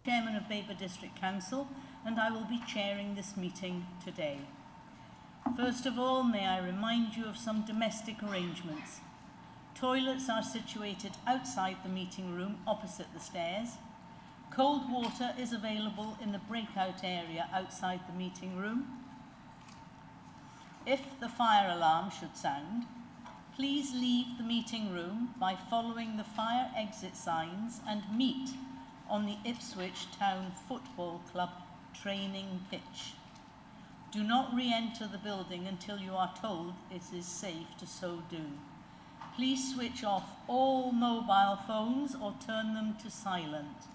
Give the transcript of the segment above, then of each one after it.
Chairman of Babergh District Council, and I will be chairing this meeting today. First of all, may I remind you of some domestic arrangements. Toilets are situated outside the meeting room opposite the stairs. Cold water is available in the breakout area outside the meeting room. If the fire alarm should sound, please leave the meeting room by following the fire exit signs and meet on the Ipswich Town Football Club training pitch. Do not re-enter the building until you are told it is safe to so do. Please switch off all mobile phones or turn them to silent.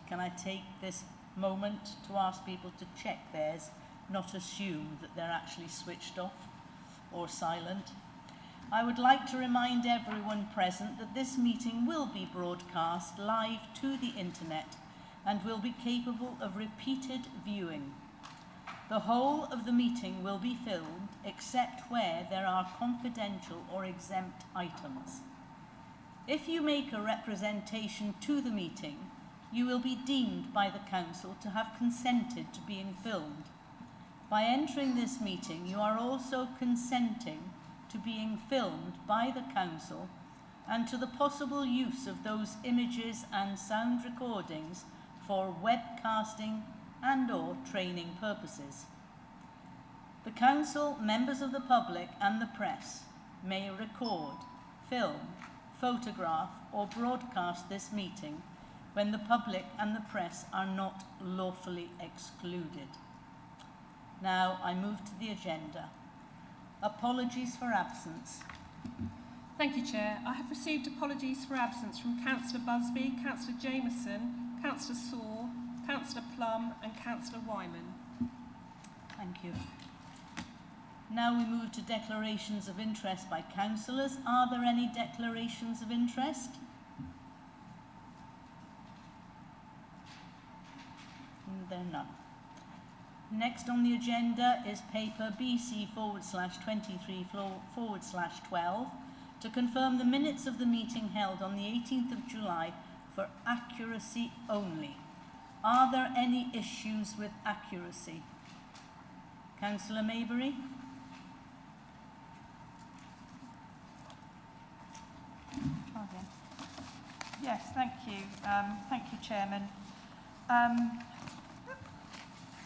Can I take this moment to ask people to check theirs, not assume that they're actually switched off or silent? I would like to remind everyone present that this meeting will be broadcast live to the internet and will be capable of repeated viewing. The whole of the meeting will be filmed except where there are confidential or exempt items. If you make a representation to the meeting, you will be deemed by the Council to have consented to being filmed. By entering this meeting, you are also consenting to being filmed by the Council and to the possible use of those images and sound recordings for webcasting and/or training purposes. The Council, members of the public and the press may record, film, photograph or broadcast this meeting when the public and the press are not lawfully excluded. Now I move to the agenda. Apologies for absence. Thank you, Chair. I have received apologies for absence from Councillor Busby, Councillor Jameson, Councillor Saw, Councillor Plum and Councillor Wyman. Thank you. Now we move to declarations of interest by councillors. Are there any declarations of interest? There are none. Next on the agenda is paper BC/23/12 to confirm the minutes of the meeting held on the 18th of July for accuracy only. Are there any issues with accuracy? Councillor Maybury? Yes, thank you. Thank you, Chairman.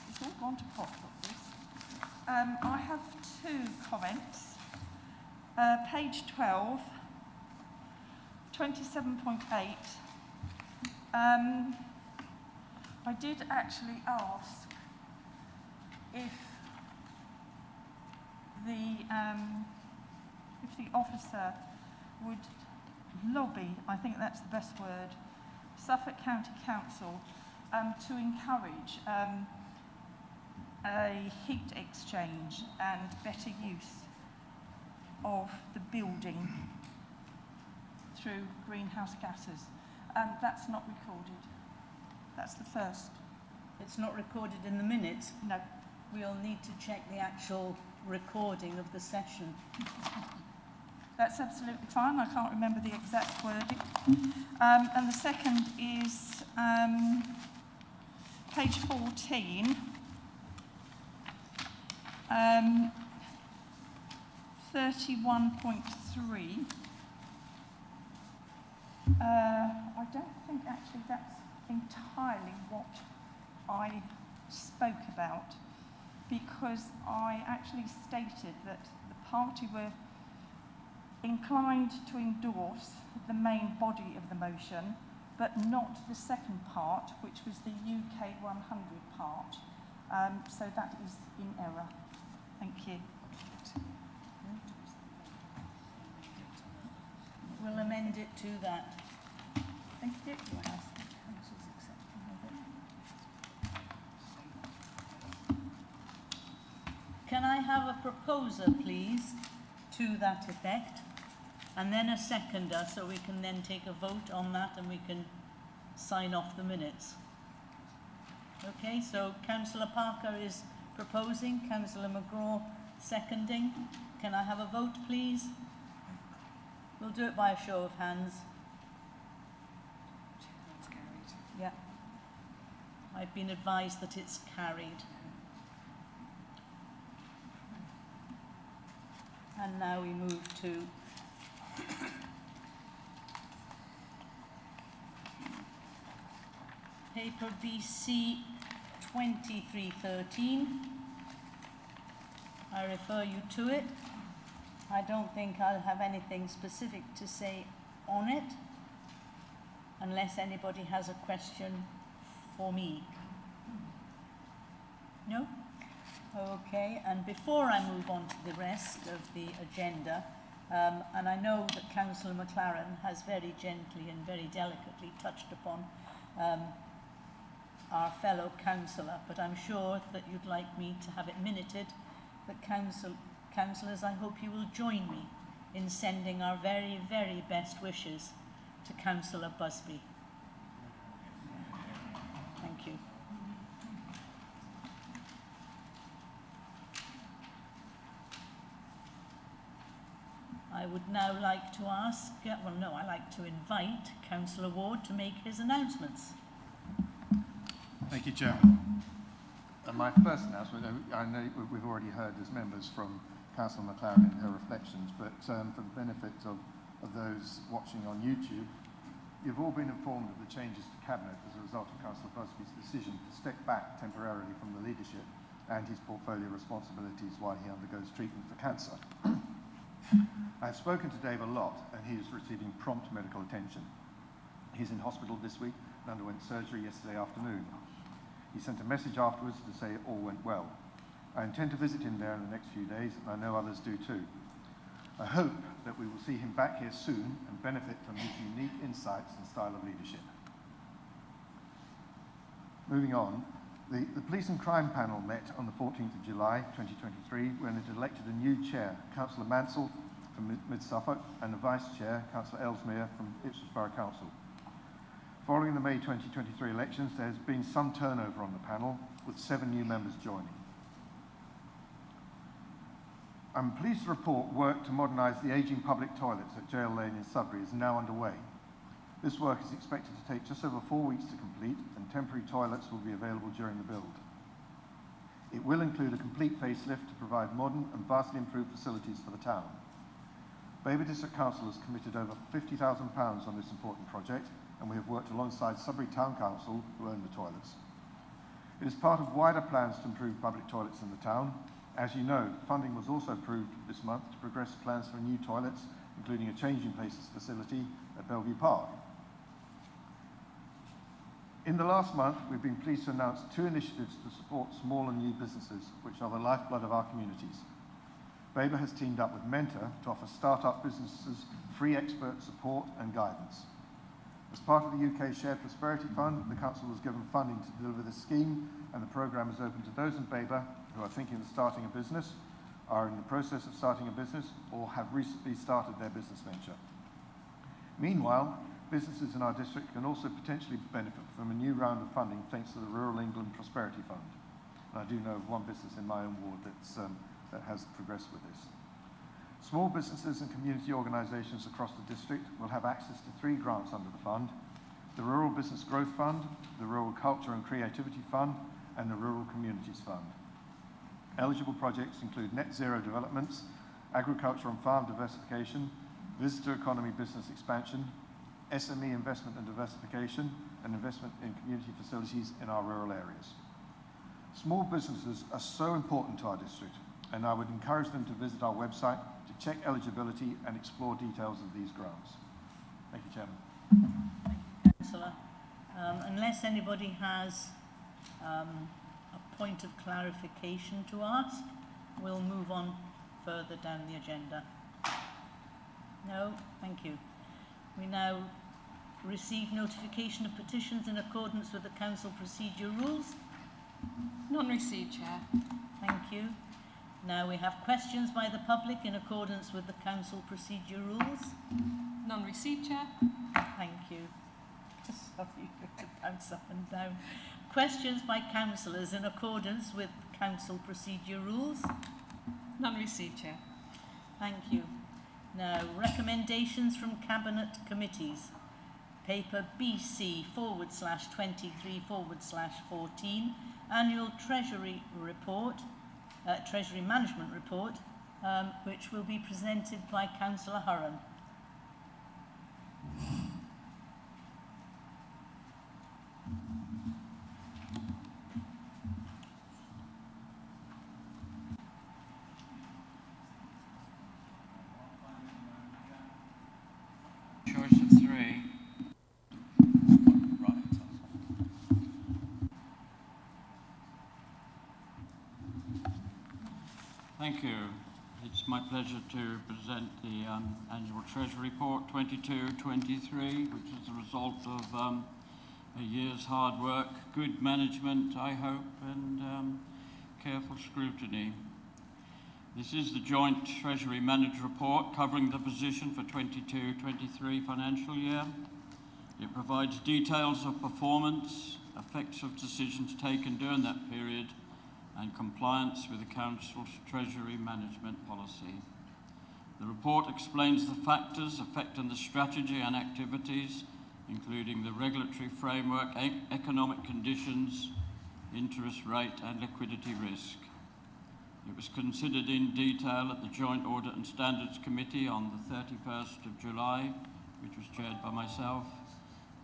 It's all gone to pot, this. I have two comments. Page 12, 27.8. I did actually ask if the officer would lobby, I think that's the best word, Suffolk County Council to encourage a heat exchange and better use of the building through greenhouse gases. That's not recorded. That's the first. It's not recorded in the minutes? No. We'll need to check the actual recording of the session. That's absolutely fine. I can't remember the exact wording. And the second is page 14, 31.3. I don't think actually that's entirely what I spoke about, because I actually stated that the party were inclined to endorse the main body of the motion, but not the second part, which was the UK 100 part. So that is in error. Thank you. We'll amend it to that. Thank you. Can I have a proposer, please, to that effect, and then a seconder, so we can then take a vote on that and we can sign off the minutes? Okay, so Councillor Parker is proposing, Councillor McGraw seconding. Can I have a vote, please? We'll do it by a show of hands. That's carried. Yeah. I've been advised that it's carried. And now we move to paper BC 2313. I refer you to it. I don't think I'll have anything specific to say on it, unless anybody has a question for me. No? Okay, and before I move on to the rest of the agenda, and I know that Councillor McLaren has very gently and very delicately touched upon our fellow councillor, but I'm sure that you'd like me to have it minuted that councillors, I hope you will join me in sending our very, very best wishes to Councillor Busby. Thank you. I would now like to ask, I'd like to invite Councillor Ward to make his announcements. Thank you, Chairman. My first announcement, I know we've already heard as members from Councillor McLaren in her reflections, but for the benefit of those watching on YouTube, you've all been informed of the changes to Cabinet as a result of Councillor Busby's decision to step back temporarily from the leadership and his portfolio responsibilities while he undergoes treatment for cancer. I've spoken to Dave a lot, and he is receiving prompt medical attention. He's in hospital this week and underwent surgery yesterday afternoon. He sent a message afterwards to say all went well. I intend to visit him there in the next few days, and I know others do too. I hope that we will see him back here soon and benefit from his unique insights and style of leadership. Moving on, the Police and Crime Panel met on the 14th of July 2023 when it elected a new chair, Councillor Mansell from Mid Suffolk, and a vice chair, Councillor Ellesmere from Ipswich Borough Council. Following the May 2023 elections, there has been some turnover on the panel, with 7 new members joining. I'm pleased to report work to modernise the ageing public toilets at Jail Lane in Sudbury is now underway. This work is expected to take just over 4 weeks to complete, and temporary toilets will be available during the build. It will include a complete facelift to provide modern and vastly improved facilities for the town. Babergh District Council has committed over £50,000 on this important project, and we have worked alongside Sudbury Town Council, who own the toilets. It is part of wider plans to improve public toilets in the town. As you know, funding was also approved this month to progress plans for new toilets, including a changing places facility at Bellevue Park. In the last month, we've been pleased to announce 2 initiatives to support small and new businesses, which are the lifeblood of our communities. Babergh has teamed up with Mentor to offer start-up businesses free expert support and guidance. As part of the UK Shared Prosperity Fund, the Council was given funding to deliver this scheme, and the programme is open to those in Babergh who are thinking of starting a business, are in the process of starting a business, or have recently started their business venture. Meanwhile, businesses in our district can also potentially benefit from a new round of funding thanks to the Rural England Prosperity Fund. And I do know of one business in my own ward that has progressed with this. Small businesses and community organisations across the district will have access to 3 grants under the fund: the Rural Business Growth Fund, the Rural Culture and Creativity Fund, and the Rural Communities Fund. Eligible projects include net zero developments, agriculture and farm diversification, visitor economy business expansion, SME investment and diversification, and investment in community facilities in our rural areas. Small businesses are so important to our district, and I would encourage them to visit our website to check eligibility and explore details of these grants. Thank you, Chairman. Thank you, Councillor. Unless anybody has a point of clarification to ask, we'll move on further down the agenda. No? Thank you. We now receive notification of petitions in accordance with the Council procedure rules. None received, Chair. Thank you. Now we have questions by the public in accordance with the Council procedure rules. None received, Chair. Thank you. Sorry, to bounce up and down. Questions by councillors in accordance with Council procedure rules. None received, Chair. Thank you. Now, recommendations from Cabinet committees. paper BC/23/14, annual Treasury report, Treasury Management Report, which will be presented by Councillor Hurren. Choice of three. Right. Thank you. It's my pleasure to present the annual Treasury Report 22-23, which is the result of a year's hard work, good management, I hope, and careful scrutiny. This is the joint Treasury Manager Report covering the position for 22-23 financial year. It provides details of performance, effects of decisions taken during that period, and compliance with the Council's Treasury Management Policy. The report explains the factors affecting the strategy and activities, including the regulatory framework, economic conditions, interest rate, and liquidity risk. It was considered in detail at the Joint Audit and Standards Committee on the 31st of July, which was chaired by myself.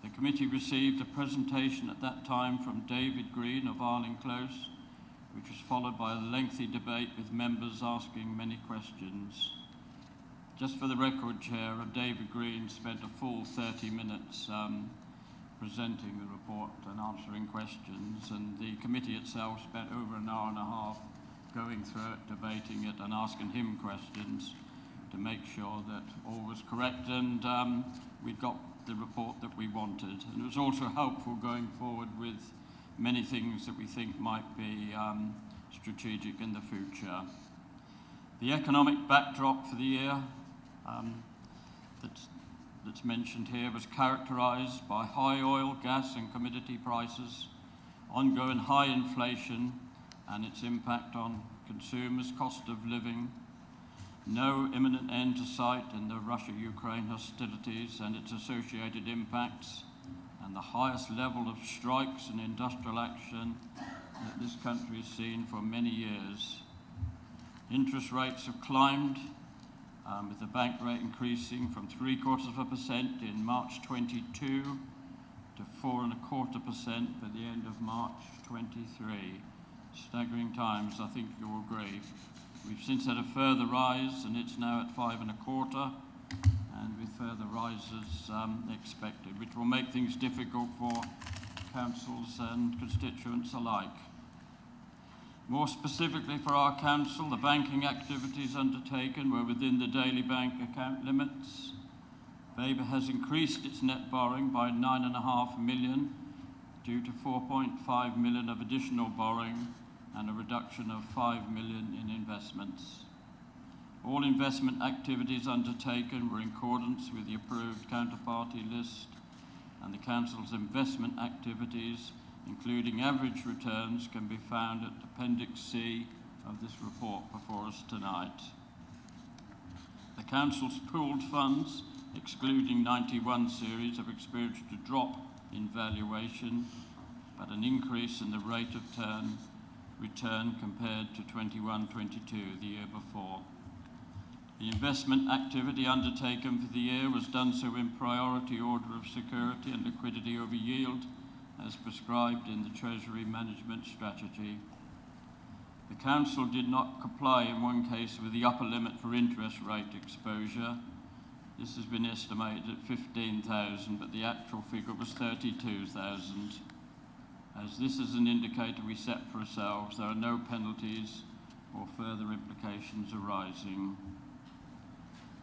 The committee received a presentation at that time from David Green of Arling Close, which was followed by a lengthy debate with members asking many questions. Just for the record, Chair, David Green spent a full 30 minutes presenting the report and answering questions, and the committee itself spent over an hour and a half going through it, debating it, and asking him questions to make sure that all was correct and we got the report that we wanted. And it was also helpful going forward with many things that we think might be strategic in the future. The economic backdrop for the year that's mentioned here was characterised by high oil, gas and commodity prices, ongoing high inflation and its impact on consumers' cost of living, no imminent end to sight in the Russia-Ukraine hostilities and its associated impacts, and the highest level of strikes and industrial action that this country has seen for many years. Interest rates have climbed, with the bank rate increasing from 0.75% in March 22 to 4.25% by the end of March 23. Staggering times, I think you'll agree. We've since had a further rise, and it's now at 5.25%, and with further rises expected, which will make things difficult for councils and constituents alike. More specifically for our council, the banking activities undertaken were within the daily bank account limits. Babergh has increased its net borrowing by 9.5 million due to 4.5 million of additional borrowing and a reduction of 5 million in investments. All investment activities undertaken were in accordance with the approved counterparty list, and the Council's investment activities, including average returns, can be found at Appendix C of this report before us tonight. The Council's pooled funds, excluding 91 series, have experienced a drop in valuation, but an increase in the rate of return compared to 21-22, the year before. The investment activity undertaken for the year was done so in priority order of security and liquidity over yield, as prescribed in the Treasury Management Strategy. The Council did not comply in one case with the upper limit for interest rate exposure. This has been estimated at 15,000, but the actual figure was 32,000. As this is an indicator we set for ourselves, there are no penalties or further implications arising.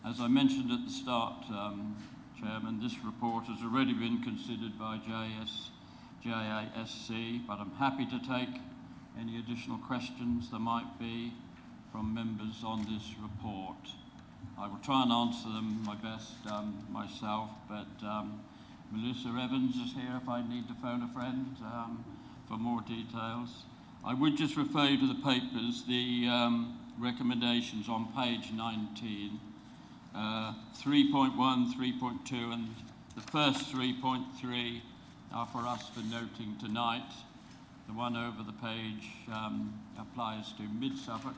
As I mentioned at the start, Chairman, this report has already been considered by JASC, but I'm happy to take any additional questions there might be from members on this report. I will try and answer them my best myself, but Melissa Evans is here if I need to phone a friend for more details. I would just refer you to the papers, the recommendations on page 19, 3.1, 3.2 and The first 3.3 are for us for noting tonight. The one over the page applies to Mid-Suffolk,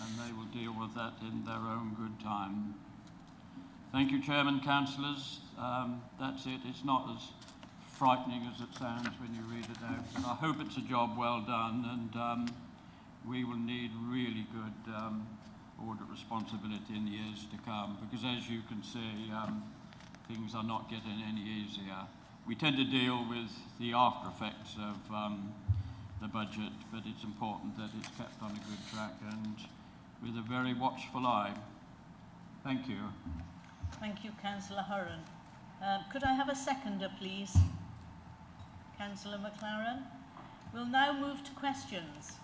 and they will deal with that in their own good time. Thank you, Chairman, Councillors. That's it. It's not as frightening as it sounds when you read it out, but I hope it's a job well done, and we will need really good audit responsibility in the years to come, because as you can see, things are not getting any easier. We tend to deal with the after effects of the budget, but it's important that it's kept on a good track and with a very watchful eye. Thank you. Thank you, Councillor Hurren. Could I have a seconder, please? Councillor McLaren. We'll now move to questions.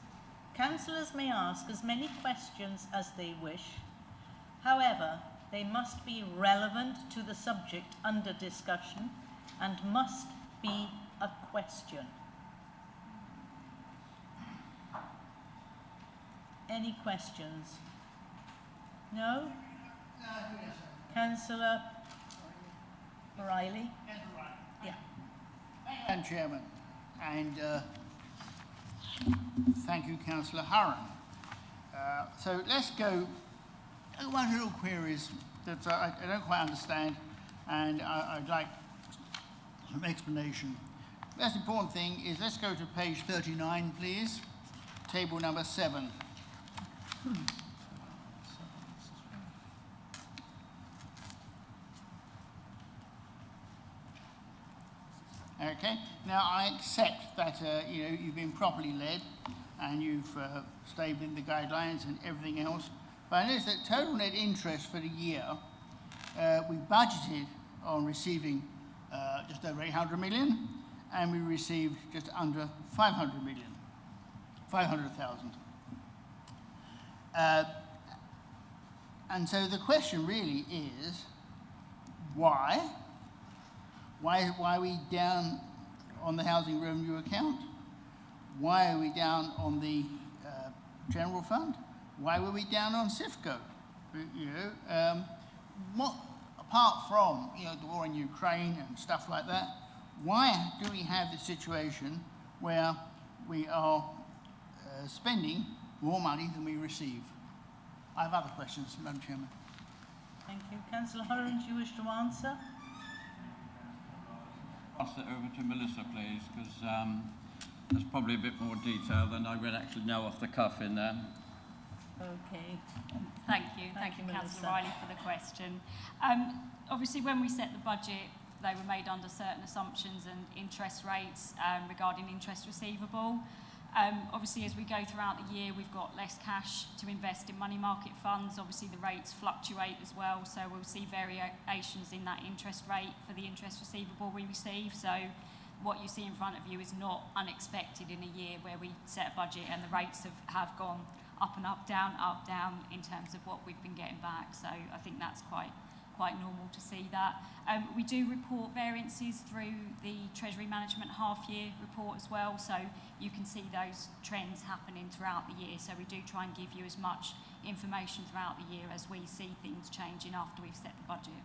Councillors may ask as many questions as they wish. However, they must be relevant to the subject under discussion and must be a question. Any questions? No? Councillor O'Reilly? Yeah. Madam Chairman, and thank you, Councillor Hurren. So let's go. One little queries that I don't quite understand, and I'd like some explanation. The most important thing is let's go to page 39, please. Table number 7. Okay. Now I accept that you've been properly led, and you've stayed within the guidelines and everything else. But I notice that total net interest for the year, we budgeted on receiving just over 800 million, and we received just under 500 million, 500,000. And so the question really is, why? Why are we down on the housing revenue account? Why are we down on the general fund? Why were we down on CIFCO? What, apart from the war in Ukraine and stuff like that, why do we have this situation where we are spending more money than we receive? I have other questions, Madam Chairman. Thank you. Councillor Hurren, do you wish to answer? Pass it over to Melissa, please, because there's probably a bit more detail than I would actually know off the cuff in there. Okay. Thank you, Melissa. Councillor Riley, for the question. Obviously, when we set the budget, they were made under certain assumptions and interest rates regarding interest receivable. Obviously, as we go throughout the year, we've got less cash to invest in money market funds. Obviously, the rates fluctuate as well, so we'll see variations in that interest rate for the interest receivable we receive. So what you see in front of you is not unexpected in a year where we set a budget and the rates have gone up and up, down in terms of what we've been getting back. So I think that's quite normal to see that. We do report variances through the Treasury Management half-year report as well, so you can see those trends happening throughout the year. So we do try and give you as much information throughout the year as we see things changing after we've set the budget.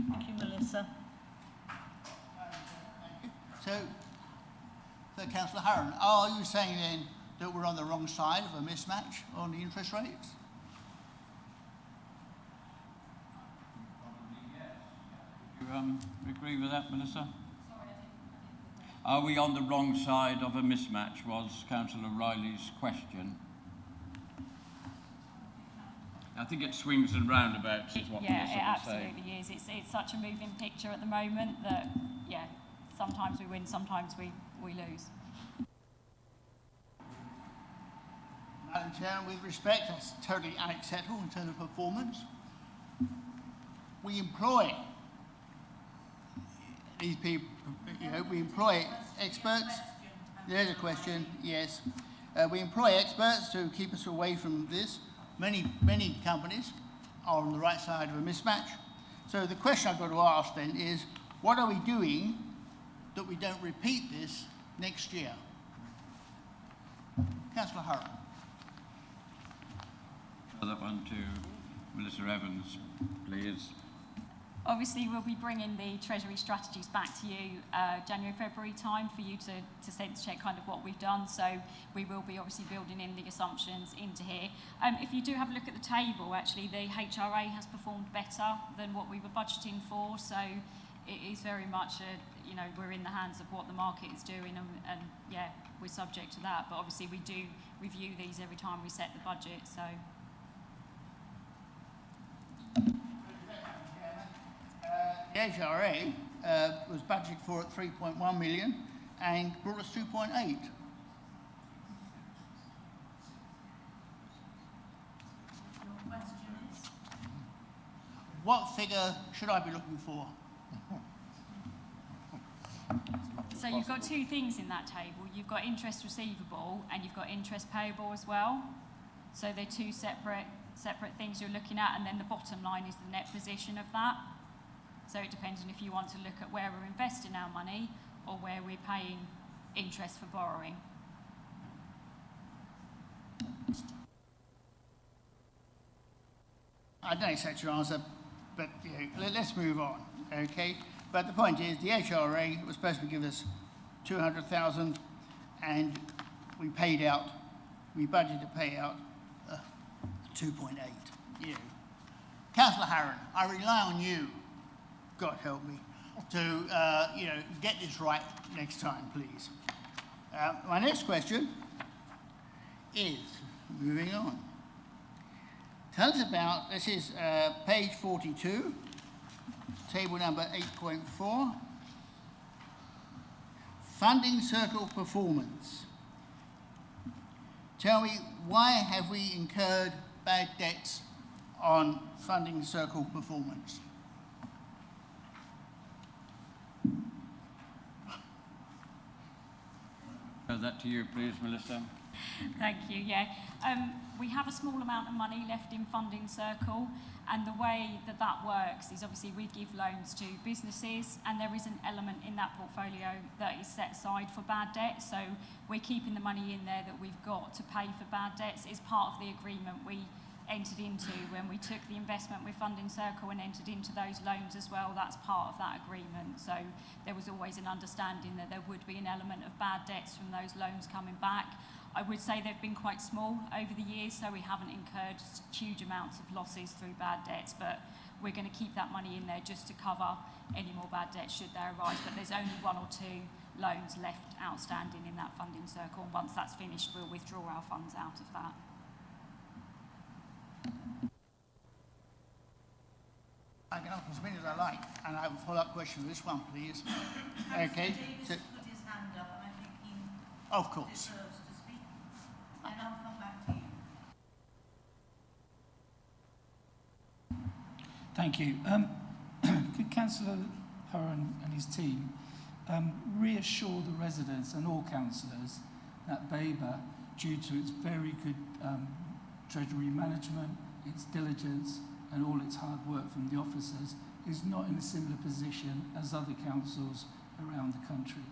Thank you, Melissa. So Councillor Hurren, are you saying then that we're on the wrong side of a mismatch on the interest rates? You agree with that, Melissa? Are we on the wrong side of a mismatch, was Councillor Riley's question. I think it swings and roundabouts is what Melissa was saying. Yeah, it absolutely is. It's such a moving picture at the moment that, yeah, sometimes we win, sometimes we lose. Madam Chair, with respect, that's totally unacceptable in terms of performance. We employ these people, we employ experts. There's a question, yes. We employ experts to keep us away from this. Many companies are on the right side of a mismatch. So the question I've got to ask then is, what are we doing that we don't repeat this next year? Councillor Hurren. That one to Melissa Evans, please. Obviously, we'll be bringing the Treasury strategies back to you January, February time for you to sense check kind of what we've done. So we will be obviously building in the assumptions into here. If you do have a look at the table, actually, the HRA has performed better than what we were budgeting for. So it is very much, we're in the hands of what the market is doing, and yeah, we're subject to that. But obviously, we do review these every time we set the budget. So. The HRA was budgeted for at 3.1 million and brought us 2.8. Your question is? What figure should I be looking for? So you've got two things in that table. You've got interest receivable and you've got interest payable as well. So they're two separate things you're looking at, and then the bottom line is the net position of that. So it depends on if you want to look at where we're investing our money or where we're paying interest for borrowing. I don't accept your answer, but let's move on, okay? But the point is, the HRA was supposed to give us 200,000, and we budgeted to pay out 2.8. Councillor Harron, I rely on you, God help me, to get this right next time, please. My next question is, moving on. Tell us about, this is page 42, table number 8.4, funding circle performance. Tell me, why have we incurred bad debts on funding circle performance? That to you, please, Melissa. Thank you, yeah. We have a small amount of money left in Funding Circle, and the way that works is obviously we give loans to businesses, and there is an element in that portfolio that is set aside for bad debt. So we're keeping the money in there that we've got to pay for bad debts. It's part of the agreement we entered into when we took the investment with Funding Circle and entered into those loans as well. That's part of that agreement. So there was always an understanding that there would be an element of bad debts from those loans coming back. I would say they've been quite small over the years, so we haven't incurred huge amounts of losses through bad debts, but we're going to keep that money in there just to cover any more bad debts should they arise. But there's only one or two loans left outstanding in that Funding Circle, and once that's finished, we'll withdraw our funds out of that. I can ask as many as I like, and I have a follow-up question for this one, please. Okay. So, Put his hand up, and I think he of course. deserves to speak. And I'll come back to you. Thank you. Could Councillor Hurren and his team reassure the residents and all councillors that Babergh, due to its very good Treasury management, its diligence, and all its hard work from the officers, is not in a similar position as other councils around the country?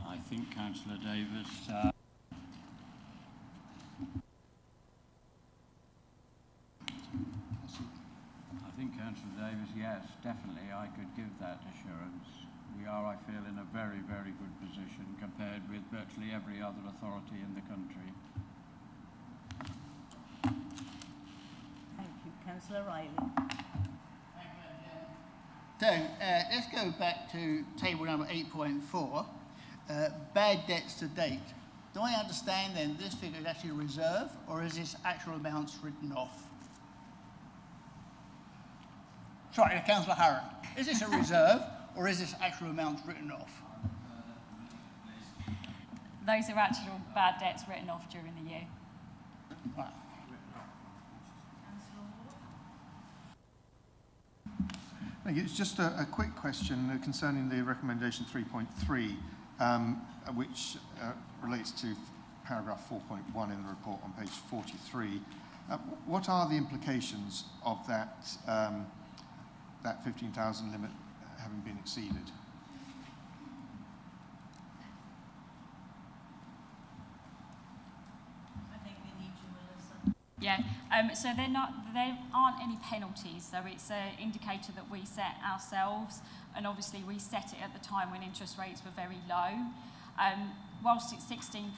I think Councillor Davis. I think Councillor Davis, yes, definitely, I could give that assurance. We are, I feel, in a very, very good position compared with virtually every other authority in the country. Thank you. Councillor Riley. So let's go back to table number 8.4, bad debts to date. Do I understand then this figure is actually a reserve, or is this actual amounts written off? Sorry, Councillor Harron, is this a reserve, or is this actual amounts written off? Those are actual bad debts written off during the year. Right. Thank you. It's just a quick question concerning the recommendation 3.3, which relates to paragraph 4.1 in the report on page 43. What are the implications of that, that 15,000 limit having been exceeded? I think we need you, Melissa. Yeah, so there aren't any penalties, so it's an indicator that we set ourselves, and obviously we set it at the time when interest rates were very low. Whilst it's 16,000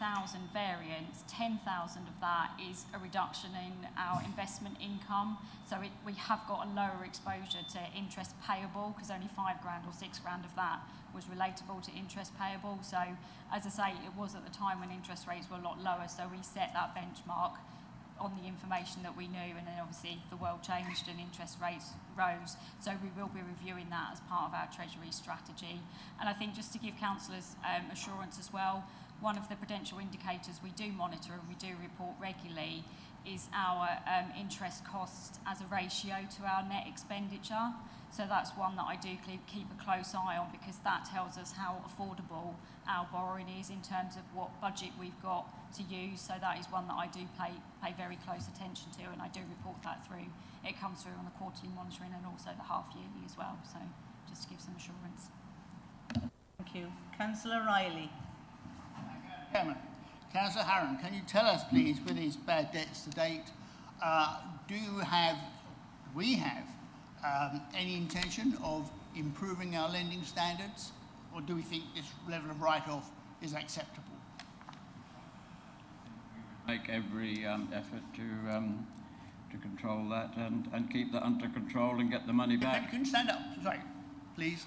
variance, 10,000 of that is a reduction in our investment income, so we have got a lower exposure to interest payable, because only £5,000 or £6,000 of that was relatable to interest payable. So as I say, it was at the time when interest rates were a lot lower, so we set that benchmark on the information that we knew, and then obviously the world changed and interest rates rose, so we will be reviewing that as part of our Treasury strategy. And I think just to give councillors assurance as well, one of the prudential indicators we do monitor and we do report regularly is our interest costs as a ratio to our net expenditure. So that's one that I do keep a close eye on, because that tells us how affordable our borrowing is in terms of what budget we've got to use. So that is one that I do pay very close attention to, and I do report that through. It comes through on the quarterly monitoring and also the half yearly as well, so just to give some assurance. Thank you. Councillor Riley. Chairman, Councillor Harron, can you tell us, please, with these bad debts to date, we have any intention of improving our lending standards, or do we think this level of write-off is acceptable? Make every effort to control that and keep that under control and get the money back. Can you stand up? Sorry, please.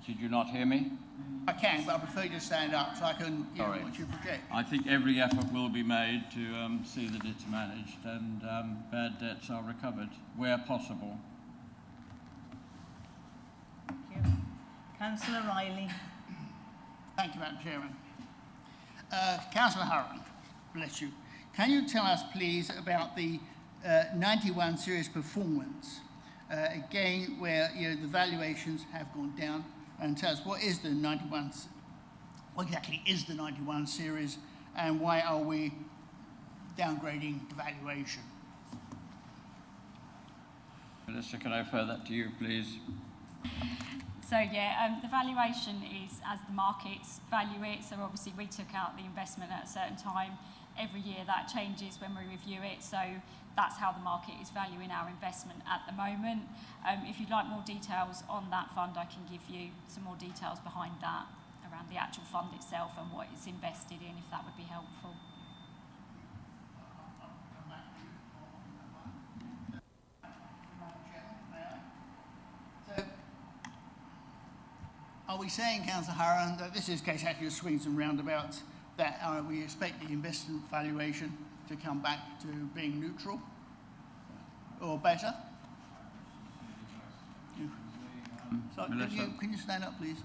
Did you not hear me? I can, but I prefer you to stand up so I can hear Sorry. what you project. I think every effort will be made to see that it's managed and bad debts are recovered where possible. Thank you. Councillor Riley. Thank you, Madam Chairman. Councillor Harron, bless you. Can you tell us, please, about the 91 series performance? Again, where the valuations have gone down, and tell us what exactly is the 91 series, and why are we downgrading the valuation? Melissa, can I refer that to you, please? So yeah, the valuation is as the markets value it. So obviously we took out the investment at a certain time. Every year that changes when we review it. So that's how the market is valuing our investment at the moment. If you'd like more details on that fund, I can give you some more details behind that around the actual fund itself and what it's invested in, if that would be helpful. Are we saying, Councillor Harron, that this is case actually of swings and roundabouts, that we expect the investment valuation to come back to being neutral or better? So can you stand up, please?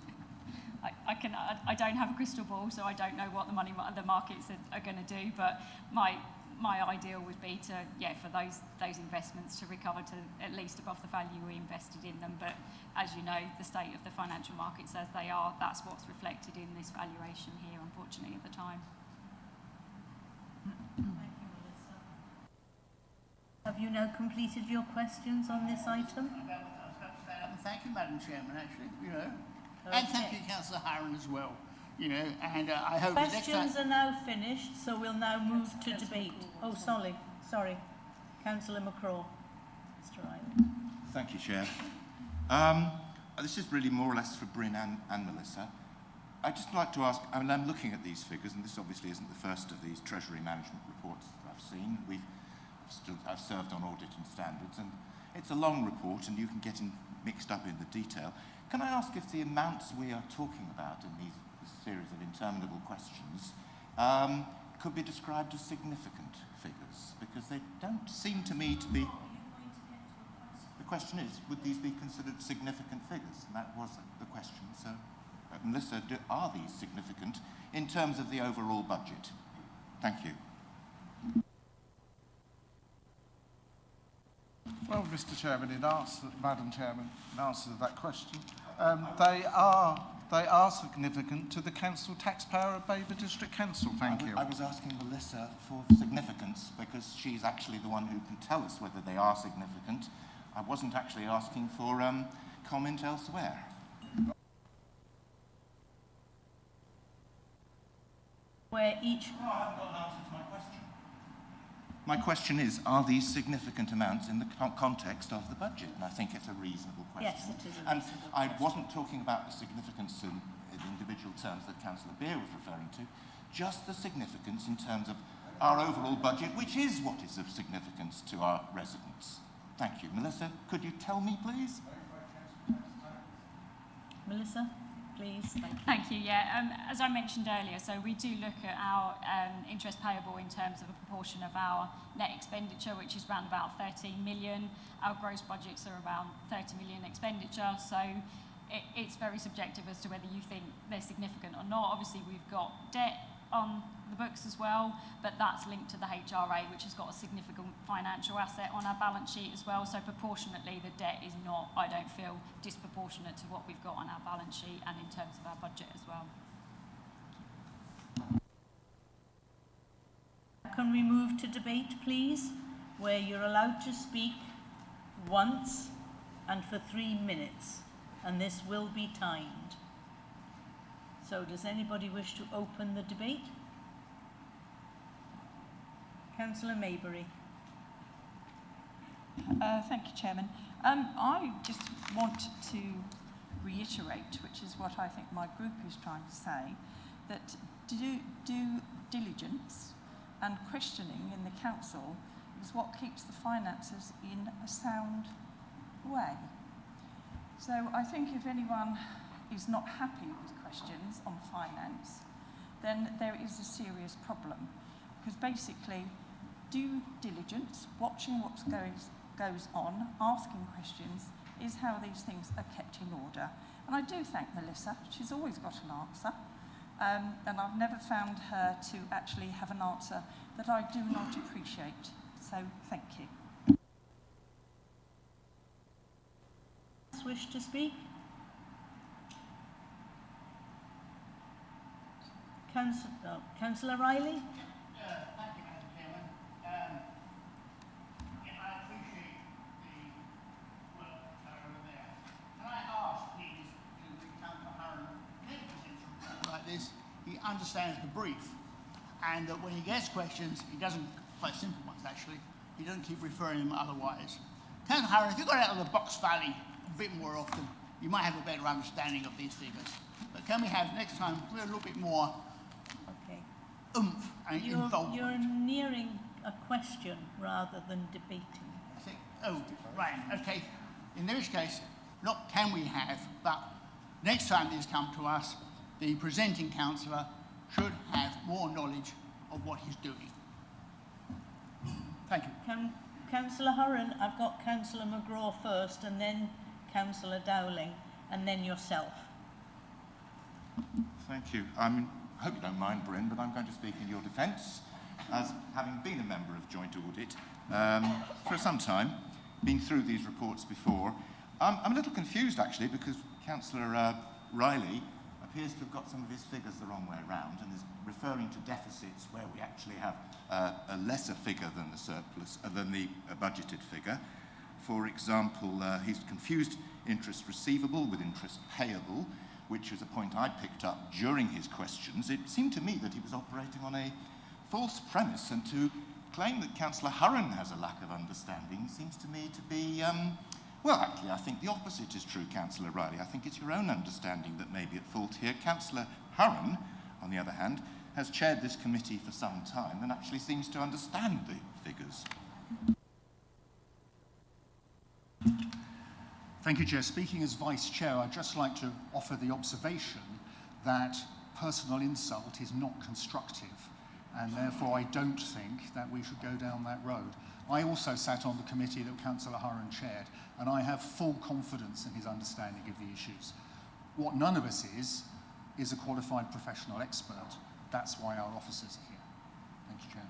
I don't have a crystal ball, so I don't know what the markets are going to do. But my ideal would be to for those investments to recover to at least above the value we invested in them. But as you know, the state of the financial markets as they are, that's what's reflected in this valuation here, unfortunately, at the time. Thank you, Melissa. Have you now completed your questions on this item? Thank you, Madam Chairman, actually, Okay. And thank you, Councillor Harron, as well, and I hope the next Questions time... are now finished, so we'll now move to debate. Oh, sorry. Councillor McCraw. Mr. Riley. Thank you, Chair. This is really more or less for Bryn and Melissa. I'd just like to ask, I'm looking at these figures, and this obviously isn't the first of these Treasury management reports that I've seen. I've served on audit and standards, and it's a long report, and you can get mixed up in the detail. Can I ask if the amounts we are talking about in this series of interminable questions could be described as significant figures? Because they don't seem to me to be... The question is, would these be considered significant figures? And that was the question. So, Melissa, are these significant in terms of the overall budget? Thank you. Well, Mr. Chairman, Madam Chairman, in answer to that question, they are significant to the council taxpayer of Babergh District Council. Thank you. I was asking Melissa for significance because she's actually the one who can tell us whether they are significant. I wasn't actually asking for comment elsewhere. Where each... No, I haven't got an answer to my question. My question is, are these significant amounts in the context of the budget? And I think it's a reasonable question. Yes, it is a And reasonable I question. wasn't talking about the significance in individual terms that Councillor Beer was referring to, just the significance in terms of our overall budget, which is what is of significance to our residents. Thank you. Melissa, could you tell me, please? Melissa, please. Thank you. Thank you. Yeah, as I mentioned earlier, so we do look at our interest payable in terms of a proportion of our net expenditure, which is around about 13 million. Our gross budgets are around 30 million expenditure, so it's very subjective as to whether you think they're significant or not. Obviously, we've got debt on the books as well, but that's linked to the HRA, which has got a significant financial asset on our balance sheet as well. So proportionately, the debt is not, I don't feel, disproportionate to what we've got on our balance sheet and in terms of our budget as well. Can we move to debate, please, where you're allowed to speak once and for 3 minutes, and this will be timed. So does anybody wish to open the debate? Councillor Maybury. Thank you, Chairman. I just want to reiterate, which is what I think my group is trying to say, that due diligence and questioning in the council is what keeps the finances in a sound way. So I think if anyone is not happy with questions on finance, then there is a serious problem. Because basically, due diligence, watching what goes on, asking questions, is how these things are kept in order. And I do thank Melissa. She's always got an answer. And I've never found her to actually have an answer that I do not appreciate. So thank you. Wish to speak? Councillor Riley? Thank you, Madam Chairman. I appreciate the work over there. Can I ask, please, to Councillor Harron, when he presents a report like this, he understands the brief, and that when he gets questions, he doesn't, quite simple ones actually, he doesn't keep referring them otherwise. Councillor Harron, if you got out of the Box Valley a bit more often, you might have a better understanding of these figures. But can we have next time a little bit more oomph and involvement? You're nearing a question rather than debating. Oh, right, okay. In this case, not can we have, but next time these come to us, the presenting councillor should have more knowledge of what he's doing. Thank you. Councillor Hurren, I've got Councillor McGraw first, and then Councillor Dowling, and then yourself. Thank you. I hope you don't mind, Bryn, but I'm going to speak in your defence, as having been a member of Joint Audit for some time, been through these reports before. I'm a little confused, actually, because Councillor Riley appears to have got some of his figures the wrong way around and is referring to deficits where we actually have a lesser figure than the surplus, than the budgeted figure. For example, he's confused interest receivable with interest payable, which is a point I picked up during his questions. It seemed to me that he was operating on a false premise, and to claim that Councillor Hurren has a lack of understanding seems to me to be, well, actually, I think the opposite is true, Councillor Riley. I think it's your own understanding that may be at fault here. Councillor Hurren, on the other hand, has chaired this committee for some time and actually seems to understand the figures. Thank you, Chair. Speaking as Vice Chair, I'd just like to offer the observation that personal insult is not constructive, and therefore I don't think that we should go down that road. I also sat on the committee that Councillor Hurren chaired, and I have full confidence in his understanding of the issues. What none of us is a qualified professional expert. That's why our officers are here. Thank you, Chair.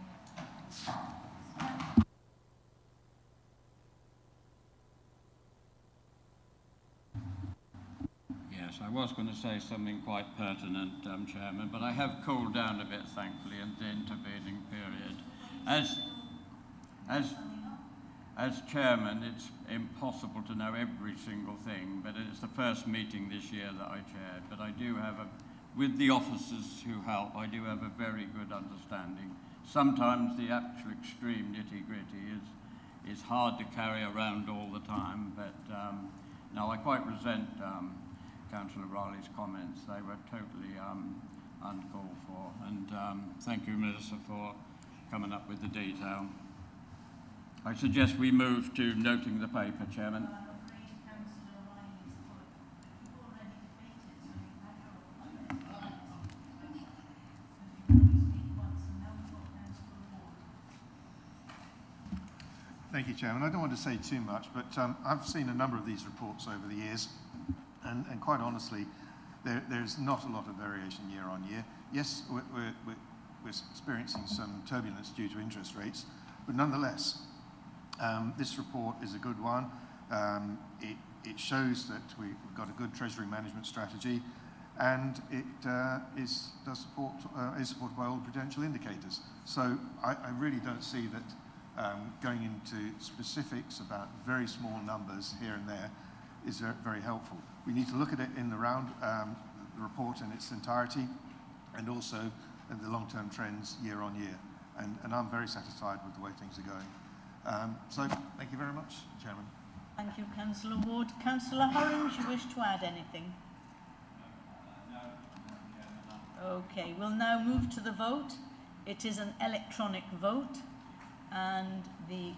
Yes, I was going to say something quite pertinent, Chairman, but I have cooled down a bit, thankfully, in the intervening period. As Chairman, it's impossible to know every single thing, but it's the first meeting this year that I chaired. But I do have with the officers who help, I do have a very good understanding. sometimes the actual extreme nitty-gritty is hard to carry around all the time, but no, I quite resent Councillor Riley's comments. They were totally uncalled for, and thank you, Melissa, for coming up with the detail. I suggest we move to noting the paper, Chairman. Thank you, Chairman. I don't want to say too much, but I've seen a number of these reports over the years, and quite honestly, there's not a lot of variation year on year. Yes, we're experiencing some turbulence due to interest rates, but nonetheless, this report is a good one. It shows that we've got a good Treasury management strategy, and it is supported by all prudential indicators. So I really don't see that going into specifics about very small numbers here and there is very, very helpful. We need to look at it in the round, the report in its entirety, and also at the long-term trends year on year. And I'm very satisfied with the way things are going. So thank you very much, Chairman. Thank you, Councillor Ward. Councillor Horan, do you wish to add anything? Okay, we'll now move to the vote. It is an electronic vote, and the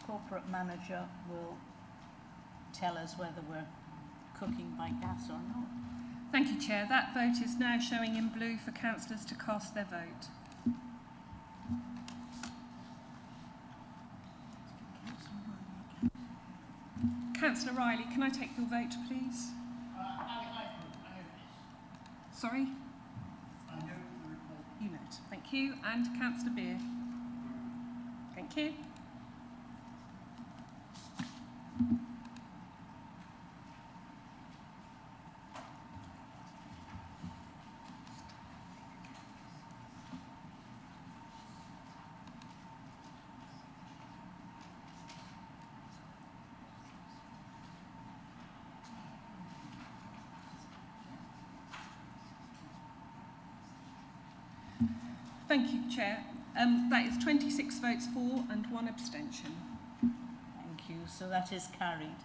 corporate manager will tell us whether we're cooking by gas or not. Thank you, Chair. That vote is now showing in blue for councillors to cast their vote. Councillor Riley, can I take your vote, please? Sorry? You note. Thank you. And Councillor Beer. Thank you. Thank you, Chair. That is 26 votes for and 1 abstention. Thank you. So that is carried.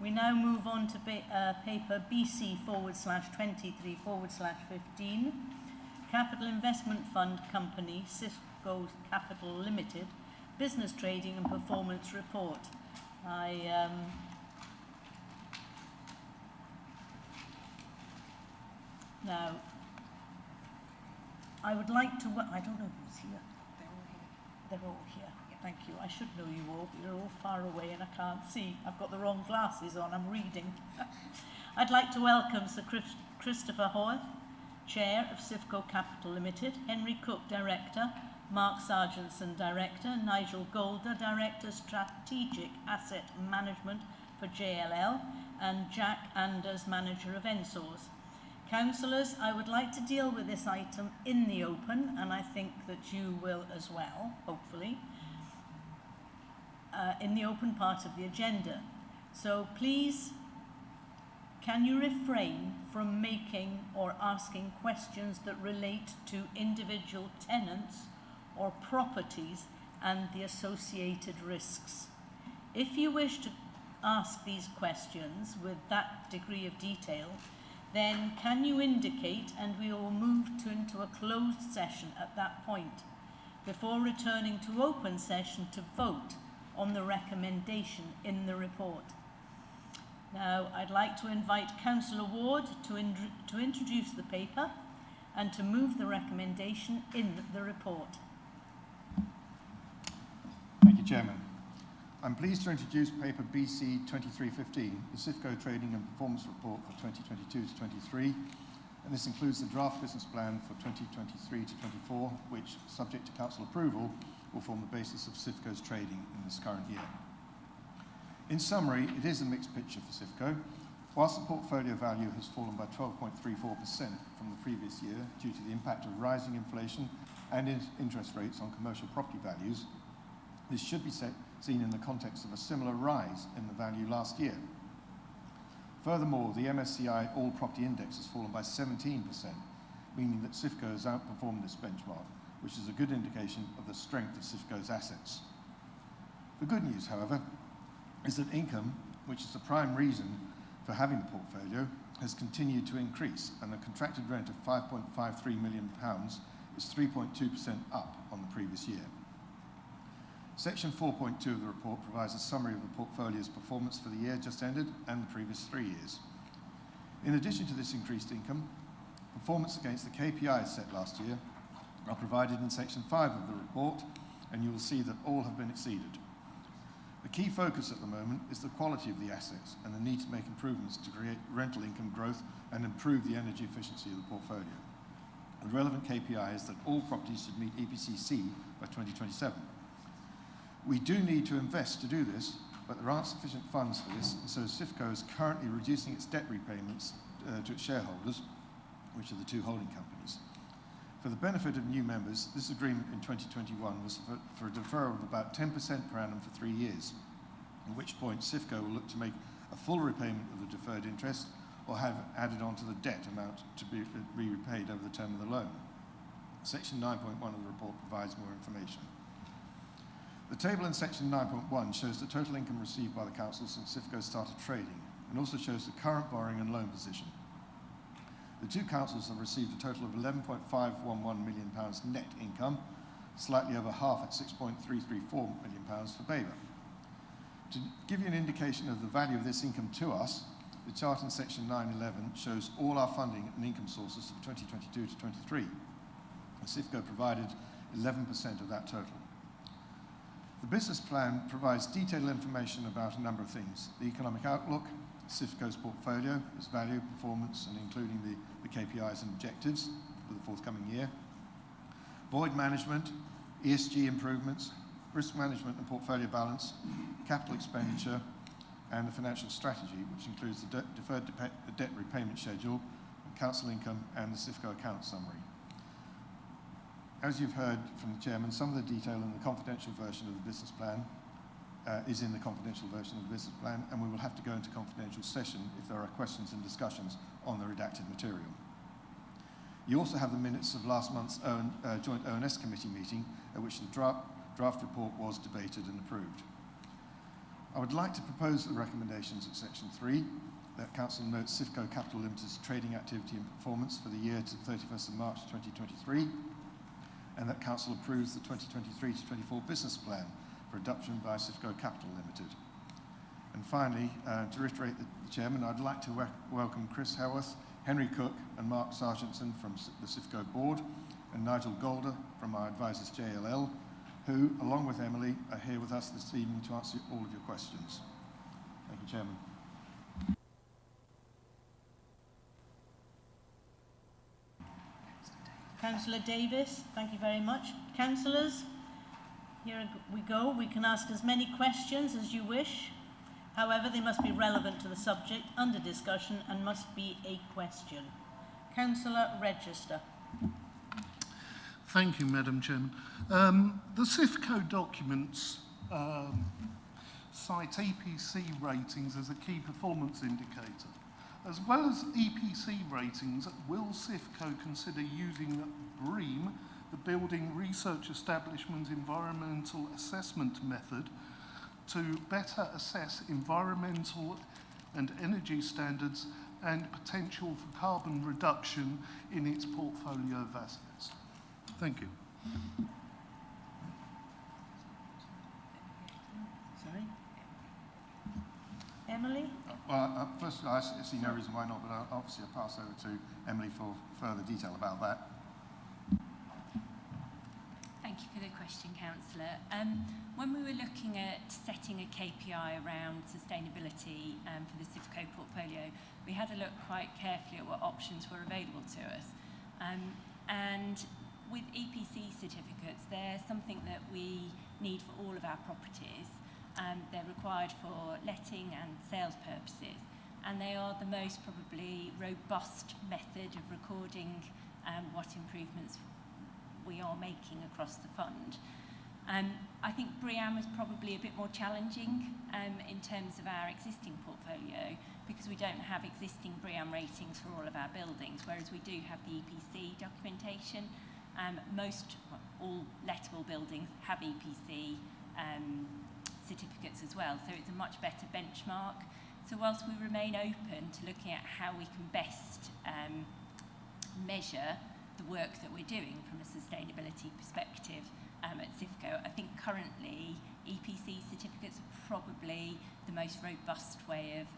We now move on to paper BC/23/15, Capital Investment Fund Company, CIFCO Capital Limited, Business Trading and Performance Report. Now, I would like to, I don't know who's here. They're all here. Thank you. I should know you all, but you're all far away and I can't see. I've got the wrong glasses on, I'm reading. I'd like to welcome Sir Christopher Hoyle, Chair of CIFCO Capital Limited, Henry Cook, Director, Mark Sargentson, Director, Nigel Golder, Director, Strategic Asset Management for JLL, and Jack Anders, Manager of Ensource. Councillors, I would like to deal with this item in the open, and I think that you will as well, hopefully, in the open part of the agenda. So please, can you refrain from making or asking questions that relate to individual tenants or properties and the associated risks? If you wish to ask these questions with that degree of detail, then can you indicate, and we will move into a closed session at that point, before returning to open session to vote on the recommendation in the report. Now, I'd like to invite Councillor Ward to introduce the paper and to move the recommendation in the report. Thank you, Chairman. I'm pleased to introduce paper BC/23/15, the CIFCO Trading and Performance Report for 2022 to 23, and this includes the draft business plan for 2023 to 24, which, subject to council approval, will form the basis of CIFCO's trading in this current year. In summary, it is a mixed picture for CIFCO. Whilst the portfolio value has fallen by 12.34% from the previous year due to the impact of rising inflation and interest rates on commercial property values, this should be seen in the context of a similar rise in the value last year. Furthermore, the MSCI All Property Index has fallen by 17%, meaning that CIFCO has outperformed this benchmark, which is a good indication of the strength of CIFCO's assets. The good news, however, is that income, which is the prime reason for having the portfolio, has continued to increase, and the contracted rent of £5.53 million is 3.2% up on the previous year. Section 4.2 of the report provides a summary of the portfolio's performance for the year just ended and the previous 3 years. In addition to this increased income, performance against the KPIs set last year are provided in Section 5 of the report, and you will see that all have been exceeded. The key focus at the moment is the quality of the assets and the need to make improvements to create rental income growth and improve the energy efficiency of the portfolio. The relevant KPI is that all properties should meet EPC-C by 2027. We do need to invest to do this, but there aren't sufficient funds for this, and so CIFCO is currently reducing its debt repayments to its shareholders, which are the two holding companies. For the benefit of new members, this agreement in 2021 was for a deferral of about 10% per annum for 3 years, at which point CIFCO will look to make a full repayment of the deferred interest or have added on to the debt amount to be repaid over the term of the loan. Section 9.1 of the report provides more information. The table in Section 9.1 shows the total income received by the Council since CIFCO started trading, and also shows the current borrowing and loan position. The two councils have received a total of £11.511 million net income, slightly over half at £6.334 million for Babergh. To give you an indication of the value of this income to us, the chart in Section 9.11 shows all our funding and income sources for 2022 to 23. CIFCO provided 11% of that total. The business plan provides detailed information about a number of things: the economic outlook, CIFCO's portfolio, its value, performance, and including the KPIs and objectives for the forthcoming year, void management, ESG improvements, risk management and portfolio balance, capital expenditure, and the financial strategy, which includes the deferred debt repayment schedule, council income, and the CIFCO account summary. As you've heard from the Chairman, some of the detail in the confidential version of the business plan is in the confidential version of the business plan, and we will have to go into confidential session if there are questions and discussions on the redacted material. You also have the minutes of last month's joint ONS committee meeting, at which the draft report was debated and approved. I would like to propose the recommendations at Section 3, that Council notes CIFCO Capital Limited's trading activity and performance for the year to 31st of March 2023, and that Council approves the 2023 to 24 business plan for adoption by CIFCO Capital Limited. And finally, to reiterate the Chairman, I'd like to welcome Chris Haworth, Henry Cook and Mark Sargentson from the CIFCO board, and Nigel Golder from our advisors JLL, who, along with Emily, are here with us this evening to answer all of your questions. Thank you, Chairman. Councillor Davis, thank you very much. Councillors, here we go. We can ask as many questions as you wish. However, they must be relevant to the subject under discussion and must be a question. Councillor Register. Thank you, Madam Chairman. The CIFCO documents cite EPC ratings as a key performance indicator. As well as EPC ratings, will CIFCO consider using BREEAM, the Building Research Establishment's environmental assessment method, to better assess environmental and energy standards and potential for carbon reduction in its portfolio of assets? Thank you. Sorry? Emily? Well, first, I see no reason why not, but obviously I'll pass over to Emily for further detail about that. Thank you for the question, Councillor. When we were looking at setting a KPI around sustainability for the CIFCO portfolio, we had to look quite carefully at what options were available to us. And with EPC certificates, they're something that we need for all of our properties. They're required for letting and sales purposes, and they are the most probably robust method of recording what improvements we are making across the fund. I think BREEAM is probably a bit more challenging in terms of our existing portfolio, because we don't have existing BREEAM ratings for all of our buildings, whereas we do have the EPC documentation. All lettable buildings have EPC certificates as well, so it's a much better benchmark. So whilst we remain open to looking at how we can best measure the work that we're doing from a sustainability perspective at CIFCO, I think currently EPC certificates are probably the most robust way of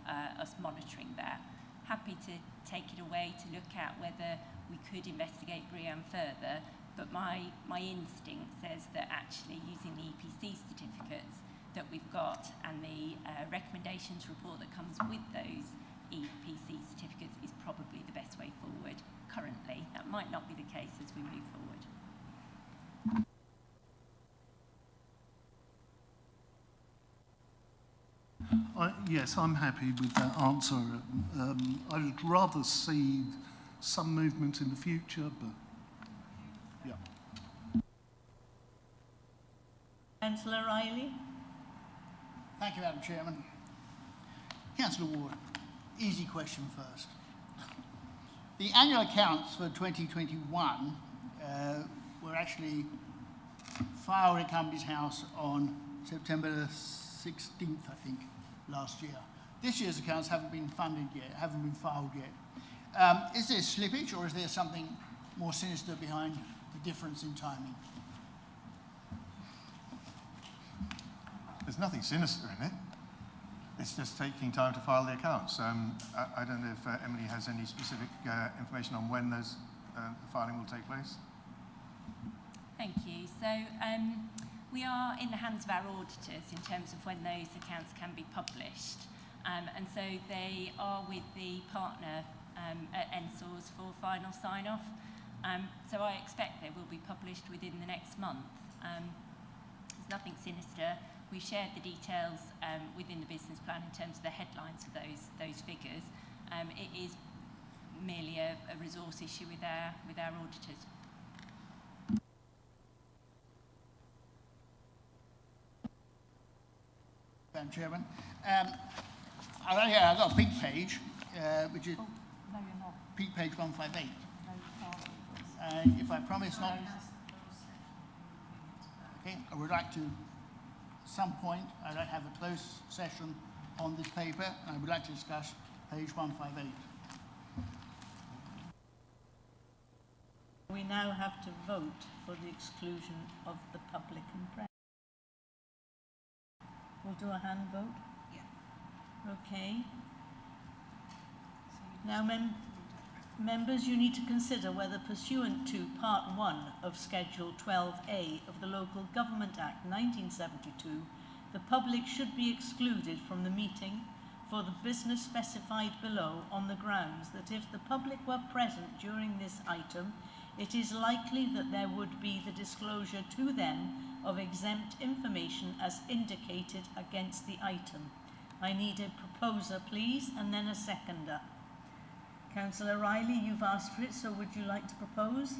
us monitoring that. Happy to take it away to look at whether we could investigate BREEAM further, but my instinct says that actually using the EPC certificates that we've got and the recommendations report that comes with those EPC certificates is probably the best way forward currently. That might not be the case as we move forward. Yes, I'm happy with that answer. I would rather see some movement in the future, but yeah. Councillor Riley. Thank you, Madam Chairman. Councillor Ward, easy question first. The annual accounts for 2021 were actually filed at Company's House on September 16th, I think, last year. This year's accounts haven't been funded yet, haven't been filed yet. Is there slippage, or is there something more sinister behind the difference in timing? There's nothing sinister in it. It's just taking time to file the accounts. I don't know if Emily has any specific information on when the filing will take place. Thank you. So we are in the hands of our auditors in terms of when those accounts can be published. And so they are with the partner at NSORS for final sign-off. So I expect they will be published within the next month. There's nothing sinister. We've shared the details within the business plan in terms of the headlines of those figures. It is merely a resource issue with our auditors. Madam Chairman, I've got a peak page, which is peak page 158. And if I promise not, okay, I would like to. Some point, I'd like to have a closed session on this paper, and I would like to discuss page 158. We now have to vote for the exclusion of the public and press. We'll do a hand vote? Yeah. Okay. Now, members, you need to consider whether pursuant to Part 1 of Schedule 12A of the Local Government Act 1972, the public should be excluded from the meeting for the business specified below on the grounds that if the public were present during this item, it is likely that there would be the disclosure to them of exempt information as indicated against the item. I need a proposer, please, and then a seconder. Councillor Riley, you've asked for it, so would you like to propose?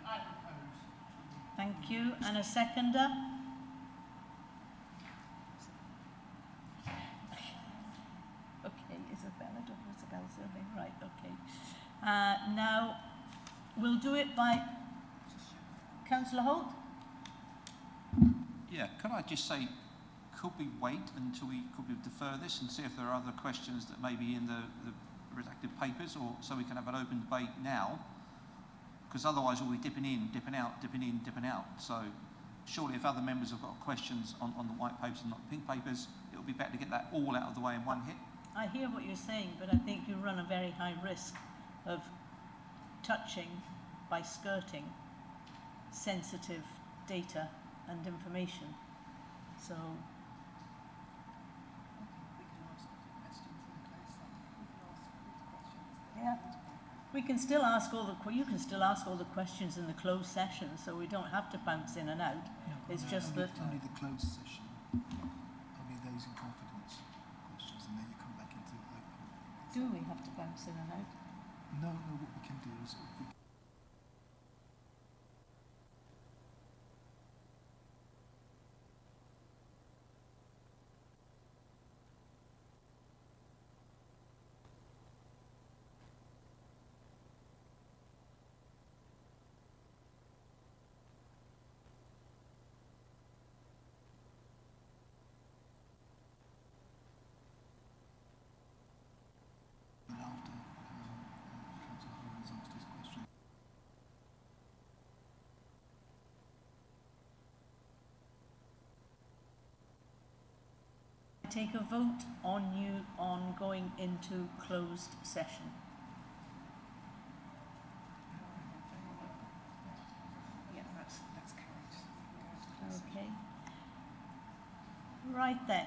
I propose. Thank you. And a seconder? Okay, Isabella, Isabel Sylvain, right, okay. Now, we'll do it by Councillor Holt. Yeah, could I just say, could we wait until could we defer this and see if there are other questions that may be in the redacted papers, or so we can have an open debate now? Because otherwise we'll be dipping in, dipping out, dipping in, dipping out. So surely if other members have got questions on the white papers and not the pink papers, it would be better to get that all out of the way in one hit. I hear what you're saying, but I think you run a very high risk of touching, by skirting, sensitive data and information. So yeah, we can still ask you can still ask all the questions in the closed session, so we don't have to bounce in and out. No, it's just that only the closed session, only those in confidence questions, and then you come back into the open. Do we have to bounce in and out? No, what we can do is Take a vote on going into closed session. Yeah, that's carried. Okay. Right then.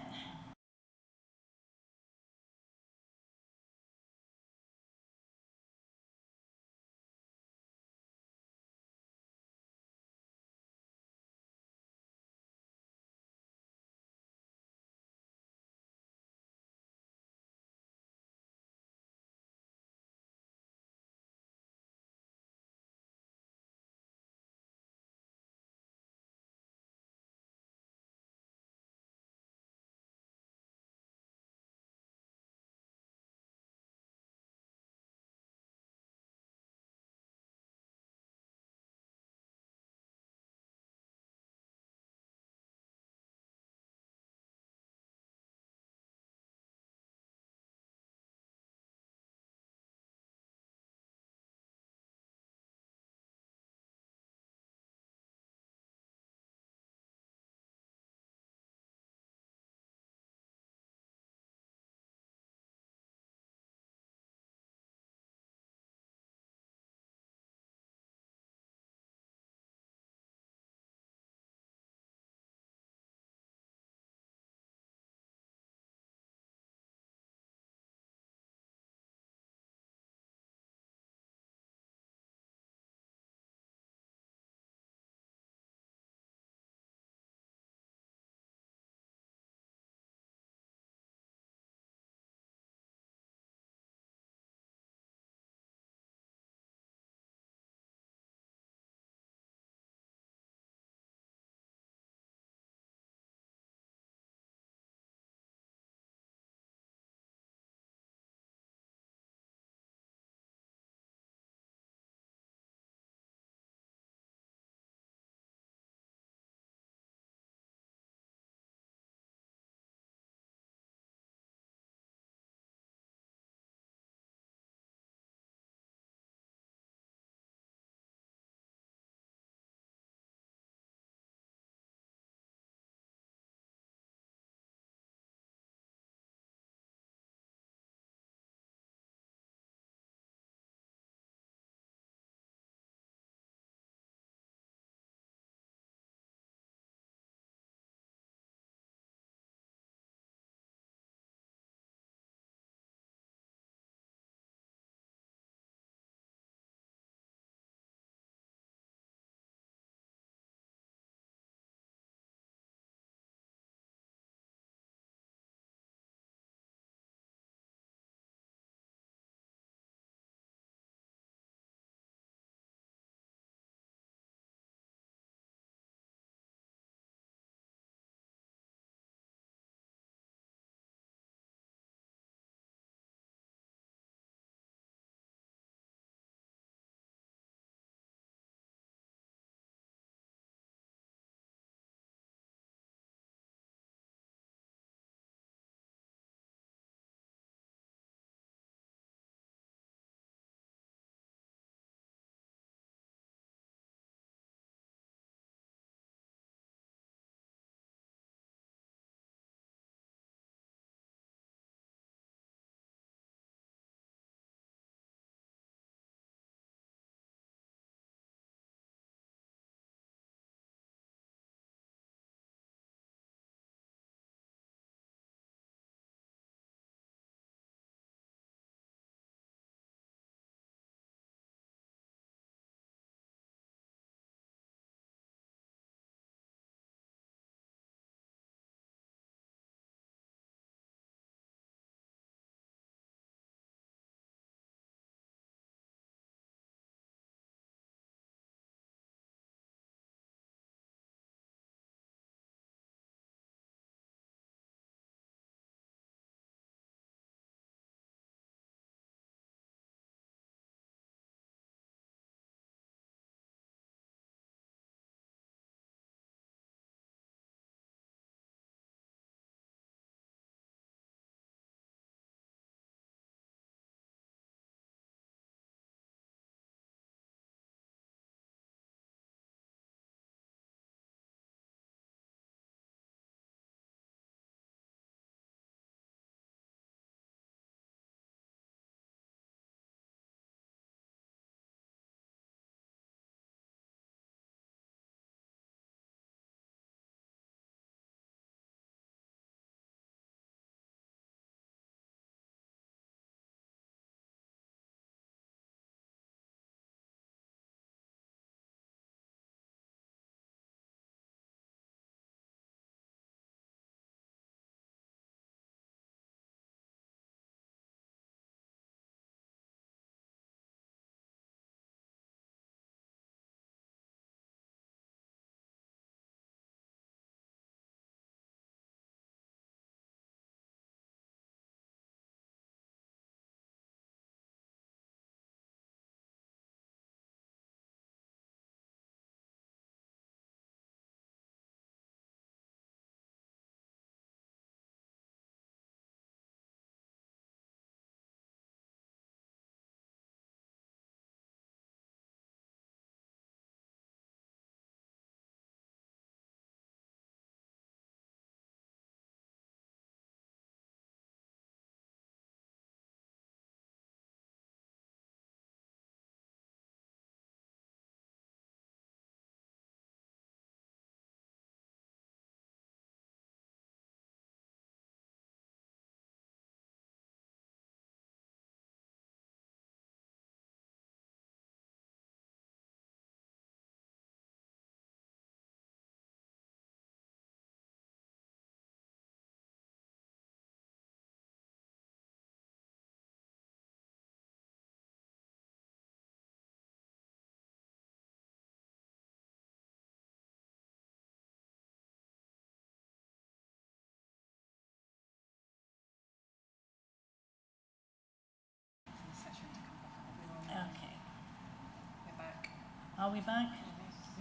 Are we back?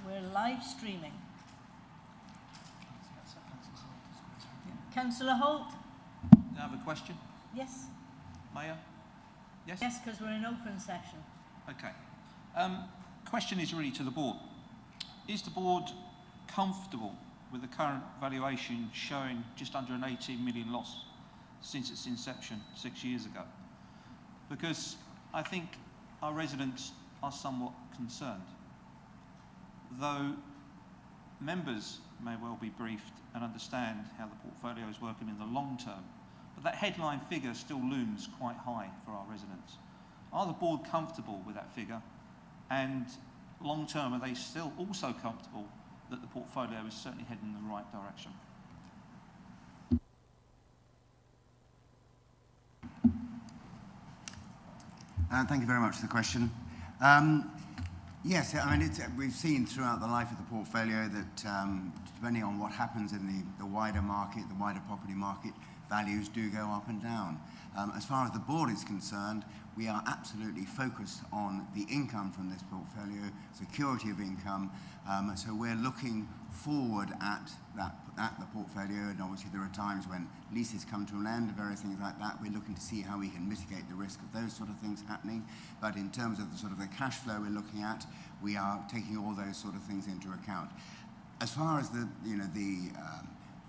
We're live streaming. Councillor Holt? I have a question. Yes? Mayor? Yes? Yes, because we're in open session. Okay. Question is really to the board. Is the board comfortable with the current valuation showing just under an 18 million loss since its inception 6 years ago? Because I think our residents are somewhat concerned. Though members may well be briefed and understand how the portfolio is working in the long term, but that headline figure still looms quite high for our residents. Are the board comfortable with that figure? And long term, are they still also comfortable that the portfolio is certainly heading in the right direction? Thank you very much for the question. Yes, I mean, we've seen throughout the life of the portfolio that depending on what happens in the wider market, the wider property market, values do go up and down. As far as the board is concerned, we are absolutely focused on the income from this portfolio, security of income. So we're looking forward at the portfolio, and obviously there are times when leases come to an end, various things like that. We're looking to see how we can mitigate the risk of those sort of things happening. But in terms of the sort of the cash flow we're looking at, we are taking all those sort of things into account. As far as the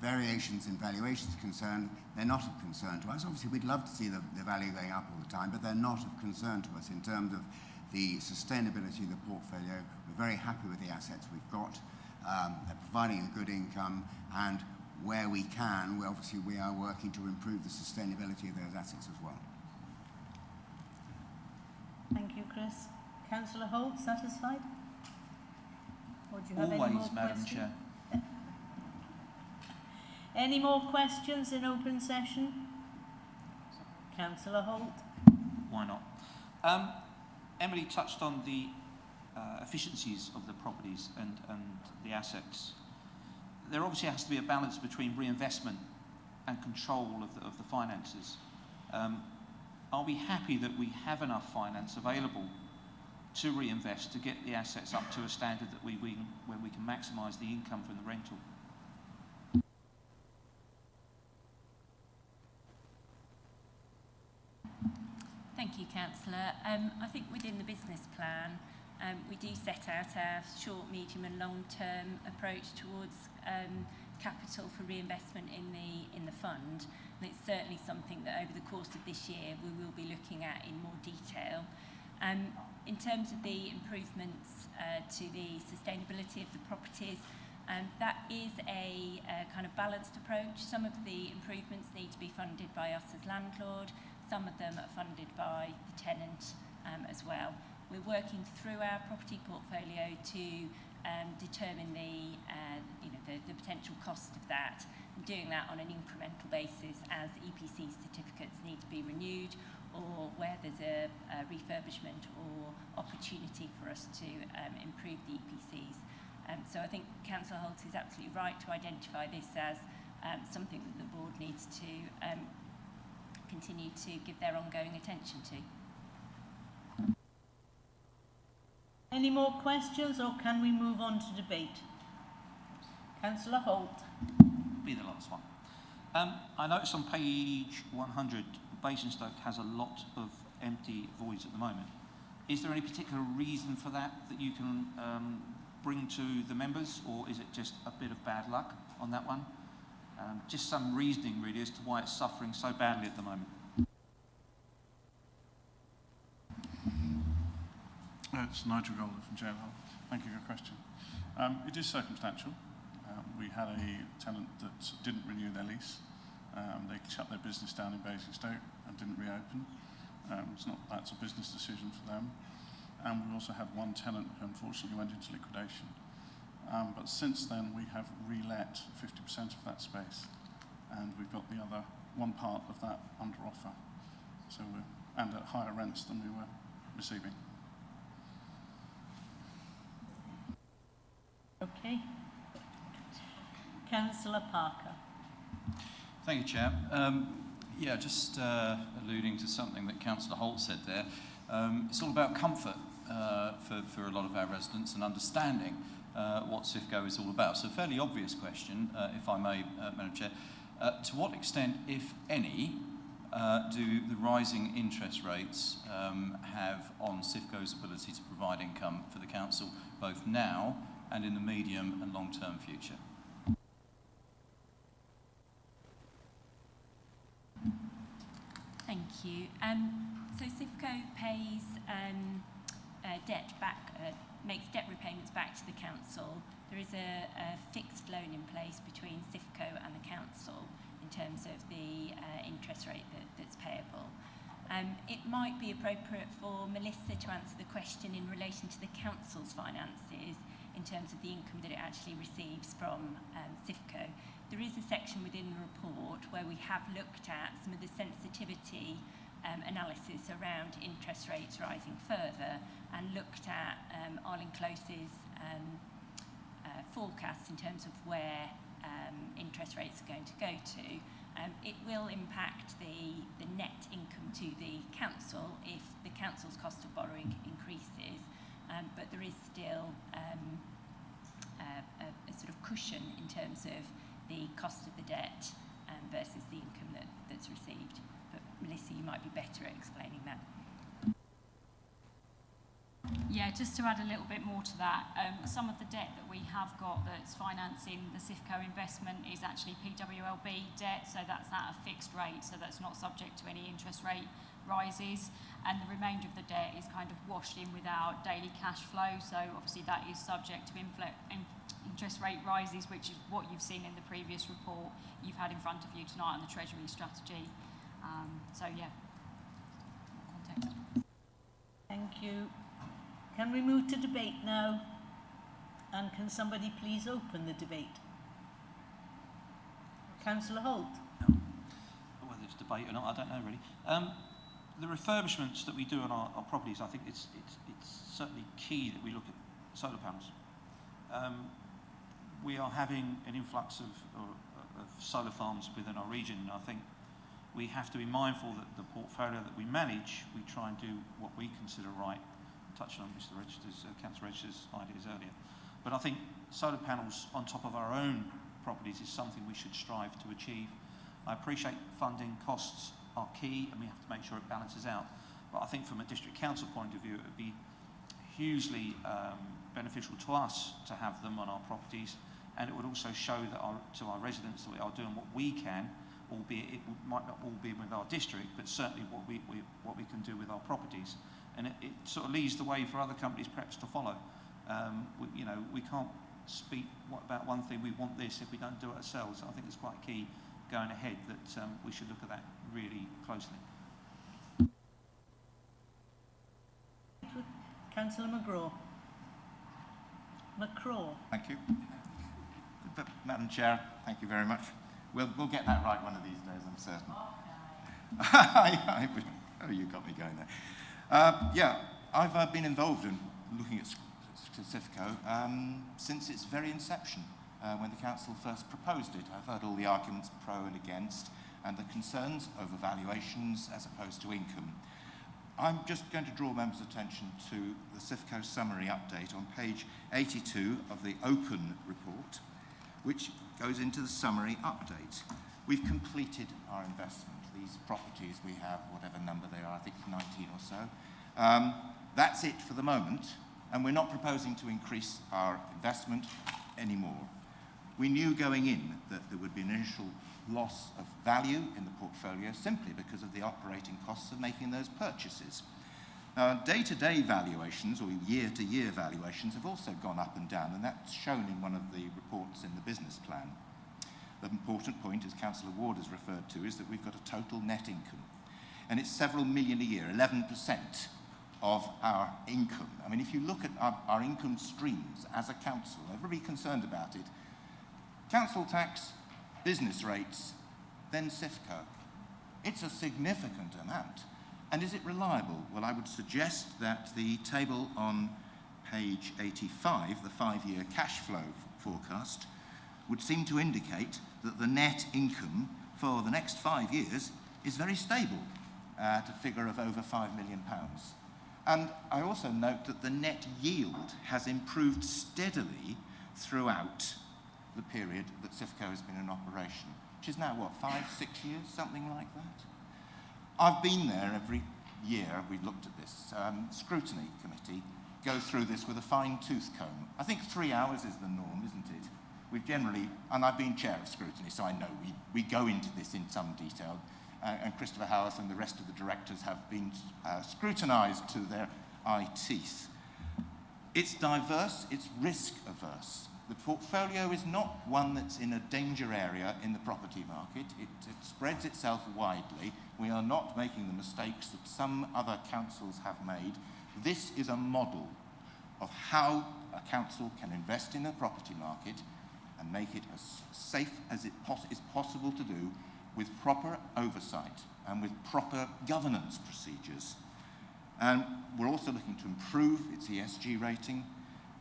variations in valuations are concerned, they're not of concern to us. Obviously, we'd love to see the value going up all the time, but they're not of concern to us in terms of the sustainability of the portfolio. We're very happy with the assets we've got. They're providing a good income, and where we can, we are working to improve the sustainability of those assets as well. Thank you, Chris. Councillor Holt, satisfied? Or do you have Always, any more Madam questions? Chair. Any more questions in open session? Councillor Holt. Why not? Emily touched on the efficiencies of the properties and the assets. There obviously has to be a balance between reinvestment and control of the finances. Are we happy that we have enough finance available to reinvest to get the assets up to a standard that where we can maximise the income from the rental? Thank you, Councillor. I think within the business plan, we do set out our short, medium and long-term approach towards capital for reinvestment in the fund. And it's certainly something that over the course of this year we will be looking at in more detail. In terms of the improvements to the sustainability of the properties, that is a kind of balanced approach. Some of the improvements need to be funded by us as landlord. Some of them are funded by the tenant as well. We're working through our property portfolio to determine the potential cost of that, and doing that on an incremental basis as EPC certificates need to be renewed, or where there's a refurbishment or opportunity for us to improve the EPCs. So I think Councillor Holt is absolutely right to identify this as something that the board needs to continue to give their ongoing attention to. Any more questions, or can we move on to debate? Councillor Holt. Be the last one. I noticed on page 100, Basingstoke has a lot of empty voids at the moment. Is there any particular reason for that you can bring to the members, or is it just a bit of bad luck on that one? Just some reasoning really as to why it's suffering so badly at the moment. It's Nigel Golden from JLL. Thank you for your question. It is circumstantial. We had a tenant that didn't renew their lease. They shut their business down in Basingstoke and didn't reopen. That's a business decision for them. And we also had one tenant who unfortunately went into liquidation. But since then, we have re-let 50% of that space, and we've got the other one part of that under offer. So and at higher rents than we were receiving. Okay. Councillor Parker. Thank you, Chair. Just alluding to something that Councillor Holt said there. It's all about comfort. for a lot of our residents and understanding what CIFCO is all about. So a fairly obvious question, if I may, Madam Chair. To what extent, if any, do the rising interest rates have on CIFCO's ability to provide income for the council, both now and in the medium and long-term future? Thank you. So CIFCO pays debt back, makes debt repayments back to the council. There is a fixed loan in place between CIFCO and the council in terms of the interest rate that's payable. It might be appropriate for Melissa to answer the question in relation to the council's finances in terms of the income that it actually receives from CIFCO. There is a section within the report where we have looked at some of the sensitivity analysis around interest rates rising further and looked at Arlene Close's forecasts in terms of where interest rates are going to go to. It will impact the net income to the council if the council's cost of borrowing increases, but there is still a sort of cushion in terms of the cost of the debt versus the income that's received. But Melissa, you might be better at explaining that. Yeah, just to add a little bit more to that, some of the debt that we have got that's financing the CIFCO investment is actually PWLB debt, so that's at a fixed rate, so that's not subject to any interest rate rises, and the remainder of the debt is kind of washed in with our daily cash flow, so obviously that is subject to interest rate rises, which is what you've seen in the previous report you've had in front of you tonight on the Treasury strategy. So yeah, more context. Thank you. Can we move to debate now? And can somebody please open the debate? Councillor Holt. Whether it's debate or not, I don't know really. The refurbishments that we do on our properties, I think it's certainly key that we look at solar panels. We are having an influx of solar farms within our region, and I think we have to be mindful that the portfolio that we manage, we try and do what we consider right. Touching on Mr. Register's, Councillor Register's ideas earlier. But I think solar panels on top of our own properties is something we should strive to achieve. I appreciate funding costs are key and we have to make sure it balances out. But I think from a district council point of view, it would be hugely beneficial to us to have them on our properties, and it would also show that to our residents that we are doing what we can, albeit it might not all be with our district, but certainly what we can do with our properties. And it sort of leads the way for other companies perhaps to follow. We can't speak about one thing, we want this, if we don't do it ourselves. I think it's quite key going ahead that we should look at that really closely. Councillor McCraw. Thank you. Madam Chair, thank you very much. We'll get that right one of these days, I'm certain. Oh, you got me going there. I've been involved in looking at CIFCO since its very inception, when the council first proposed it. I've heard all the arguments pro and against, and the concerns over valuations as opposed to income. I'm just going to draw members' attention to the CIFCO summary update on page 82 of the Open report, which goes into the summary update. We've completed our investment. These properties we have, whatever number they are, I think 19 or so. That's it for the moment, and we're not proposing to increase our investment anymore. We knew going in that there would be an initial loss of value in the portfolio simply because of the operating costs of making those purchases. Now, day-to-day valuations or year-to-year valuations have also gone up and down, and that's shown in one of the reports in the business plan. The important point, as Councillor Ward has referred to, is that we've got a total net income, and it's several million a year, 11% of our income. I mean, if you look at our income streams as a council, everybody concerned about it, council tax, business rates, then CIFCO. It's a significant amount. And is it reliable? Well, I would suggest that the table on page 85, the 5-year cash flow forecast, would seem to indicate that the net income for the next 5 years is very stable at a figure of over £5 million. And I also note that the net yield has improved steadily throughout the period that CIFCO has been in operation, which is now, what, 5, 6 years, something like that? I've been there every year. We've looked at this. Scrutiny committee go through this with a fine-tooth comb. I think 3 hours is the norm, isn't it? We've generally, and I've been chair of scrutiny, so I know we go into this in some detail. And Christopher Howarth and the rest of the directors have been scrutinised to their eye teeth. It's diverse, it's risk-averse. The portfolio is not one that's in a danger area in the property market. It spreads itself widely. We are not making the mistakes that some other councils have made. This is a model of how a council can invest in a property market and make it as safe as it is possible to do, with proper oversight and with proper governance procedures. And we're also looking to improve its ESG rating,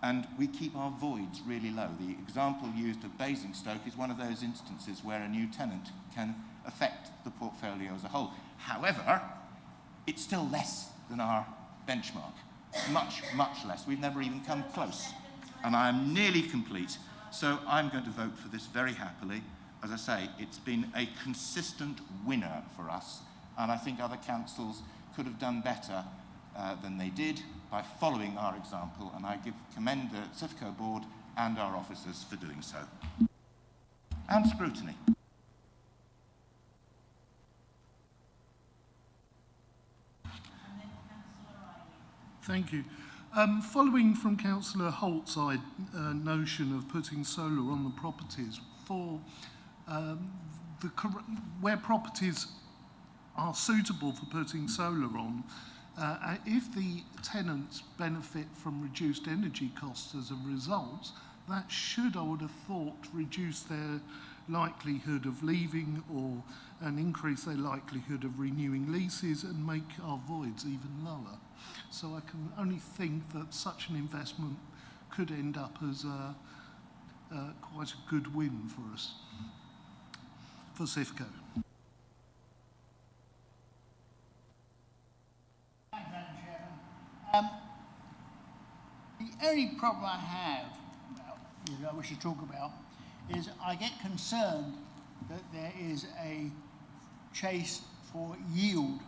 and we keep our voids really low. The example used of Basingstoke is one of those instances where a new tenant can affect the portfolio as a whole. However, it's still less than our benchmark. Much, much less. We've never even come close. And I am nearly complete. So I'm going to vote for this very happily. As I say, it's been a consistent winner for us, and I think other councils could have done better than they did by following our example, and I commend the CIFCO board and our officers for doing so. And scrutiny. Thank you. Following from Councillor Holt's notion of putting solar on the properties, for where properties are suitable for putting solar on, if the tenants benefit from reduced energy costs as a result, that should, I would have thought, reduce their likelihood of leaving and increase their likelihood of renewing leases and make our voids even lower. So I can only think that such an investment could end up as quite a good win for us, for CIFCO. Thank you, Madam Chairman. The only problem I have, I wish to talk about, is I get concerned that there is a chase for yield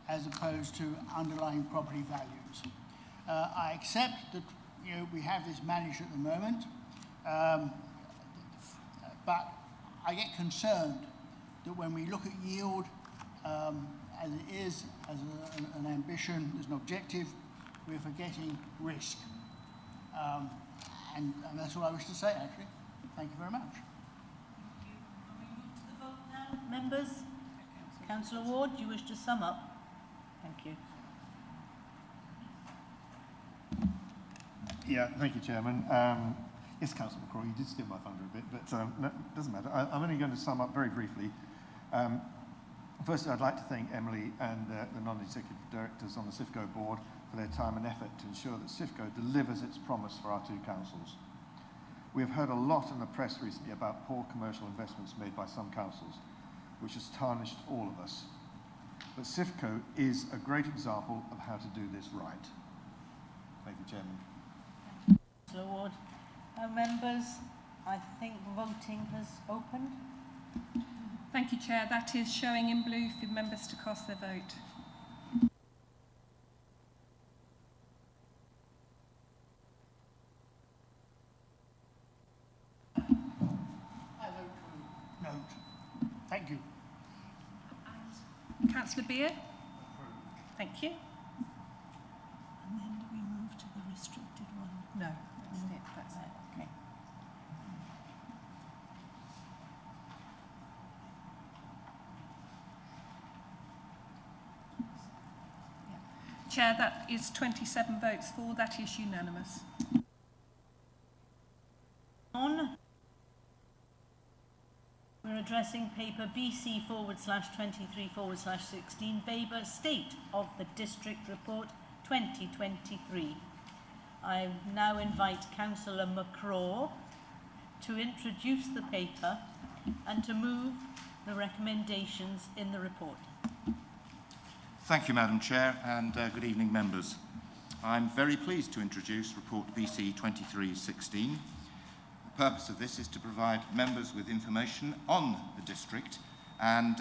as opposed to underlying property values. I accept that we have this managed at the moment, but I get concerned that when we look at yield as it is, as an ambition, as an objective, we're forgetting risk. And that's all I wish to say, actually. Thank you very much. Thank you. Can we move to the vote now, members? Councillor Ward, do you wish to sum up? Thank you. Yeah, thank you, Chairman. Yes, Councillor McCraw, you did steal my thunder a bit, but no, it doesn't matter. I'm only going to sum up very briefly. Firstly, I'd like to thank Emily and the non-executive directors on the CIFCO board for their time and effort to ensure that CIFCO delivers its promise for our two councils. We have heard a lot in the press recently about poor commercial investments made by some councils, which has tarnished all of us. But CIFCO is a great example of how to do this right. Thank you, Chairman. Councillor Ward. Members, I think voting has opened. Thank you, Chair. That is showing in blue for members to cast their vote. I vote for note. Thank you. Councillor Beer? Thank you. And then do we move to the restricted one? No, that's it. That's it. Okay. Chair, that is 27 votes for. That is unanimous. We're addressing paper BC/23/16, Babergh State of the District Report 2023. I now invite Councillor McCraw to introduce the paper and to move the recommendations in the report. Thank you, Madam Chair, and good evening, members. I'm very pleased to introduce Report BC 2316. The purpose of this is to provide members with information on the district, and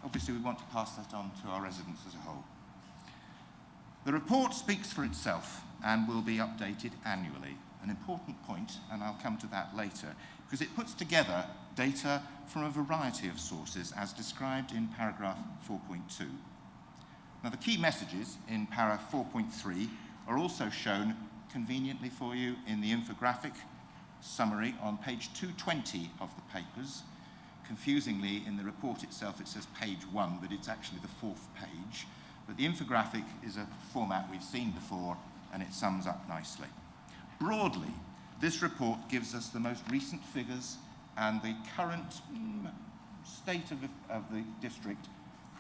obviously we want to pass that on to our residents as a whole. The report speaks for itself and will be updated annually. An important point, and I'll come to that later, because it puts together data from a variety of sources as described in paragraph 4.2. Now, the key messages in para 4.3 are also shown conveniently for you in the infographic summary on page 220 of the papers. Confusingly, in the report itself, it says page 1, but it's actually the 4th page. But the infographic is a format we've seen before, and it sums up nicely. Broadly, this report gives us the most recent figures and the current state of the district,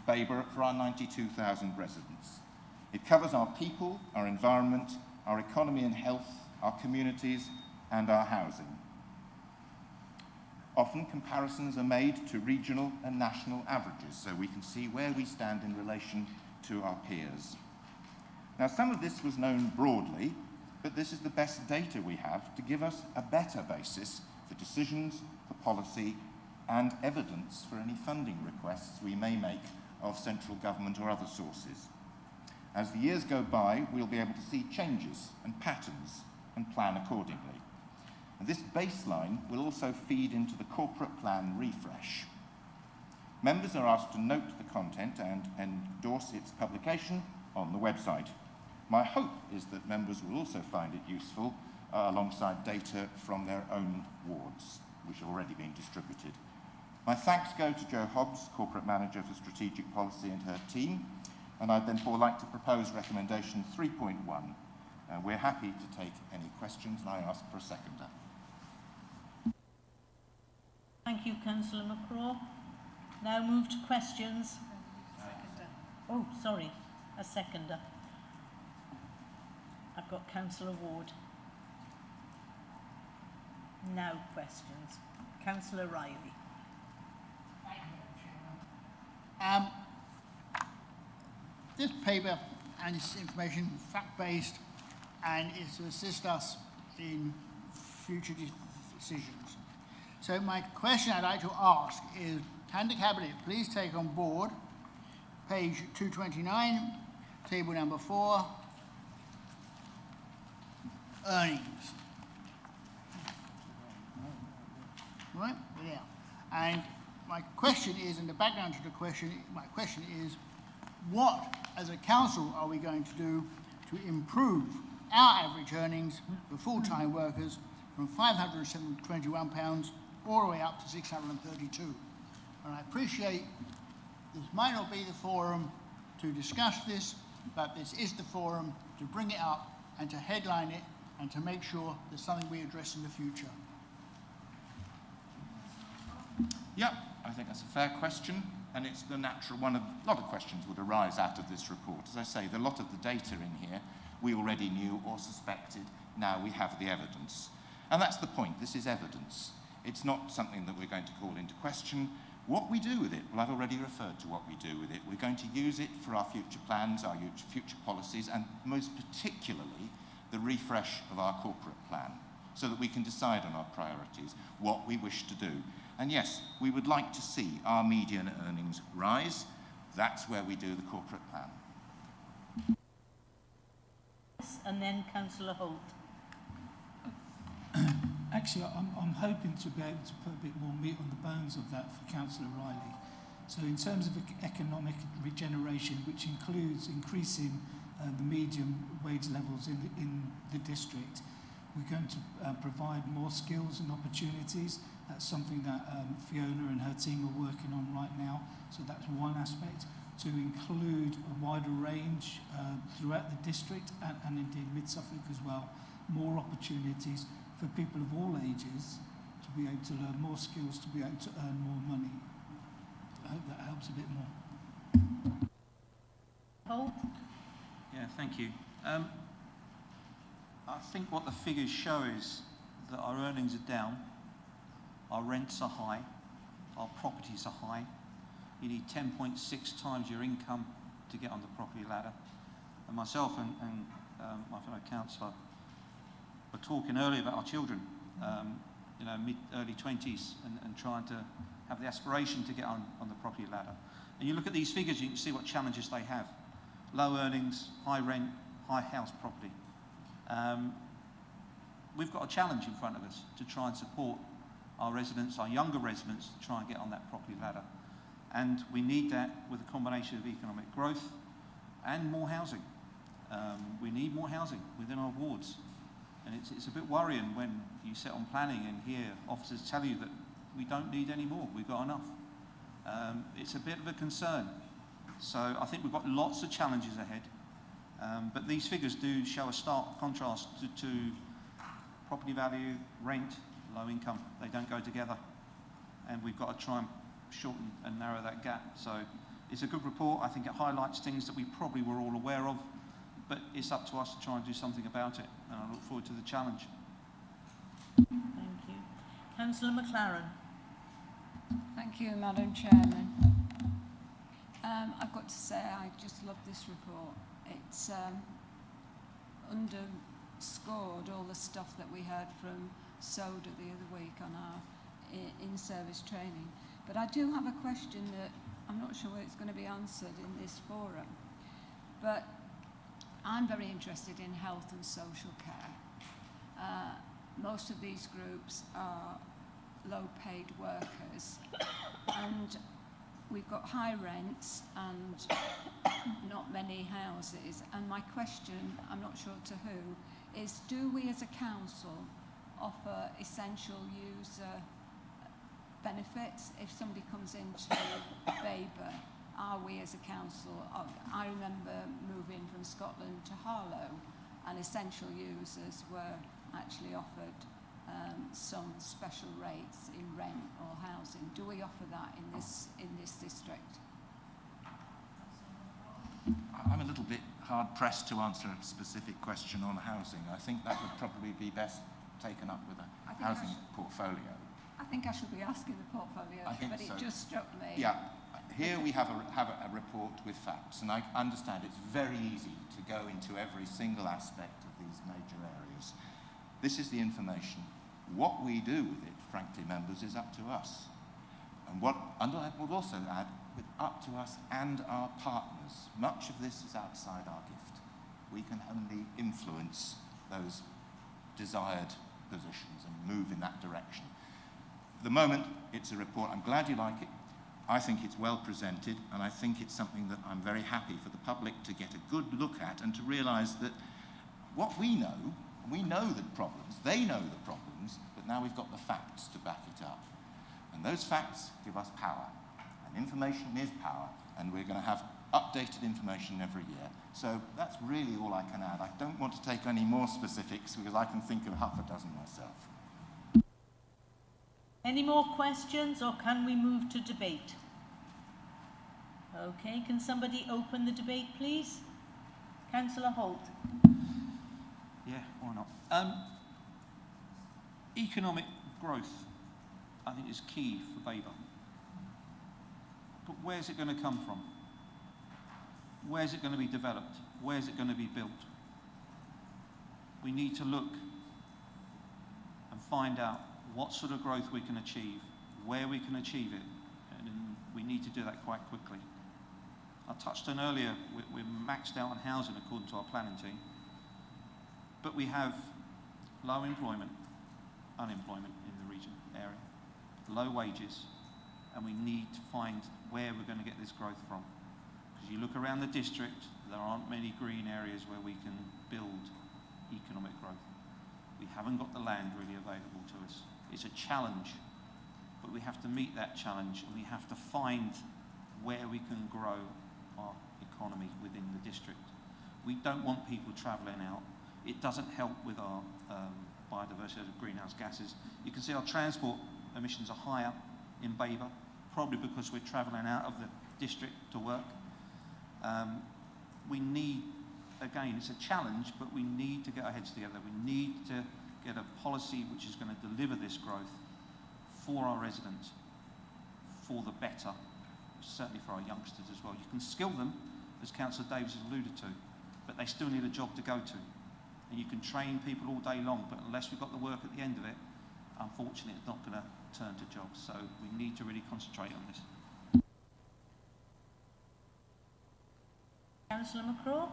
Babergh, for our 92,000 residents. It covers our people, our environment, our economy and health, our communities, and our housing. Often comparisons are made to regional and national averages, so we can see where we stand in relation to our peers. Now, some of this was known broadly, but this is the best data we have to give us a better basis for decisions, for policy, and evidence for any funding requests we may make of central government or other sources. As the years go by, we'll be able to see changes and patterns and plan accordingly. And this baseline will also feed into the corporate plan refresh. Members are asked to note the content and endorse its publication on the website. My hope is that members will also find it useful alongside data from their own wards, which are already being distributed. My thanks go to Jo Hobbs, Corporate Manager for Strategic Policy, and her team, and I'd therefore like to propose recommendation 3.1. We're happy to take any questions, and I ask for a seconder. Thank you, Councillor McCraw. Now move to questions. Seconder. Oh, sorry, a seconder. I've got Councillor Ward. Now questions. Councillor Riley. This paper and this information is fact-based and is to assist us in future decisions. So my question I'd like to ask is, can the Cabinet please take on board page 229, table number 4, earnings. Right? Yeah. And my question is, and the background to the question, my question is, what, as a council, are we going to do to improve our average earnings for full-time workers from £521 all the way up to £632? And I appreciate this might not be the forum to discuss this, but this is the forum to bring it up and to headline it and to make sure there's something we address in the future. Yep, I think that's a fair question, and it's the natural one. A lot of questions would arise out of this report. As I say, a lot of the data in here we already knew or suspected. Now we have the evidence. And that's the point. This is evidence. It's not something that we're going to call into question. What we do with it, well, I've already referred to what we do with it. We're going to use it for our future plans, our future policies, and most particularly, the refresh of our corporate plan, so that we can decide on our priorities, what we wish to do. And yes, we would like to see our median earnings rise. That's where we do the corporate plan. And then Councillor Holt. Actually, I'm hoping to be able to put a bit more meat on the bones of that for Councillor Riley. So in terms of economic regeneration, which includes increasing the medium wage levels in the district, we're going to provide more skills and opportunities. That's something that Fiona and her team are working on right now. So that's one aspect, to include a wider range throughout the district and indeed mid-Suffolk as well. More opportunities for people of all ages to be able to learn more skills, to be able to earn more money. I hope that helps a bit more. Holt? Yeah, thank you. I think what the figures show is that our earnings are down, our rents are high, our properties are high. You need 10.6 times your income to get on the property ladder. And myself and my fellow councillor were talking earlier about our children, you know, early 20s, and trying to have the aspiration to get on the property ladder. And you look at these figures, you can see what challenges they have. Low earnings, high rent, high house property. We've got a challenge in front of us to try and support our residents, our younger residents, to try and get on that property ladder. And we need that with a combination of economic growth and more housing. We need more housing within our wards. And it's a bit worrying when you sit on planning and hear officers tell you that we don't need any more, we've got enough. It's a bit of a concern. So I think we've got lots of challenges ahead. But these figures do show a stark contrast to property value, rent, low income. They don't go together. And we've got to try and shorten and narrow that gap. So it's a good report. I think it highlights things that we probably were all aware of, but it's up to us to try and do something about it. And I look forward to the challenge. Thank you. Councillor McLaren. Thank you, Madam Chairman. I've got to say I just love this report. It's underscored all the stuff that we heard from Soda the other week on our in-service training. But I do have a question that I'm not sure it's going to be answered in this forum. But I'm very interested in health and social care. Most of these groups are low-paid workers, and we've got high rents and not many houses. And my question, I'm not sure to who, is do we as a council offer essential user benefits? If somebody comes into Babergh, are we as a council, I remember moving from Scotland to Harlow, and essential users were actually offered some special rates in rent or housing. Do we offer that in this district? I'm a little bit hard-pressed to answer a specific question on housing. I think that would probably be best taken up with a housing portfolio. I think I should be asking the portfolio, but it just struck me. Yeah, here we have a report with facts, and I understand it's very easy to go into every single aspect of these major areas. This is the information. What we do with it, frankly, members, is up to us. And I would also add, up to us and our partners. Much of this is outside our gift. We can only influence those desired positions and move in that direction. At the moment, it's a report. I'm glad you like it. I think it's well presented, and I think it's something that I'm very happy for the public to get a good look at and to realise that what we know the problems, they know the problems, but now we've got the facts to back it up. And those facts give us power. And information is power, and we're going to have updated information every year. So that's really all I can add. I don't want to take any more specifics because I can think of half a dozen myself. Any more questions, or can we move to debate? Okay, can somebody open the debate, please? Councillor Holt. Yeah, why not? Economic growth, I think, is key for Babergh. But where's it going to come from? Where's it going to be developed? Where's it going to be built? We need to look and find out what sort of growth we can achieve, where we can achieve it, and we need to do that quite quickly. I touched on earlier, we're maxed out on housing according to our planning team, but we have low employment, unemployment in the region area, low wages, and we need to find where we're going to get this growth from. Because you look around the district, there aren't many green areas where we can build economic growth. We haven't got the land really available to us. It's a challenge, but we have to meet that challenge, and we have to find where we can grow our economy within the district. We don't want people travelling out. It doesn't help with our biodiversity of greenhouse gases. You can see our transport emissions are higher in Babergh, probably because we're travelling out of the district to work. We need, again, it's a challenge, but we need to get our heads together. We need to get a policy which is going to deliver this growth for our residents, for the better, certainly for our youngsters as well. You can skill them, as Councillor Davis has alluded to, but they still need a job to go to. And you can train people all day long, but unless we've got the work at the end of it, unfortunately it's not going to turn to jobs. So we need to really concentrate on this. Councillor McCraw?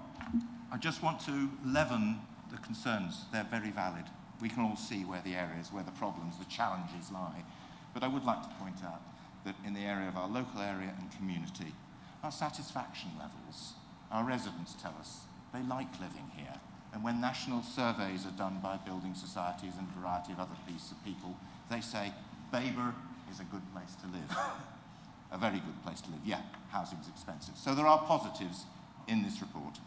I just want to leaven the concerns. They're very valid. We can all see where the areas, where the problems, the challenges lie. But I would like to point out that in the area of our local area and community, our satisfaction levels, our residents tell us they like living here. And when national surveys are done by building societies and a variety of other people, they say Babergh is a good place to live. A very good place to live. Yeah, housing's expensive. So there are positives in this report.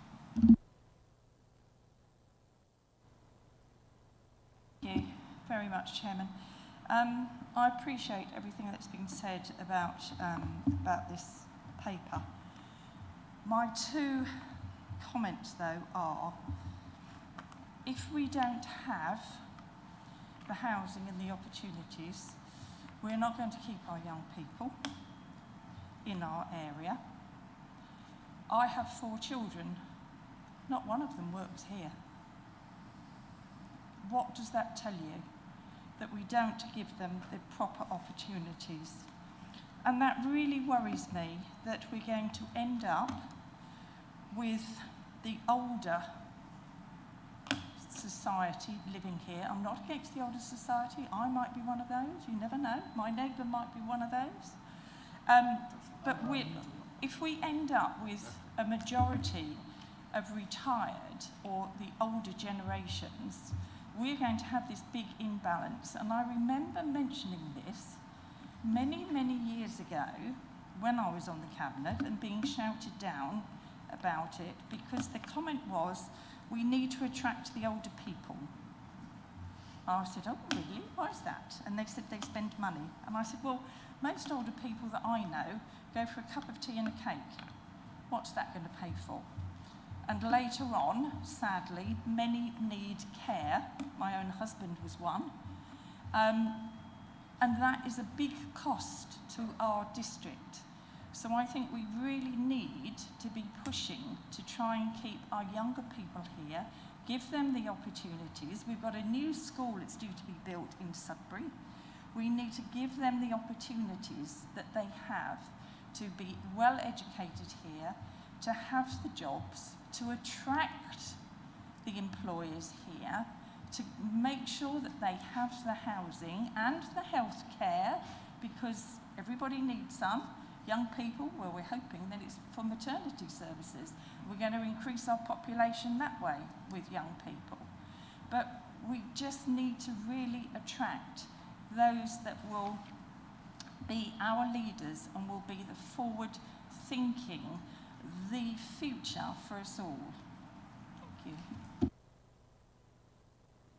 Thank you very much, Chairman. I appreciate everything that's been said about this paper. My two comments, though, are if we don't have the housing and the opportunities, we're not going to keep our young people in our area. I have 4 children. Not one of them works here. What does that tell you? That we don't give them the proper opportunities. And that really worries me that we're going to end up with the older society living here. I'm not against the older society. I might be one of those. You never know. My neighbour might be one of those. But if we end up with a majority of retired or the older generations, we're going to have this big imbalance. And I remember mentioning this many, many years ago when I was on the Cabinet and being shouted down about it, because the comment was, we need to attract the older people. I said, oh, really? Why is that? And they said they spend money. And I said, well, most older people that I know go for a cup of tea and a cake. What's that going to pay for? And later on, sadly, many need care. My own husband was one. And that is a big cost to our district. So I think we really need to be pushing to try and keep our younger people here, give them the opportunities. We've got a new school that's due to be built in Sudbury. We need to give them the opportunities that they have to be well educated here, to have the jobs, to attract the employers here, to make sure that they have the housing and the health care, because everybody needs some. Young people, well, we're hoping that it's for maternity services. We're going to increase our population that way with young people. But we just need to really attract those that will be our leaders and will be the forward-thinking, the future for us all. Thank you.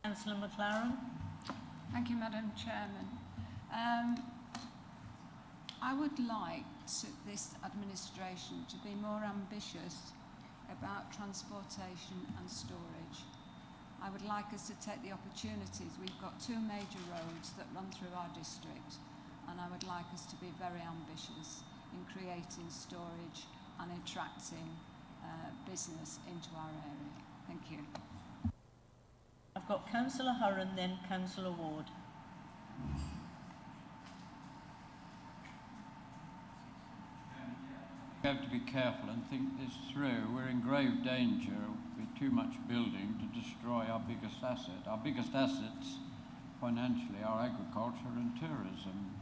Councillor McLaren. Thank you, Madam Chairman. I would like this administration to be more ambitious about transportation and storage. I would like us to take the opportunities. We've got 2 major roads that run through our district, and I would like us to be very ambitious in creating storage and attracting business into our area. Thank you. I've got Councillor Hurren, then Councillor Ward. We have to be careful and think this through. We're in grave danger with too much building to destroy our biggest asset. Our biggest assets financially are agriculture and tourism.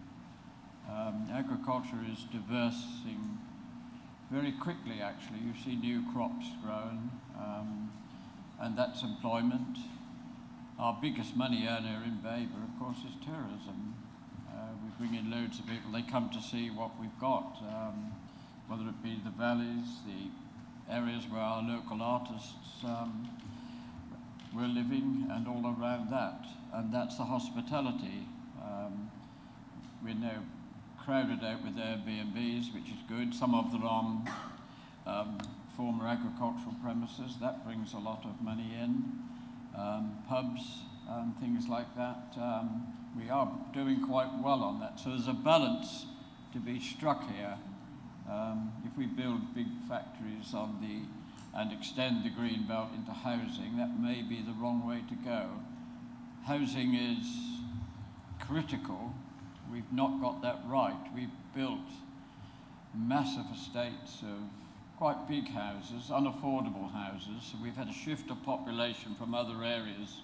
Agriculture is diversing very quickly, actually. You see new crops grown, and that's employment. Our biggest money earner in Babergh, of course, is tourism. We bring in loads of people. They come to see what we've got. Whether it be the valleys, the areas where our local artists were living, and all around that. And that's the hospitality. We're now crowded out with Airbnbs, which is good. Some of them on former agricultural premises. That brings a lot of money in. Pubs and things like that. We are doing quite well on that. So there's a balance to be struck here. If we build big factories and extend the green belt into housing, that may be the wrong way to go. Housing is critical. We've not got that right. We've built massive estates of quite big houses, unaffordable houses. So we've had a shift of population from other areas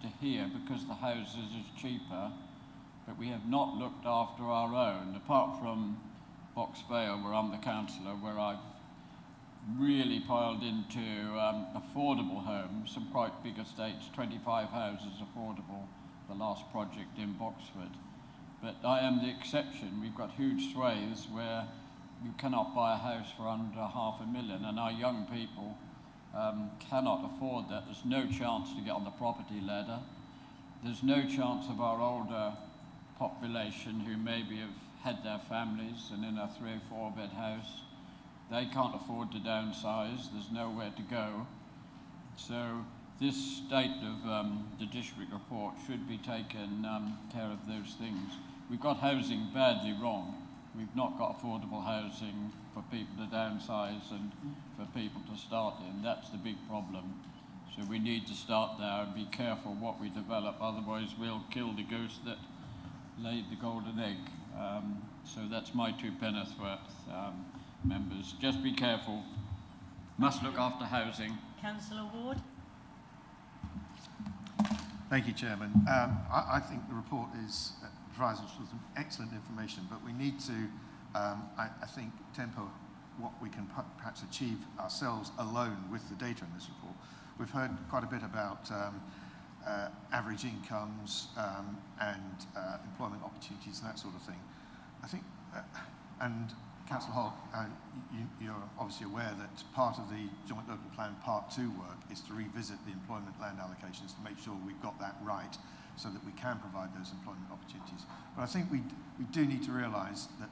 to here because the houses is cheaper, but we have not looked after our own, apart from Box Vale, where I'm the councillor, where I've really piled into affordable homes, some quite big estates, 25 houses affordable, the last project in Boxford. But I am the exception. We've got huge swathes where you cannot buy a house for under $500,000, and our young people cannot afford that. There's no chance to get on the property ladder. There's no chance of our older population who maybe have had their families and in a 3 or 4 bed house. They can't afford to downsize. There's nowhere to go. So this state of the district report should be taken care of those things. We've got housing badly wrong. We've not got affordable housing for people to downsize and for people to start in. That's the big problem. So we need to start there and be careful what we develop, otherwise we'll kill the goose that laid the golden egg. So that's my 2 pence worth, members. Just be careful. Must look after housing. Councillor Ward. Thank you, Chairman. I think the report provides us with some excellent information, but we need to, I think, temper what we can perhaps achieve ourselves alone with the data in this report. We've heard quite a bit about average incomes and employment opportunities and that sort of thing. I think, and Councillor Holt, you're obviously aware that part of the Joint Local Plan Part 2 work is to revisit the employment land allocations to make sure we've got that right so that we can provide those employment opportunities. But I think we do need to realise that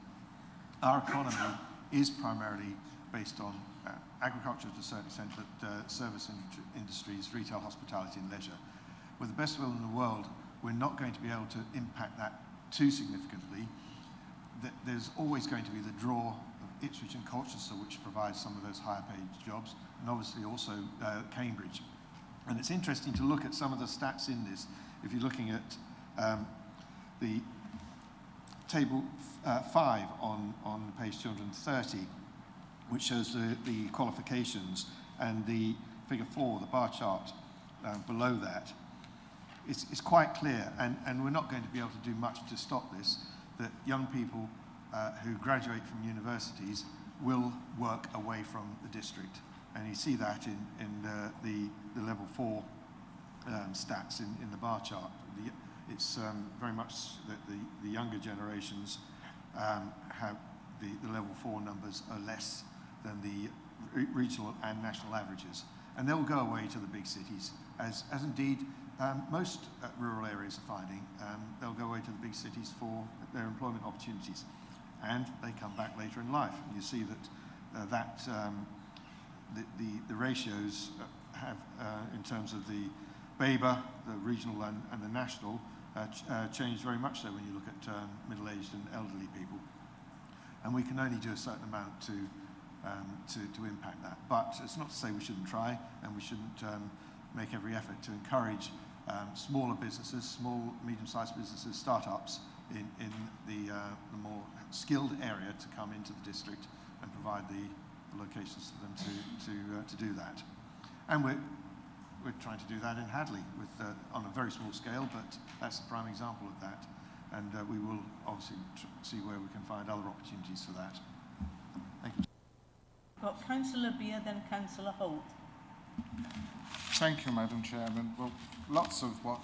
our economy is primarily based on agriculture to a certain extent, but service industries, retail, hospitality and leisure. With the best will in the world, we're not going to be able to impact that too significantly. There's always going to be the draw of Ipswich and Colchester, which provides some of those higher paid jobs, and obviously also Cambridge. And it's interesting to look at some of the stats in this. If you're looking at the table 5 on page 230, which shows the qualifications, and the figure 4, the bar chart below that, it's quite clear, and we're not going to be able to do much to stop this, that young people who graduate from universities will work away from the district. And you see that in the level 4 stats in the bar chart. It's very much that the younger generations have the level 4 numbers are less than the regional and national averages. And they'll go away to the big cities, as indeed most rural areas are finding. They'll go away to the big cities for their employment opportunities, and they come back later in life. And you see that the ratios have, in terms of the Babergh, the regional and the national, changed very much so when you look at middle-aged and elderly people. And we can only do a certain amount to impact that. But it's not to say we shouldn't try, and we shouldn't make every effort to encourage smaller businesses, small, medium-sized businesses, startups in the more skilled area to come into the district and provide the locations for them to do that. And we're trying to do that in Hadley on a very small scale, but that's a prime example of that. And we will obviously see where we can find other opportunities for that. Thank you. Got Councillor Beer, then Councillor Holt. Thank you, Madam Chairman. Well, lots of what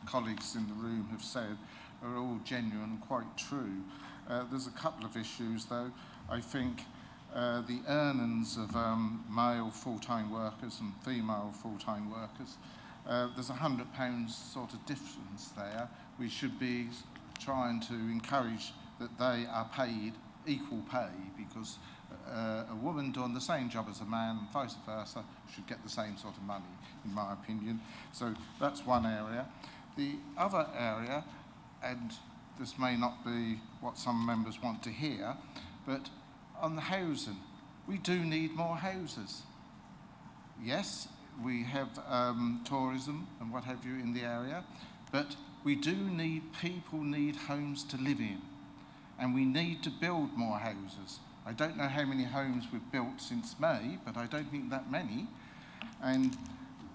colleagues in the room have said are all genuine and quite true. There's a couple of issues, though. I think the earnings of male full-time workers and female full-time workers, there's £100 sort of difference there. We should be trying to encourage that they are paid equal pay, because a woman doing the same job as a man and vice versa should get the same sort of money, in my opinion. So that's one area. The other area, and this may not be what some members want to hear, but on the housing. We do need more houses. Yes, we have tourism and what have you in the area, but we do need, people need homes to live in, and we need to build more houses. I don't know how many homes we've built since May, but I don't think that many. And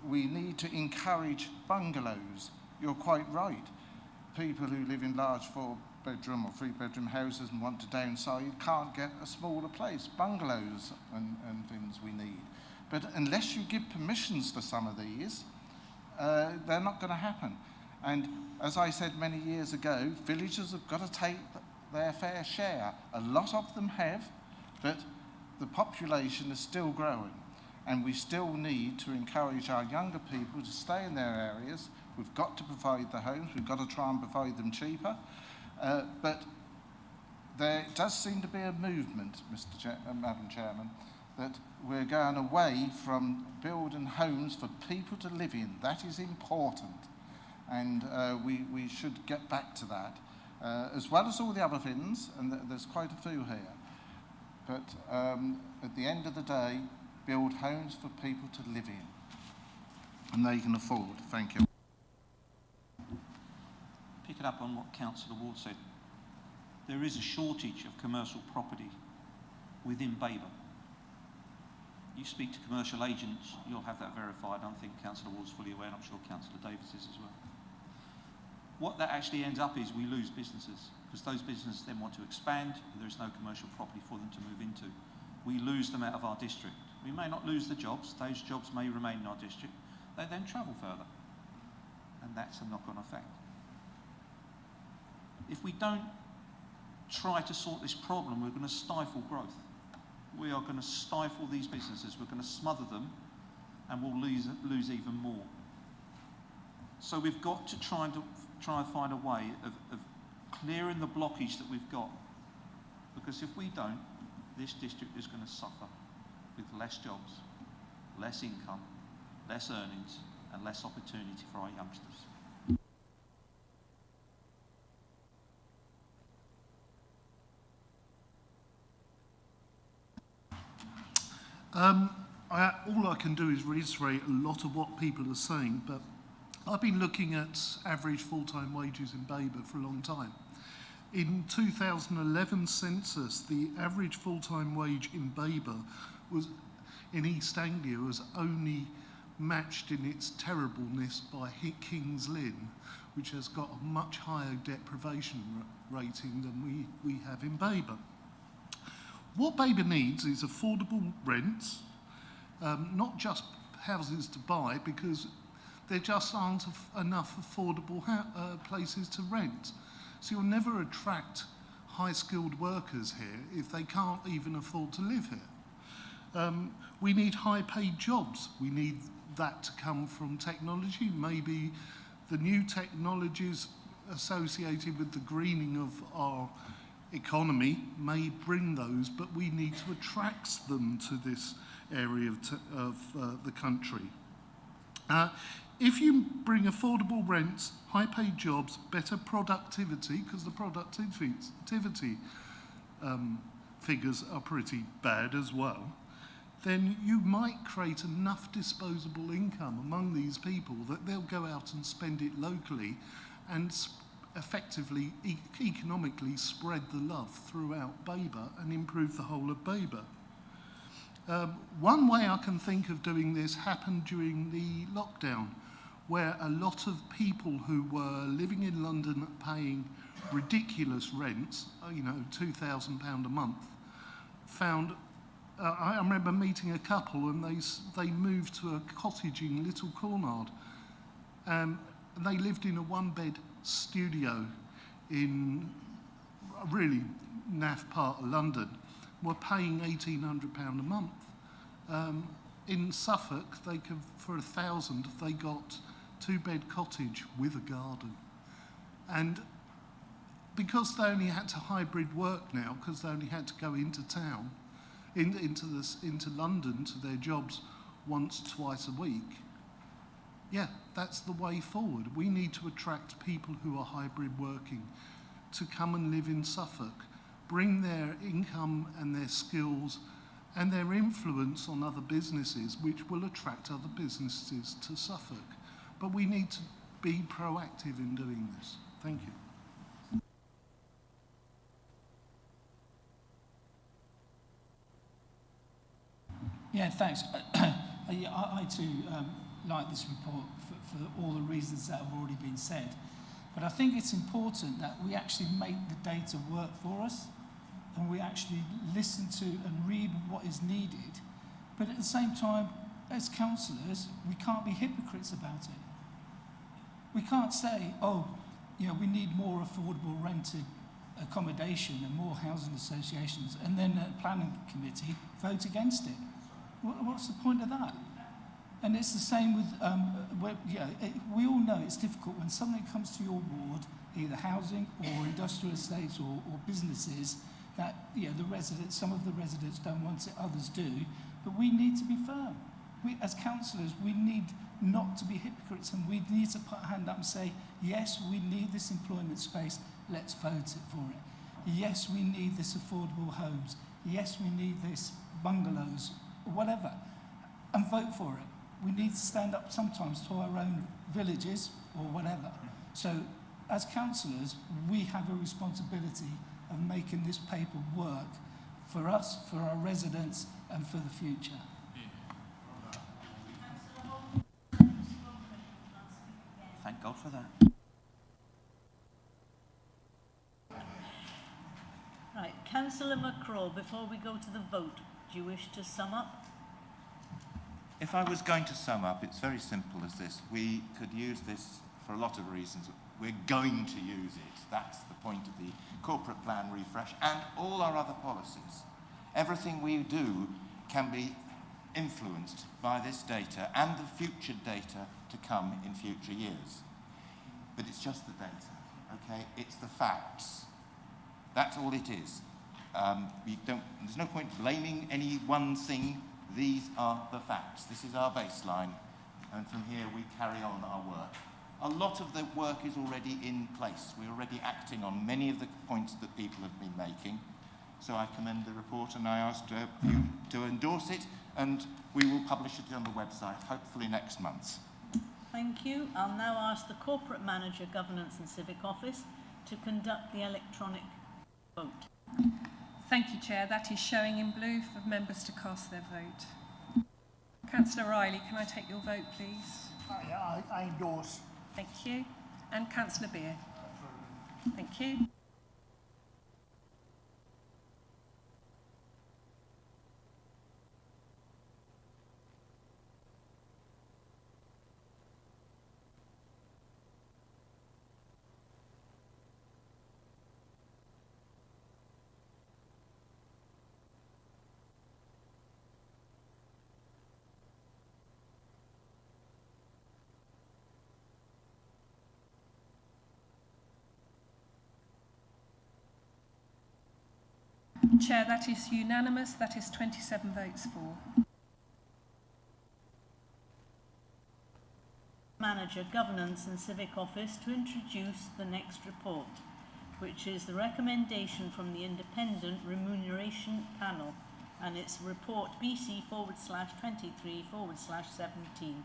we need to encourage bungalows. You're quite right. People who live in large 4-bedroom or 3-bedroom houses and want to downsize can't get a smaller place. Bungalows and things we need. But unless you give permissions for some of these, they're not going to happen. And as I said many years ago, villagers have got to take their fair share. A lot of them have, but the population is still growing. And we still need to encourage our younger people to stay in their areas. We've got to provide the homes. We've got to try and provide them cheaper. But there does seem to be a movement, Madam Chairman, that we're going away from building homes for people to live in. That is important. And we should get back to that, as well as all the other things, and there's quite a few here. But at the end of the day, build homes for people to live in, and they can afford. Thank you. Picking up on what Councillor Ward said, there is a shortage of commercial property within Babergh. You speak to commercial agents, you'll have that verified. I think Councillor Ward's fully aware, and I'm sure Councillor Davis is as well. What that actually ends up is we lose businesses, because those businesses then want to expand, and there is no commercial property for them to move into. We lose them out of our district. We may not lose the jobs, those jobs may remain in our district, they then travel further, and that's a knock-on effect. If we don't try to sort this problem, we're going to stifle growth. We are going to stifle these businesses, we're going to smother them, and we'll lose even more. So we've got to try and find a way of clearing the blockage that we've got, because if we don't, this district is going to suffer with less jobs, less income, less earnings, and less opportunity for our youngsters. All I can do is reiterate a lot of what people are saying, but I've been looking at average full-time wages in Babergh for a long time. In 2011 census, the average full-time wage in Babergh was, in East Anglia, was only matched in its terribleness by King's Lynn, which has got a much higher deprivation rating than we have in Babergh. What Babergh needs is affordable rents, not just houses to buy, because there just aren't enough affordable places to rent. So you'll never attract high-skilled workers here if they can't even afford to live here. We need high-paid jobs. We need that to come from technology. Maybe the new technologies associated with the greening of our economy may bring those, but we need to attract them to this area of the country. If you bring affordable rents, high-paid jobs, better productivity, because the productivity figures are pretty bad as well, then you might create enough disposable income among these people that they'll go out and spend it locally and effectively, economically spread the love throughout Babergh and improve the whole of Babergh. One way I can think of doing this happened during the lockdown, where a lot of people who were living in London paying ridiculous rents, you know, £2,000 a month, found, I remember meeting a couple and they moved to a cottage in Little Cornard. They lived in a one-bed studio in a really naff part of London, were paying £1,800 a month. In Suffolk, they could, for £1,000, they got two-bed cottage with a garden. And because they only had to hybrid work now, because they only had to go into town, into London to their jobs once, twice a week, yeah, that's the way forward. We need to attract people who are hybrid working to come and live in Suffolk. bring their income and their skills and their influence on other businesses, which will attract other businesses to Suffolk. But we need to be proactive in doing this. Thank you. Yeah, thanks. I too like this report for all the reasons that have already been said. But I think it's important that we actually make the data work for us and we actually listen to and read what is needed. But at the same time, as councillors, we can't be hypocrites about it. We can't say, oh, you know, we need more affordable rented accommodation and more housing associations, and then the planning committee vote against it. What's the point of that? And it's the same with, we all know it's difficult when somebody comes to your ward, either housing or industrial estates or businesses, that the residents, some of the residents don't want it, others do, but we need to be firm. We, as councillors, we need not to be hypocrites, and we need to put a hand up and say, yes, we need this employment space, let's vote for it. Yes, we need this affordable homes. Yes, we need this bungalows, or whatever, and vote for it. We need to stand up sometimes to our own villages or whatever. So as councillors, we have a responsibility of making this paper work for us, for our residents, and for the future. Thank God for that. Right, Councillor McCraw, before we go to the vote, do you wish to sum up? If I was going to sum up, it's very simple as this. We could use this for a lot of reasons. We're going to use it. That's the point of the corporate plan refresh and all our other policies. Everything we do can be influenced by this data and the future data to come in future years. But it's just the data, okay? It's the facts. That's all it is. There's no point blaming any one thing. These are the facts. This is our baseline, and from here we carry on our work. A lot of the work is already in place. We're already acting on many of the points that people have been making. So I commend the report, and I asked you to endorse it, and we will publish it on the website, hopefully next month. Thank you. I'll now ask the Corporate Manager, Governance and Civic Office to conduct the electronic vote. Thank you, Chair. That is showing in blue for members to cast their vote. Councillor Riley, can I take your vote, please? I endorse. Thank you. And Councillor Beer. Thank you. Chair, that is unanimous. That is 27 votes for. Manager, Governance and Civic Office to introduce the next report, which is the recommendation from the Independent Remuneration Panel, and it's report BC/23/17.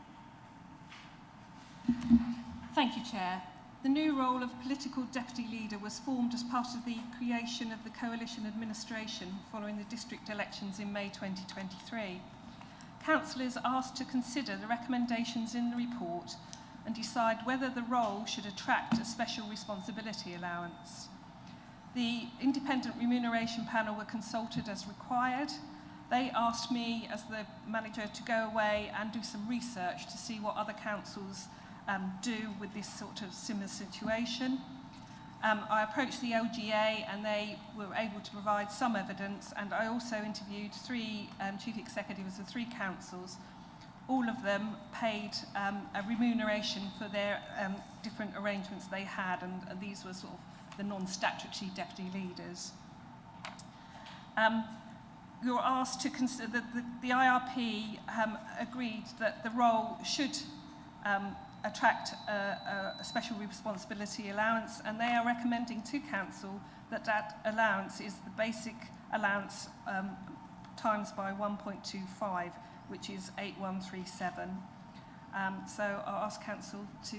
Thank you, Chair. The new role of political deputy leader was formed as part of the creation of the coalition administration following the district elections in May 2023. Councillors asked to consider the recommendations in the report and decide whether the role should attract a special responsibility allowance. The Independent Remuneration Panel were consulted as required. They asked me as the manager to go away and do some research to see what other councils do with this sort of similar situation. I approached the LGA and they were able to provide some evidence, and I also interviewed three chief executives of three councils. All of them paid a remuneration for their different arrangements they had, and these were sort of the non-statutory deputy leaders. You're asked to consider that the IRP agreed that the role should attract a special responsibility allowance, and they are recommending to council that that allowance is the basic allowance times by 1.25, which is 8137. So I'll ask council to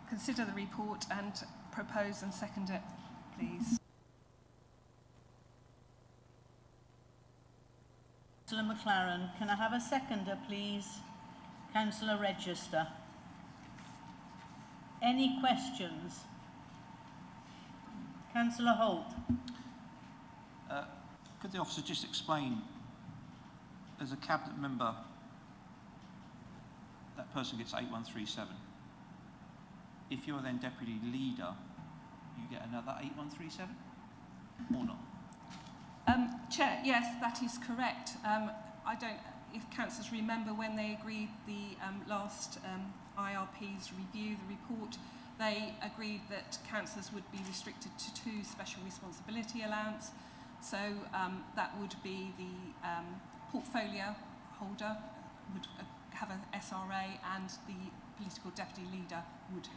consider the report and propose and second it, please. Councillor McLaren, can I have a seconder, please? Councillor Register. Any questions? Councillor Holt. Could the officer just explain, as a cabinet member, that person gets 8137. If you're then deputy leader, you get another 8137 or not? Chair, yes, that is correct. I don't, if councillors remember when they agreed the last IRP's review, the report, they agreed that councillors would be restricted to 2 special responsibility allowance. So that would be the portfolio holder would have an SRA, and the political deputy leader would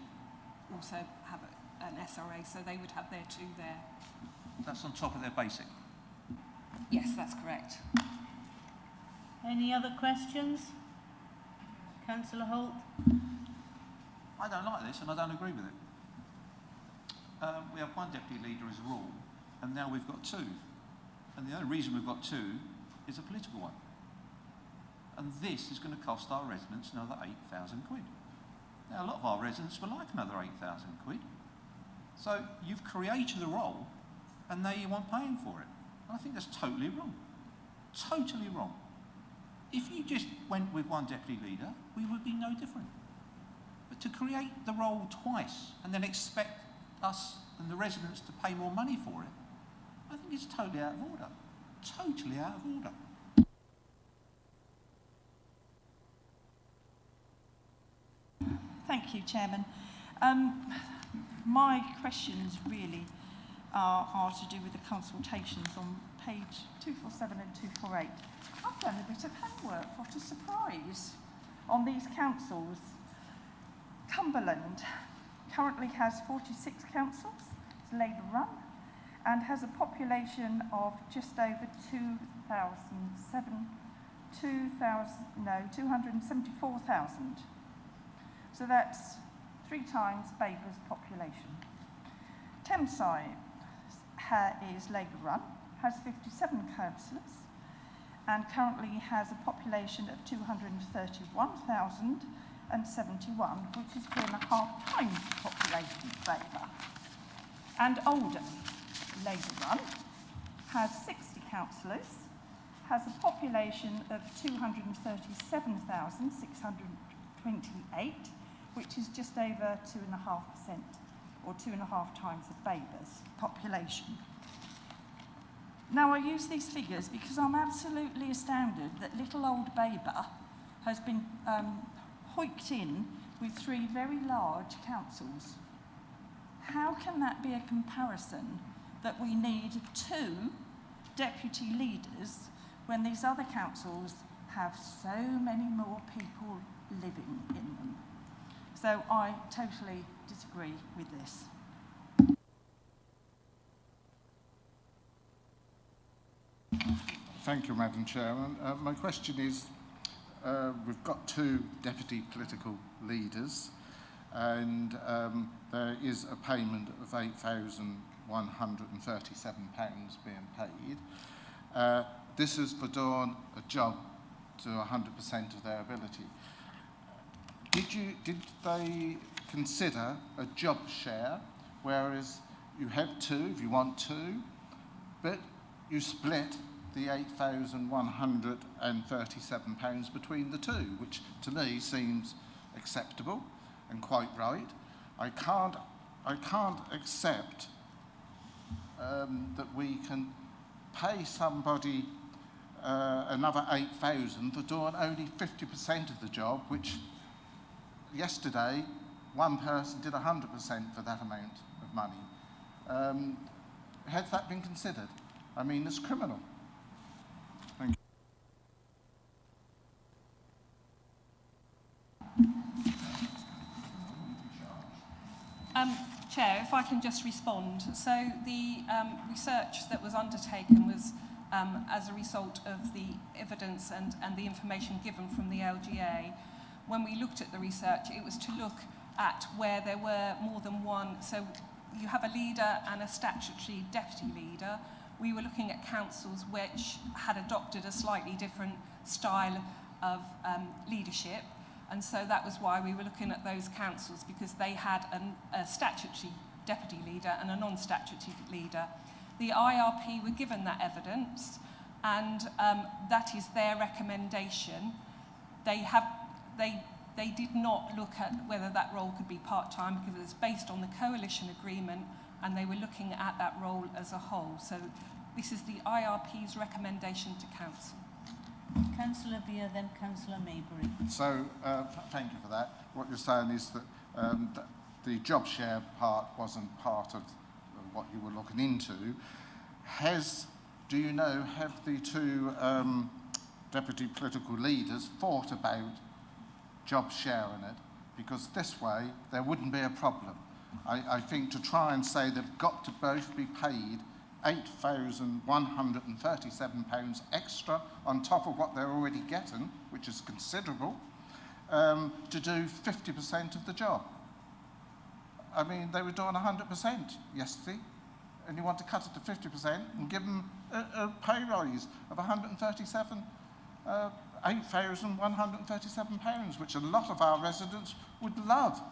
also have an SRA, so they would have their 2 there. That's on top of their basic? Yes, that's correct. Any other questions? Councillor Holt. I don't like this and I don't agree with it. We have 1 deputy leader as a rule, and now we've got 2. And the only reason we've got 2 is a political one. And this is going to cost our residents another 8,000 quid. Now, a lot of our residents will like another 8,000 quid. So you've created a role, and now you want paying for it. I think that's totally wrong. Totally wrong. If you just went with 1 deputy leader, we would be no different. But to create the role twice and then expect us and the residents to pay more money for it, I think it's totally out of order. Totally out of order. Thank you, Chairman. My questions really are to do with the consultations on page 247 and 248. I've done a bit of homework, what a surprise, on these councils. Cumberland currently has 46 councils, it's Labour run, and has a population of just over 274,000. So that's 3 times Babergh's population. Thameside is Labour run, has 57 councillors, and currently has a population of 231,071, which is 3.5 times the population of Babergh. And Oldham, Labour run, has 60 councillors, has a population of 237,628, which is just over 2.5%, or 2.5 times of Babergh's population. Now, I use these figures because I'm absolutely astounded that little old Babergh has been hoiked in with 3 very large councils. How can that be a comparison that we need 2 deputy leaders when these other councils have so many more people living in them? So I totally disagree with this. Thank you, Madam Chairman. My question is, we've got 2 deputy political leaders, and there is a payment of £8,137 being paid. This is for doing a job to 100% of their ability. Did they consider a job share, whereas you have 2 if you want 2, but you split the £8,137 between the 2, which to me seems acceptable and quite right. I can't accept that we can pay somebody another 8,000 for doing only 50% of the job, which yesterday one person did 100% for that amount of money. Has that been considered? I mean, it's criminal. Thank you. Chair, if I can just respond. So the research that was undertaken was as a result of the evidence and the information given from the LGA. When we looked at the research, it was to look at where there were more than one. So you have a leader and a statutory deputy leader. We were looking at councils which had adopted a slightly different style of leadership. And so that was why we were looking at those councils, because they had a statutory deputy leader and a non-statutory leader. The IRP were given that evidence, and that is their recommendation. They did not look at whether that role could be part-time, because it was based on the coalition agreement, and they were looking at that role as a whole. So this is the IRP's recommendation to council. Councillor Beer, then Councillor Maybury. So, thank you for that. What you're saying is that the job share part wasn't part of what you were looking into. Do you know, have the two deputy political leaders thought about job sharing it? Because this way, there wouldn't be a problem. I think to try and say they've got to both be paid £8,137 extra on top of what they're already getting, which is considerable, to do 50% of the job. I mean, they were doing 100% yesterday, and you want to cut it to 50% and give them a pay rise of £8,137, which a lot of our residents would love.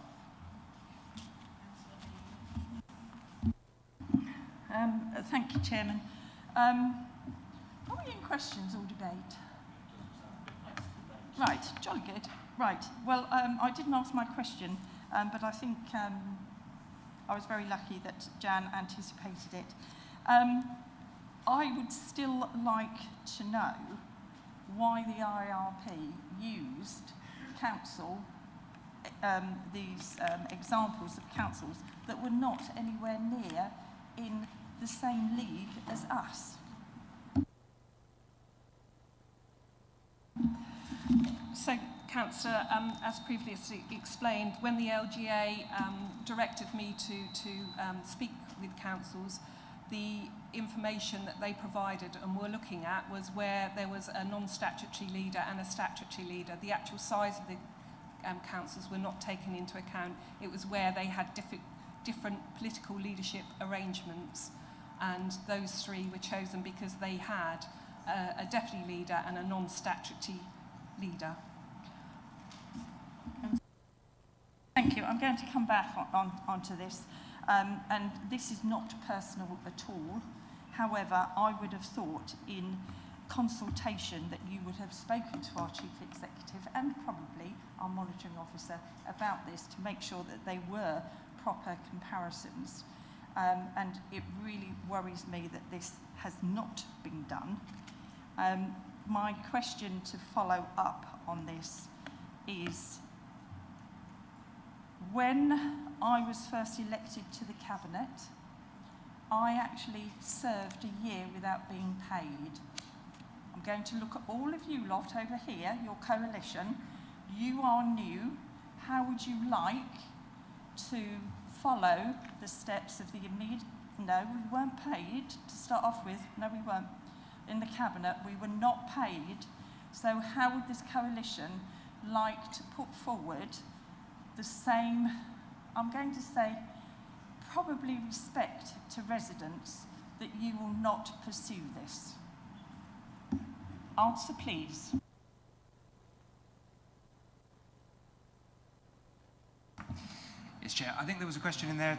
Thank you, Chairman. Are we in questions or debate? Right, jolly good. Right, well, I didn't ask my question, but I think I was very lucky that Jan anticipated it. I would still like to know why the IRP used these examples of councils that were not anywhere near in the same league as us. So, Councillor, as previously explained, when the LGA directed me to speak with councils, the information that they provided and were looking at was where there was a non-statutory leader and a statutory leader. The actual size of the councils were not taken into account. It was where they had different political leadership arrangements, and those three were chosen because they had a deputy leader and a non-statutory leader. Thank you. I'm going to come back onto this, and this is not personal at all. However, I would have thought in consultation that you would have spoken to our Chief Executive and probably our monitoring officer about this to make sure that they were proper comparisons. And it really worries me that this has not been done. My question to follow up on this is, when I was first elected to the Cabinet, I actually served a year without being paid. I'm going to look at all of you lot over here, your coalition. You are new. How would you like to follow the steps of the immediate... No, we weren't paid to start off with. No, we weren't. In the Cabinet, we were not paid. So how would this coalition like to put forward the same, I'm going to say, probably respect to residents, that you will not pursue this? Answer, please. Yes, Chair. I think there was a question in there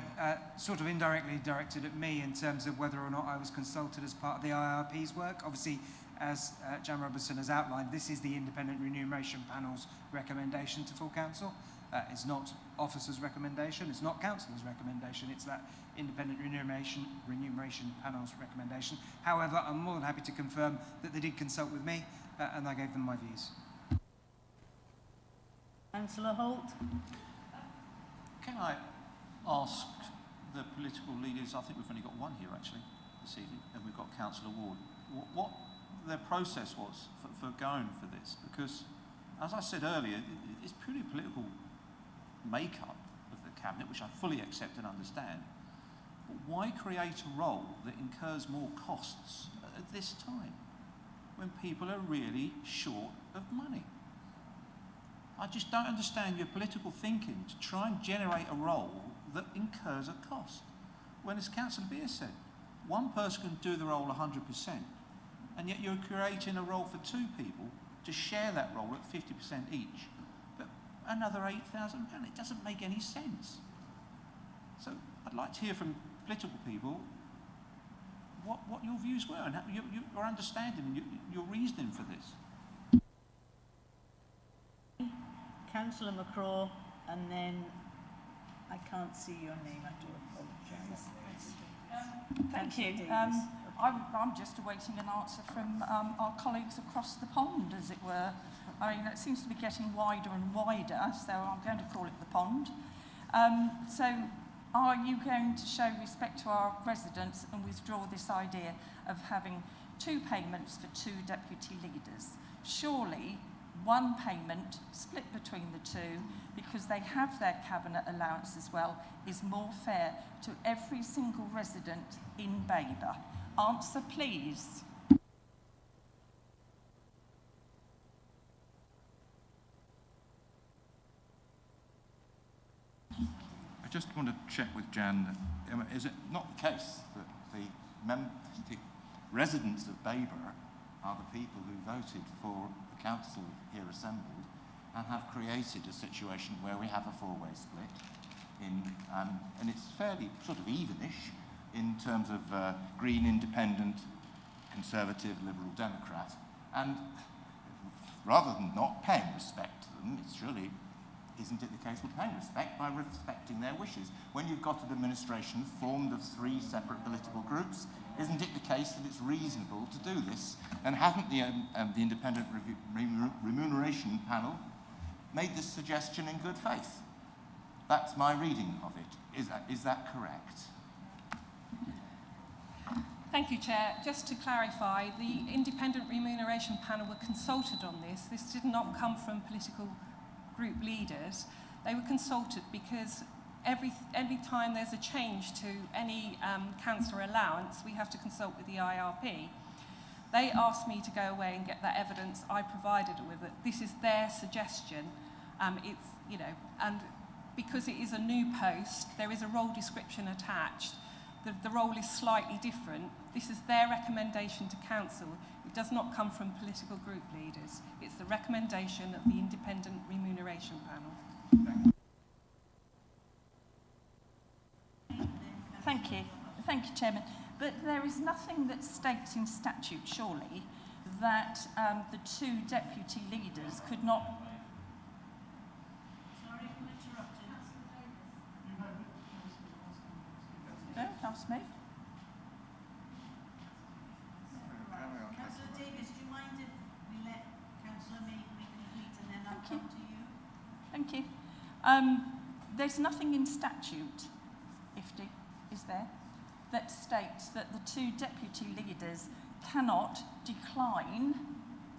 sort of indirectly directed at me in terms of whether or not I was consulted as part of the IRP's work. Obviously, as Jan Robertson has outlined, this is the Independent Remuneration Panel's recommendation to full council. It's not officers' recommendation, it's not councillors' recommendation, it's that Independent Remuneration Panel's recommendation. However, I'm more than happy to confirm that they did consult with me and I gave them my views. Councillor Holt. Can I ask the political leaders, I think we've only got one here actually this evening, and we've got Councillor Ward, what their process was for going for this? Because, as I said earlier, it's purely political makeup of the Cabinet, which I fully accept and understand. But why create a role that incurs more costs at this time when people are really short of money? I just don't understand your political thinking to try and generate a role that incurs a cost. When, as Councillor Beer said, one person can do the role 100%, and yet you're creating a role for two people to share that role at 50% each, but another £8,000. It doesn't make any sense. So I'd like to hear from political people what your views were and how, your understanding and your reasoning for this. Councillor McCraw, and then I can't see your name, I do apologise. Thank you. Councillor Davis. I'm just awaiting an answer from our colleagues across the pond, as it were. I mean, it seems to be getting wider and wider, so I'm going to call it the pond. So are you going to show respect to our residents and withdraw this idea of having two payments for two deputy leaders? Surely one payment split between the two, because they have their cabinet allowance as well, is more fair to every single resident in Babergh. Answer, please. I just want to check with Jan, is it not the case that the residents of Babergh are the people who voted for the council here assembled and have created a situation where we have a four-way split and it's fairly sort of evenish in terms of Green, Independent, Conservative, Liberal, Democrat, and rather than not paying respect to them, it's surely, isn't it the case we're paying respect by respecting their wishes? When you've got an administration formed of three separate political groups, isn't it the case that it's reasonable to do this? And haven't the Independent Remuneration Panel made this suggestion in good faith? That's my reading of it. Is that correct? Thank you, Chair. Just to clarify, the Independent Remuneration Panel were consulted on this. This did not come from political group leaders. They were consulted because every time there's a change to any councillor allowance, we have to consult with the IRP. They asked me to go away and get that evidence. I provided it with it. This is their suggestion. It's, you know, and because it is a new post, there is a role description attached. The role is slightly different. This is their recommendation to council. It does not come from political group leaders. It's the recommendation of the Independent Remuneration Panel. Thank you. Thank you, Chairman. But there is nothing that states in statute, surely, that the two deputy leaders could not... Sorry, I'm interrupting. Don't ask me. Councillor Davis, do you mind if we let Councillor May complete and then I'll come to you? Thank you. There's nothing in statute, Ifty, is there, that states that the two deputy leaders cannot decline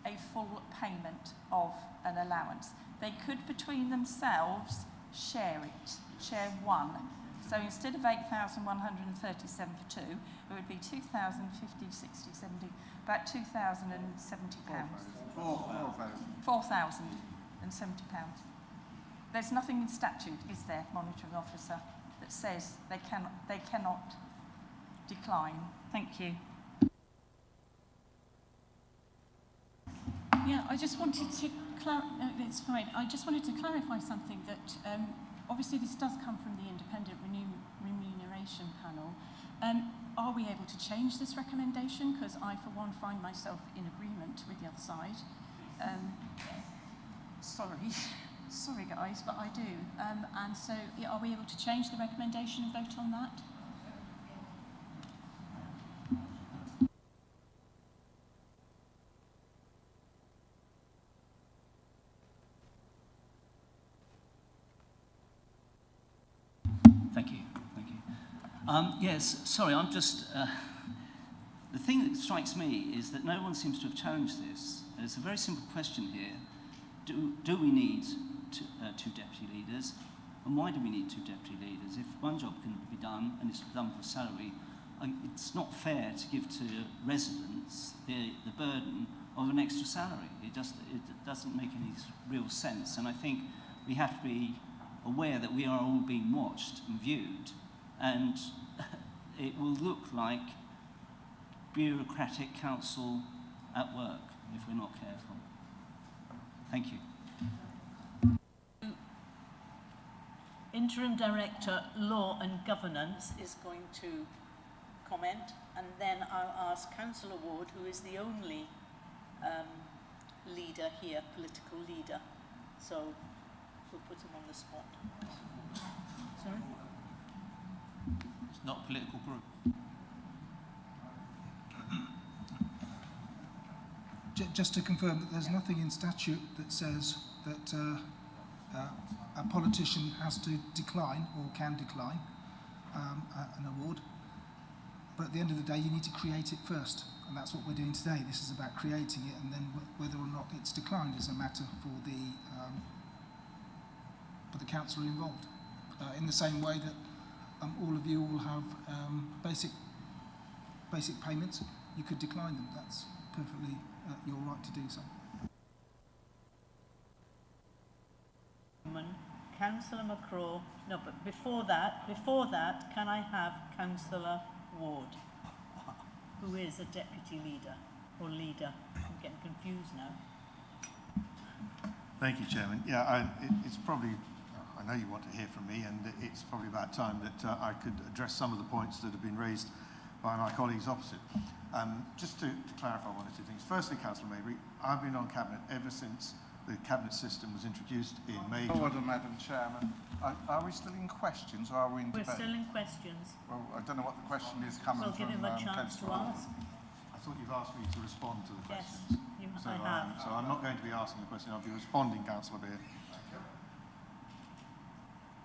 a full payment of an allowance. They could, between themselves, share one. So instead of 8,137 for two, it would be 2,050, 60, 70, about £2,070. £4,070. There's nothing in statute, is there, monitoring officer, that says they cannot decline. Thank you. Yeah, I just wanted to it's fine. I just wanted to clarify something that obviously this does come from the Independent Remuneration Panel. Are we able to change this recommendation? Because I, for one, find myself in agreement with the other side. Sorry guys, but I do. And so are we able to change the recommendation and vote on that? Thank you. Yes, sorry, I'm just... the thing that strikes me is that no one seems to have challenged this. And it's a very simple question here. Do we need two deputy leaders? And why do we need 2 deputy leaders? If one job can be done and it's done for salary, it's not fair to give to residents the burden of an extra salary. It doesn't make any real sense. And I think we have to be aware that we are all being watched and viewed, and it will look like bureaucratic council at work if we're not careful. Thank you. Interim Director, Law and Governance is going to comment, and then I'll ask Councillor Ward, who is the only leader here, political leader. So we'll put him on the spot. Sorry? It's not a political group. Just to confirm that there's nothing in statute that says that a politician has to decline or can decline an award. But at the end of the day, you need to create it first. And that's what we're doing today. This is about creating it, and then whether or not it's declined is a matter for the councillor involved. In the same way that all of you will have basic payments, you could decline them. That's perfectly your right to do so. Councillor McCraw. No, but before that, can I have Councillor Ward, who is a deputy leader or leader? I'm getting confused now. Thank you, Chairman. Yeah, it's probably, I know you want to hear from me, and it's probably about time that I could address some of the points that have been raised by my colleagues opposite. Just to clarify one or two things. Firstly, Councillor Maybury, I've been on Cabinet ever since the Cabinet system was introduced in May. Order, Madam Chairman. Are we still in questions, or are we in debate? We're still in questions. Well, I don't know what the question is coming we'll from. We'll give him a chance to ask. I thought you've asked me to respond to the questions. Yes, I have. So I'm not going to be asking the question, I'll be responding, Councillor Beer.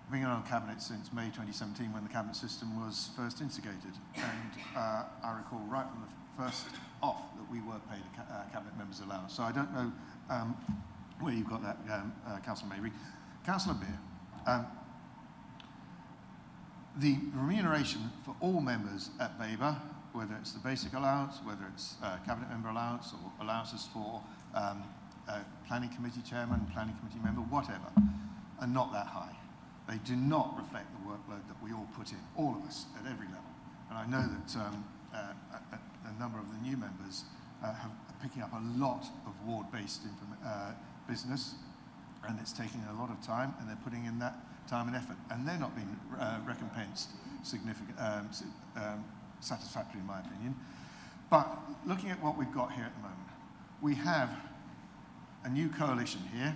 I've been on Cabinet since May 2017 when the Cabinet system was first instigated, and I recall right from the first off that we were paid a Cabinet member's allowance. So I don't know where you've got that, Councillor Maybury. Councillor Beer, the remuneration for all members at Babergh, whether it's the basic allowance, whether it's Cabinet member allowance or allowances for planning committee chairman, planning committee member, whatever, are not that high. They do not reflect the workload that we all put in, all of us, at every level. And I know that a number of the new members are picking up a lot of ward-based business, and it's taking a lot of time, and they're putting in that time and effort, and they're not being recompensed satisfactory in my opinion. But looking at what we've got here at the moment, we have a new coalition here.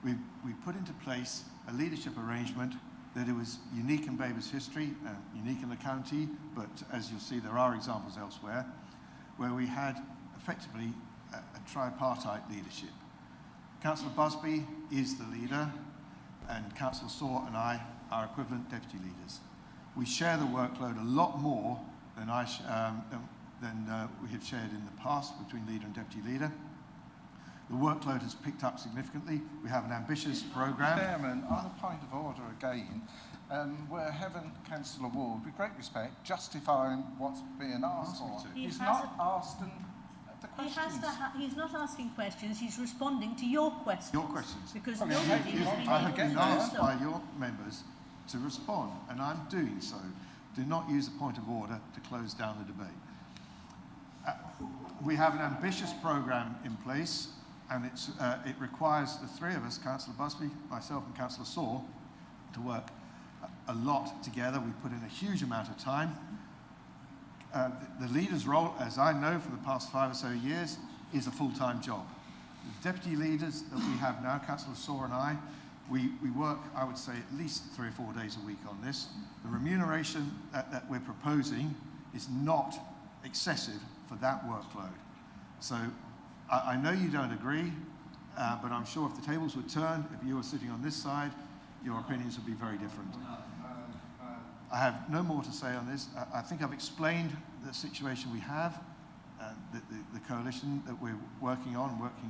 We've put into place a leadership arrangement that it was unique in Babergh's history, unique in the county, but as you'll see, there are examples elsewhere, where we had effectively a tripartite leadership. Councillor Busby is the leader, and Councillor Saw and I are equivalent deputy leaders. We share the workload a lot more than we have shared in the past between leader and deputy leader. The workload has picked up significantly. We have an ambitious programme. Chairman, on a point of order again, we're having Councillor Ward, with great respect, justifying what's being asked for. He's not asked the questions. He's not asking questions, he's responding to your questions. Your questions. Because I have been asked by your members to respond, and I'm doing so. Do not use the point of order to close down the debate. We have an ambitious programme in place, and it requires the three of us, Councillor Busby, myself and Councillor Saw, to work a lot together. We put in a huge amount of time. The leader's role, as I know for the past 5 or so years, is a full-time job. The deputy leaders that we have now, Councillor Saw and I, we work, I would say, at least 3 or 4 days a week on this. The remuneration that we're proposing is not excessive for that workload. So I know you don't agree, but I'm sure if the tables were turned, if you were sitting on this side, your opinions would be very different. I have no more to say on this. I think I've explained the situation we have, the coalition that we're working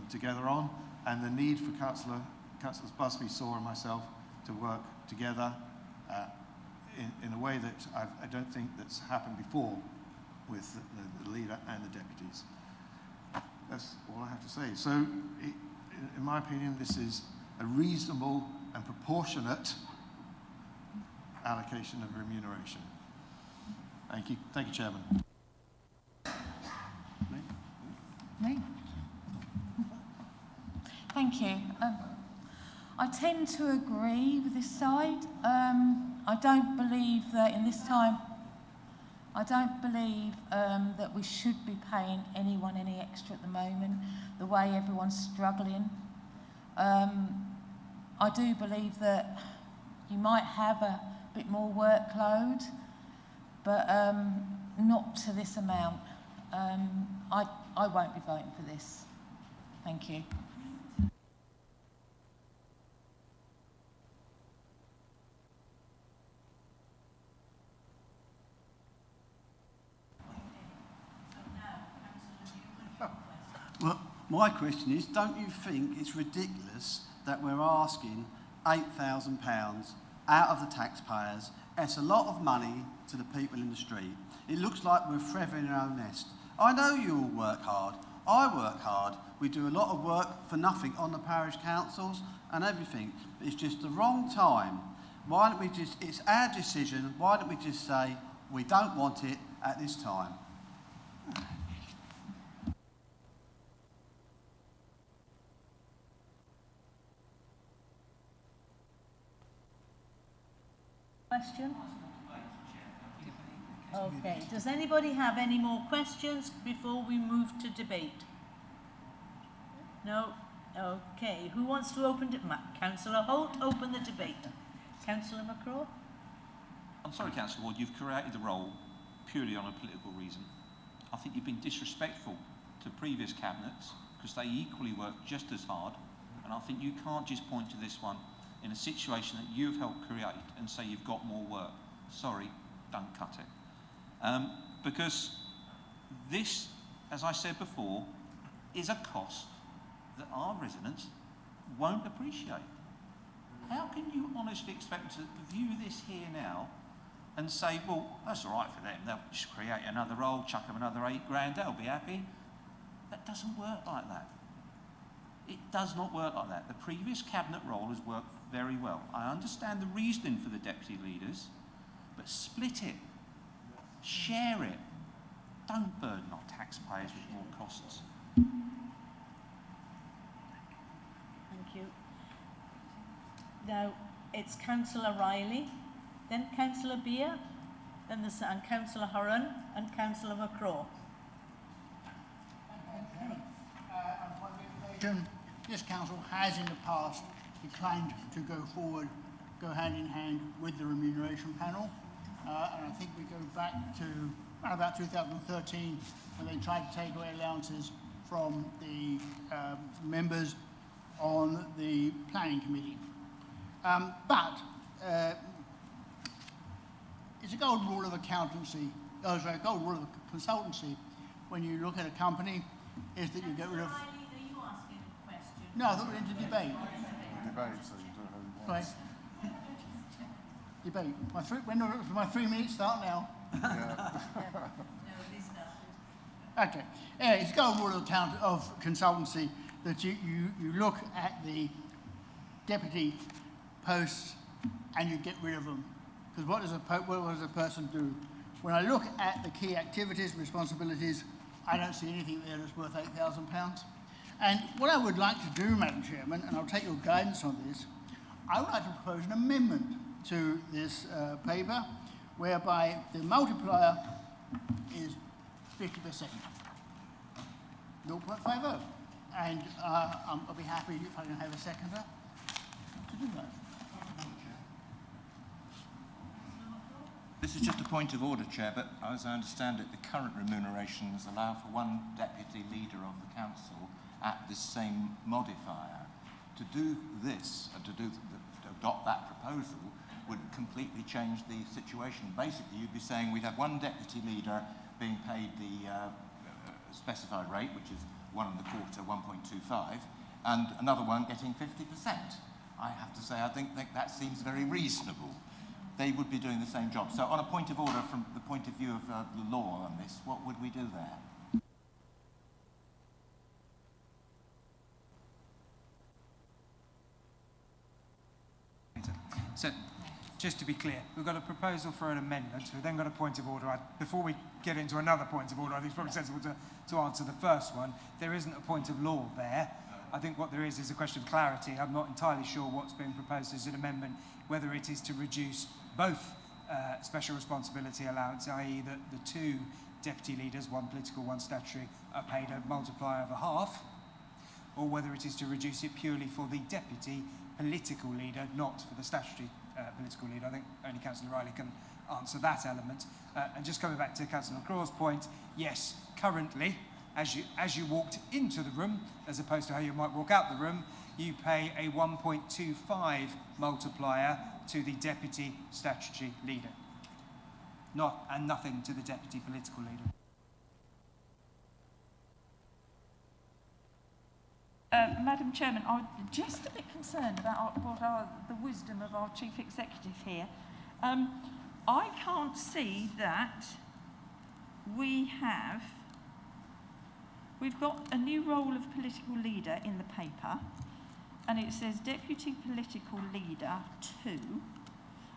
together on, and the need for Councillors Busby, Saw and myself to work together in a way that I don't think that's happened before with the leader and the deputies. That's all I have to say. So, in my opinion, this is a reasonable and proportionate allocation of remuneration. Thank you. Thank you, Chairman. Me? Thank you. I tend to agree with this side. I don't believe that in this time, I don't believe that we should be paying anyone any extra at the moment, the way everyone's struggling. I do believe that you might have a bit more workload, but not to this amount. I won't be voting for this. Thank you. Well, my question is, don't you think it's ridiculous that we're asking £8,000 out of the taxpayers? It's a lot of money to the people in the street. It looks like we're feathering our own nest. I know you all work hard. I work hard. We do a lot of work for nothing on the parish councils and everything. It's just the wrong time. Why don't we just, it's our decision, why don't we just say we don't want it at this time? Question? Okay. Does anybody have any more questions before we move to debate? No? Okay. Who wants to open it? Councillor Holt, open the debate. Councillor McCraw? I'm sorry, Councillor Ward, you've created the role purely on a political reason. I think you've been disrespectful to previous cabinets because they equally work just as hard, and I think you can't just point to this one in a situation that you've helped create and say you've got more work. Sorry, don't cut it. Because this, as I said before, is a cost that our residents won't appreciate. How can you honestly expect to view this here now and say, well, that's all right for them, they'll just create another role, chuck them another £8,000, they'll be happy? That doesn't work like that. It does not work like that. The previous cabinet role has worked very well. I understand the reasoning for the deputy leaders, but split it, share it. Don't burden our taxpayers with more costs. Thank you. Now, it's Councillor Riley, then Councillor Beer, then and Councillor Horan and Councillor McCraw. This council has in the past declined to go forward, go hand in hand with the remuneration panel. And I think we go back to around about 2013 when they tried to take away allowances from the members on the planning committee. But it's a golden rule of accountancy, a golden rule of consultancy when you look at a company, is that you get rid of... No, I thought we were into debate. Debate, so you don't have Right. Debate. When do my 3 minutes start now? Yeah. Okay. Yeah, it's a golden rule of consultancy that you look at the deputy posts and you get rid of them. Because what does a person do? When I look at the key activities and responsibilities, I don't see anything there that's worth £8,000. And what I would like to do, Madam Chairman, and I'll take your guidance on this, I would like to propose an amendment to this paper whereby the multiplier is 50%, 0.50. And I'll be happy if I can have a seconder to do that. This is just a point of order, Chair, but as I understand it, the current remunerations allow for one deputy leader of the council at this same modifier. To do this, to adopt that proposal, would completely change the situation. Basically, you'd be saying we'd have one deputy leader being paid the specified rate, which is 1 1/4, 1.25, and another one getting 50%. I have to say, I think that seems very reasonable. They would be doing the same job. So on a point of order, from the point of view of the law on this, what would we do there? So, just to be clear, we've got a proposal for an amendment. We've then got a point of order. Before we get into another point of order, I think it's probably sensible to answer the first one. There isn't a point of law there. I think what there is a question of clarity. I'm not entirely sure what's being proposed as an amendment, whether it is to reduce both special responsibility allowance, i.e. that the two deputy leaders, one political, one statutory, are paid a multiplier of a half, or whether it is to reduce it purely for the deputy political leader, not for the statutory political leader. I think only Councillor Riley can answer that element. And just coming back to Councillor McCraw's point, yes, currently, as you walked into the room, as opposed to how you might walk out the room, you pay a 1.25 multiplier to the deputy statutory leader. And nothing to the deputy political leader. Madam Chairman, I'm just a bit concerned about the wisdom of our Chief Executive here. I can't see that we've got a new role of political leader in the paper, and it says Deputy Political Leader 2,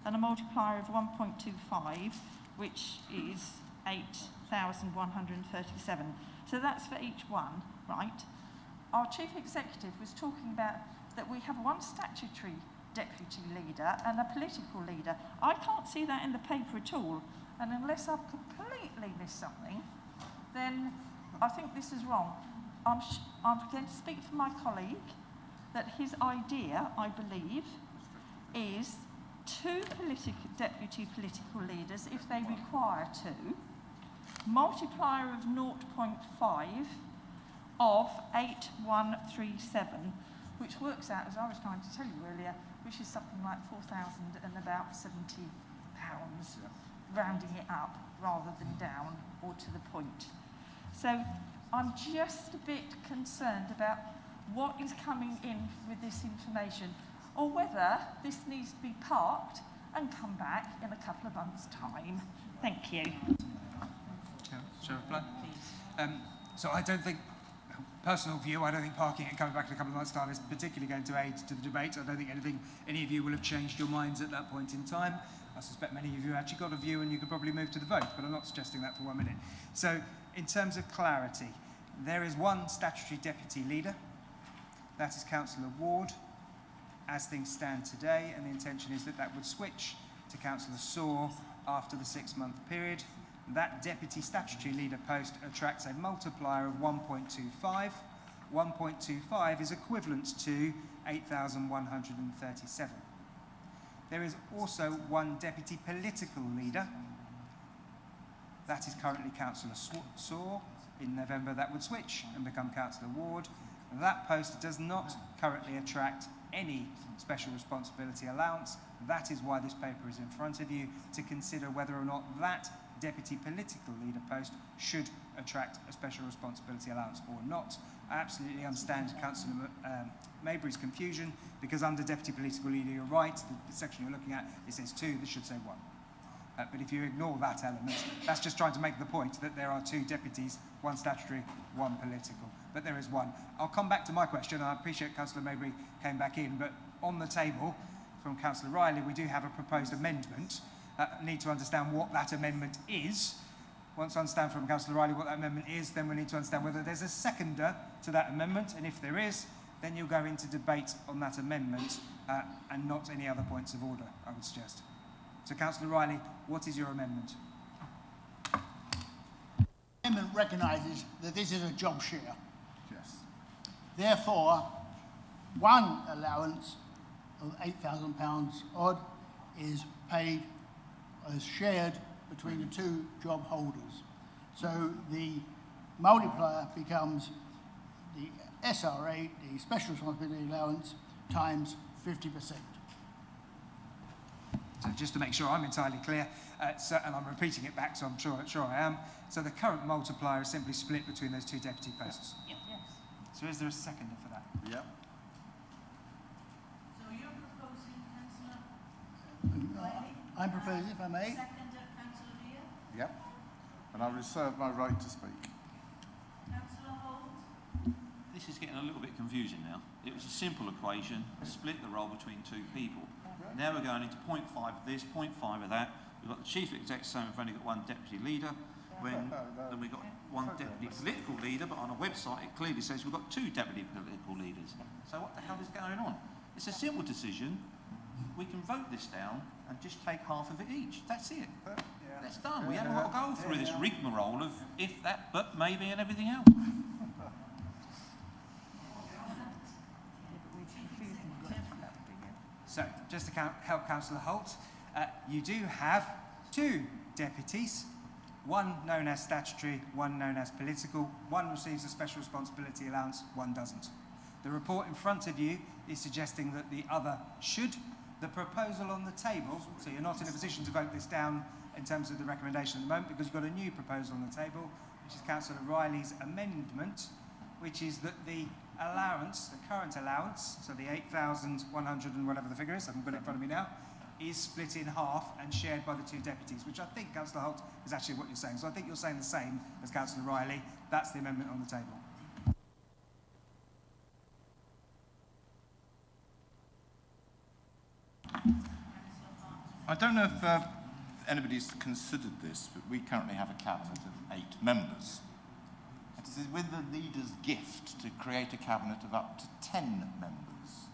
and a multiplier of 1.25, which is 8,137. So that's for each one, right? Our Chief Executive was talking about that we have one statutory deputy leader and a political leader. I can't see that in the paper at all, and unless I've completely missed something, then I think this is wrong. I'm going to speak for my colleague that his idea, I believe, is two deputy political leaders if they require two, multiplier of 0.5 of 8,137, which works out, as I was trying to tell you earlier, which is something like £4,070, rounding it up rather than down or to the point. So I'm just a bit concerned about what is coming in with this information, or whether this needs to be parked and come back in a couple of months' time. Thank you. Shall I reply? So I don't think, personal view, I don't think parking and coming back in a couple of months' time is particularly going to aid to the debate. I don't think any of you will have changed your minds at that point in time. I suspect many of you actually got a view and you could probably move to the vote, but I'm not suggesting that for 1 minute. So in terms of clarity, there is one statutory deputy leader. That is Councillor Ward, as things stand today, and the intention is that that would switch to Councillor Saw after the 6-month period. That deputy statutory leader post attracts a multiplier of 1.25. 1.25 is equivalent to 8,137. There is also one deputy political leader. That is currently Councillor Saw. In November, that would switch and become Councillor Ward. That post does not currently attract any special responsibility allowance. That is why this paper is in front of you, to consider whether or not that deputy political leader post should attract a special responsibility allowance or not. I absolutely understand Councillor Maybury's confusion, because under deputy political leader, you're right, the section you're looking at, it says 2, this should say 1. But if you ignore that element, that's just trying to make the point that there are 2 deputies, 1 statutory, 1 political. But there is 1. I'll come back to my question. I appreciate Councillor Maybury came back in, but on the table from Councillor Riley, we do have a proposed amendment. Need to understand what that amendment is. Once I understand from Councillor Riley what that amendment is, then we need to understand whether there's a seconder to that amendment, and if there is, then you'll go into debate on that amendment and not any other points of order, I would suggest. So, Councillor Riley, what is your amendment? The amendment recognises that this is a job share. Yes. Therefore, one allowance of £8,000 odd is paid as shared between the 2 job holders. So the multiplier becomes the SRA, the special responsibility allowance, times 50%. So just to make sure I'm entirely clear, and I'm repeating it back, so I'm sure I am. So the current multiplier is simply split between those 2 deputy posts. Yes. So is there a seconder for that? Yep. So you're I'm proposing, if I may. Seconder, Councillor Beer. Yep. And I reserve my right to speak. Councillor Holt. This is getting a little bit confusing now. It was a simple equation, split the role between two people. Now we're going into 0.5 of this, 0.5 of that. We've got the chief exec saying we've only got one deputy leader, when then we've got one deputy political leader, but on a website it clearly says we've got two deputy political leaders. So what the hell is going on? It's a simple decision. We can vote this down and just take half of it each. That's it. That's done. We haven't got to go through this rigmarole of if that, but maybe, and everything else. So, just to help Councillor Holt, you do have two deputies, one known as statutory, one known as political, one receives a special responsibility allowance, one doesn't. The report in front of you is suggesting that the other should. The proposal on the table, so you're not in a position to vote this down in terms of the recommendation at the moment because you've got a new proposal on the table, which is Councillor Riley's amendment, which is that the allowance, the current allowance, so the 8,100 and whatever the figure is, I haven't got it in front of me now, is split in half and shared by the two deputies, which I think, Councillor Holt, is actually what you're saying. So I think you're saying the same as Councillor Riley. That's the amendment on the table. I don't know if anybody's considered this, but we currently have a cabinet of 8 members. It is with the leader's gift to create a cabinet of up to 10 members.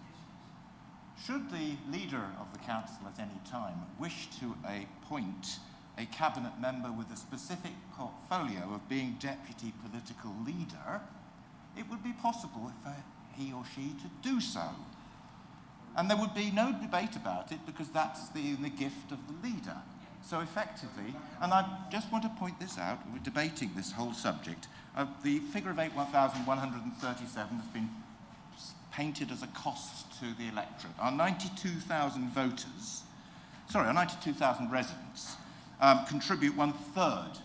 Should the leader of the council at any time wish to appoint a cabinet member with a specific portfolio of being deputy political leader, it would be possible for he or she to do so. And there would be no debate about it because that's the gift of the leader. So effectively, and I just want to point this out, we're debating this whole subject, the figure of 8,137 has been painted as a cost to the electorate. Our 92,000 voters, sorry, our 92,000 residents contribute 1/3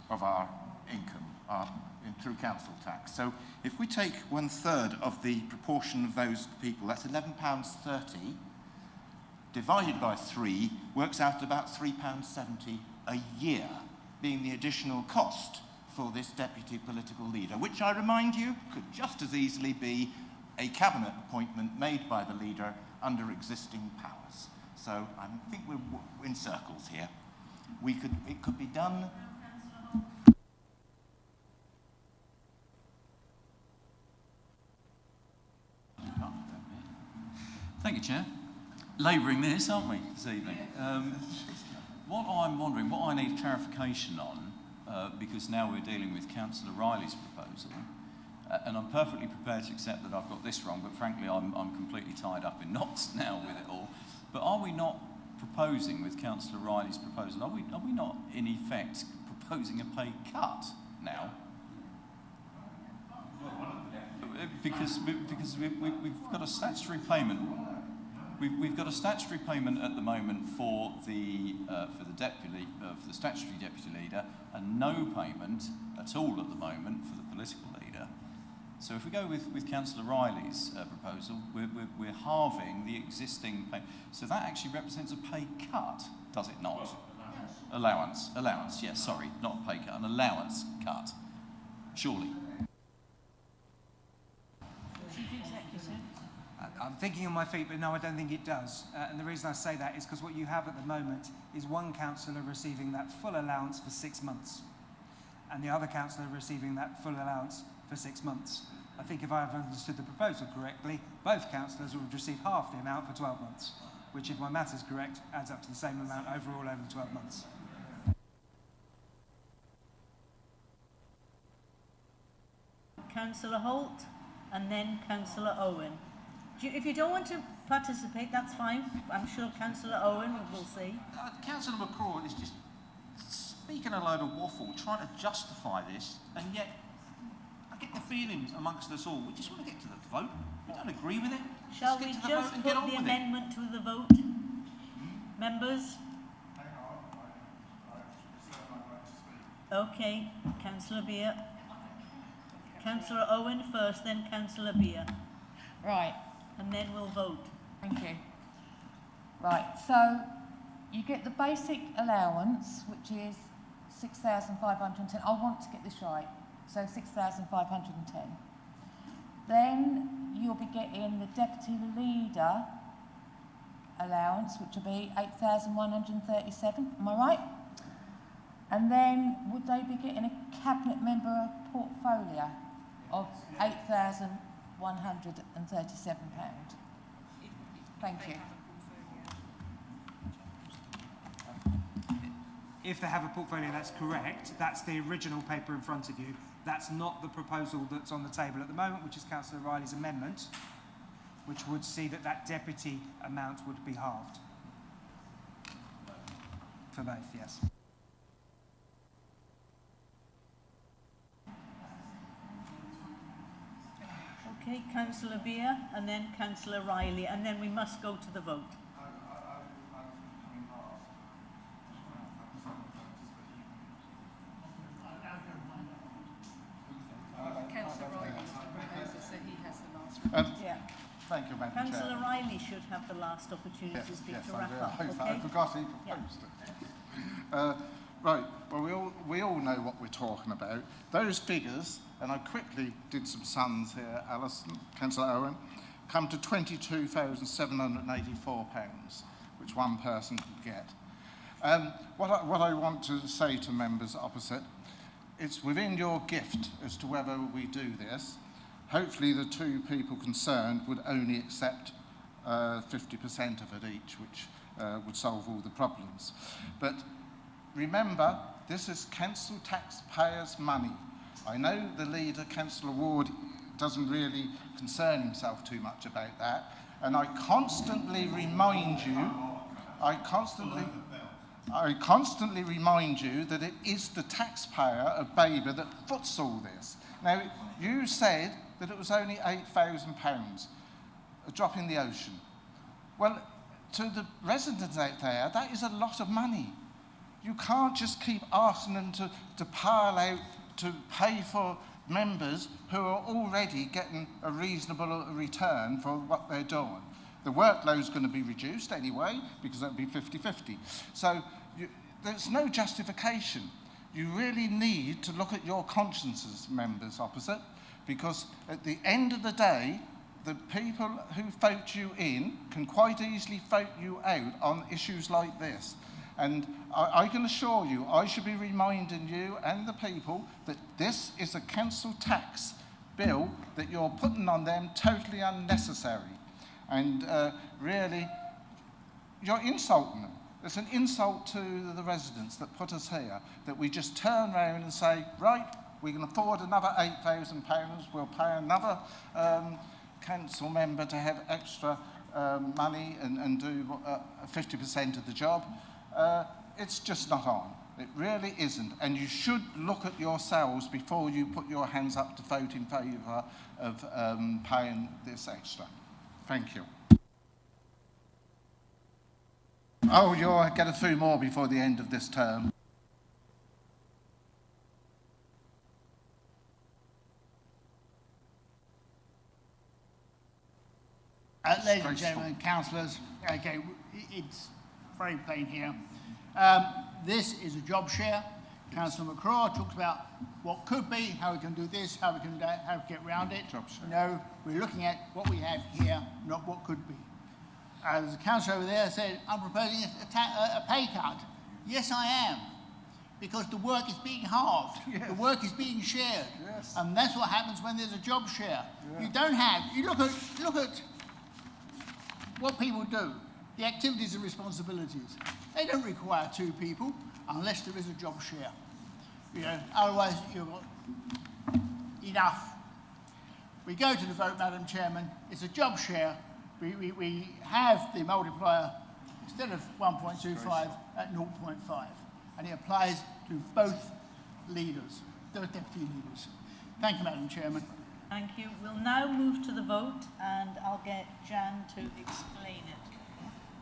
of our income through council tax. So if we take 1/3 of the proportion of those people, that's £11.30, divided by 3, works out at about £3.70 a year, being the additional cost for this deputy political leader, which I remind you could just as easily be a cabinet appointment made by the leader under existing powers. So I think we're in circles here. It could be done. Thank you, Chair. Labouring this, aren't we, this evening? What I'm wondering, what I need clarification on, because now we're dealing with Councillor Riley's proposal, and I'm perfectly prepared to accept that I've got this wrong, but frankly I'm completely tied up in knots now with it all. But are we not proposing with Councillor Riley's proposal, are we not in effect proposing a pay cut now? Because we've got a statutory payment. We've got a statutory payment at the moment for the statutory deputy leader, and no payment at all at the moment for the political leader. So if we go with Councillor Riley's proposal, we're halving the existing pay. So that actually represents a pay cut, does it not? Allowance. Yes, sorry, not a pay cut, an allowance cut. Surely. I'm thinking on my feet, but no, I don't think it does. And the reason I say that is because what you have at the moment is one councillor receiving that full allowance for 6 months, and the other councillor receiving that full allowance for 6 months. I think if I've understood the proposal correctly, both councillors would receive half the amount for 12 months, which, if my maths is correct, adds up to the same amount overall over the 12 months. Councillor Holt, and then Councillor Owen. If you don't want to participate, that's fine. I'm sure Councillor Owen will see. Councillor McCraw is just speaking a load of waffle, trying to justify this, and yet I get the feeling amongst us all, we just want to get to the vote. We don't agree with it. Shall we just put the amendment to the vote? Members? Okay, Councillor Beer. Councillor Owen first, then Councillor Beer. Right. And then we'll vote. Thank you. Right, so you get the basic allowance, which is 6,510. I want to get this right. So 6,510. Then you'll be getting the deputy leader allowance, which will be 8,137. Am I right? And then would they be getting a cabinet member portfolio of £8,137? Thank you. If they have a portfolio, that's correct. That's the original paper in front of you. That's not the proposal that's on the table at the moment, which is Councillor Riley's amendment, which would see that that deputy amount would be halved. For both, yes. Okay, Councillor Beer and then Councillor Riley, and then we must go to the vote. Councillor Riley is the proposer, so he has the last report. Yeah. Thank you, Madam Chair. Councillor Riley should have the last opportunity to speak to wrap up. I Okay? forgot he proposed it. Right, well, we all know what we're talking about. Those figures, and I quickly did some sums here, Alison, Councillor Owen, come to £22,784, which one person could get. What I want to say to members opposite, it's within your gift as to whether we do this. Hopefully the two people concerned would only accept 50% of it each, which would solve all the problems. But remember, this is council taxpayers' money. I know the leader, Councillor Ward, doesn't really concern himself too much about that, and I constantly remind you that it is the taxpayer of Babergh that foots all this. Now, you said that it was only £8,000, a drop in the ocean. Well, to the residents out there, that is a lot of money. You can't just keep asking them to pile out to pay for members who are already getting a reasonable return for what they're doing. The workload's going to be reduced anyway, because that'll be 50-50. So there's no justification. You really need to look at your consciences, members opposite, because at the end of the day, the people who vote you in can quite easily vote you out on issues like this. And I can assure you, I should be reminding you and the people that this is a council tax bill that you're putting on them totally unnecessary. And really, you're insulting them. It's an insult to the residents that put us here, that we just turn around and say, right, we can afford another £8,000, we'll pay another council member to have extra money and do 50% of the job. It's just not on. It really isn't. And you should look at yourselves before you put your hands up to vote in favour of paying this extra. Thank you. Oh, you'll get a few more before the end of this term. Ladies and gentlemen, councillors, okay, it's very plain here. This is a job share. Councillor McCraw talks about what could be, how we can do this, how we can how to get around it. Job share. No, we're looking at what we have here, not what could be. As the councillor over there said, I'm proposing a pay cut. Yes, I am, because the work is being halved. Yes. The work is being shared. Yes. And that's what happens when there's a job share. Yeah. You don't have, you look at what people do, the activities and responsibilities. They don't require two people unless there is a job share. You know, otherwise you've got enough. We go to the vote, Madam Chairman. It's a job share. We have the multiplier, instead of 1.25, at 0.5. And it applies to both leaders, both deputy leaders. Thank you, Madam Chairman. Thank you. We'll now move to the vote, and I'll get Jan to explain it.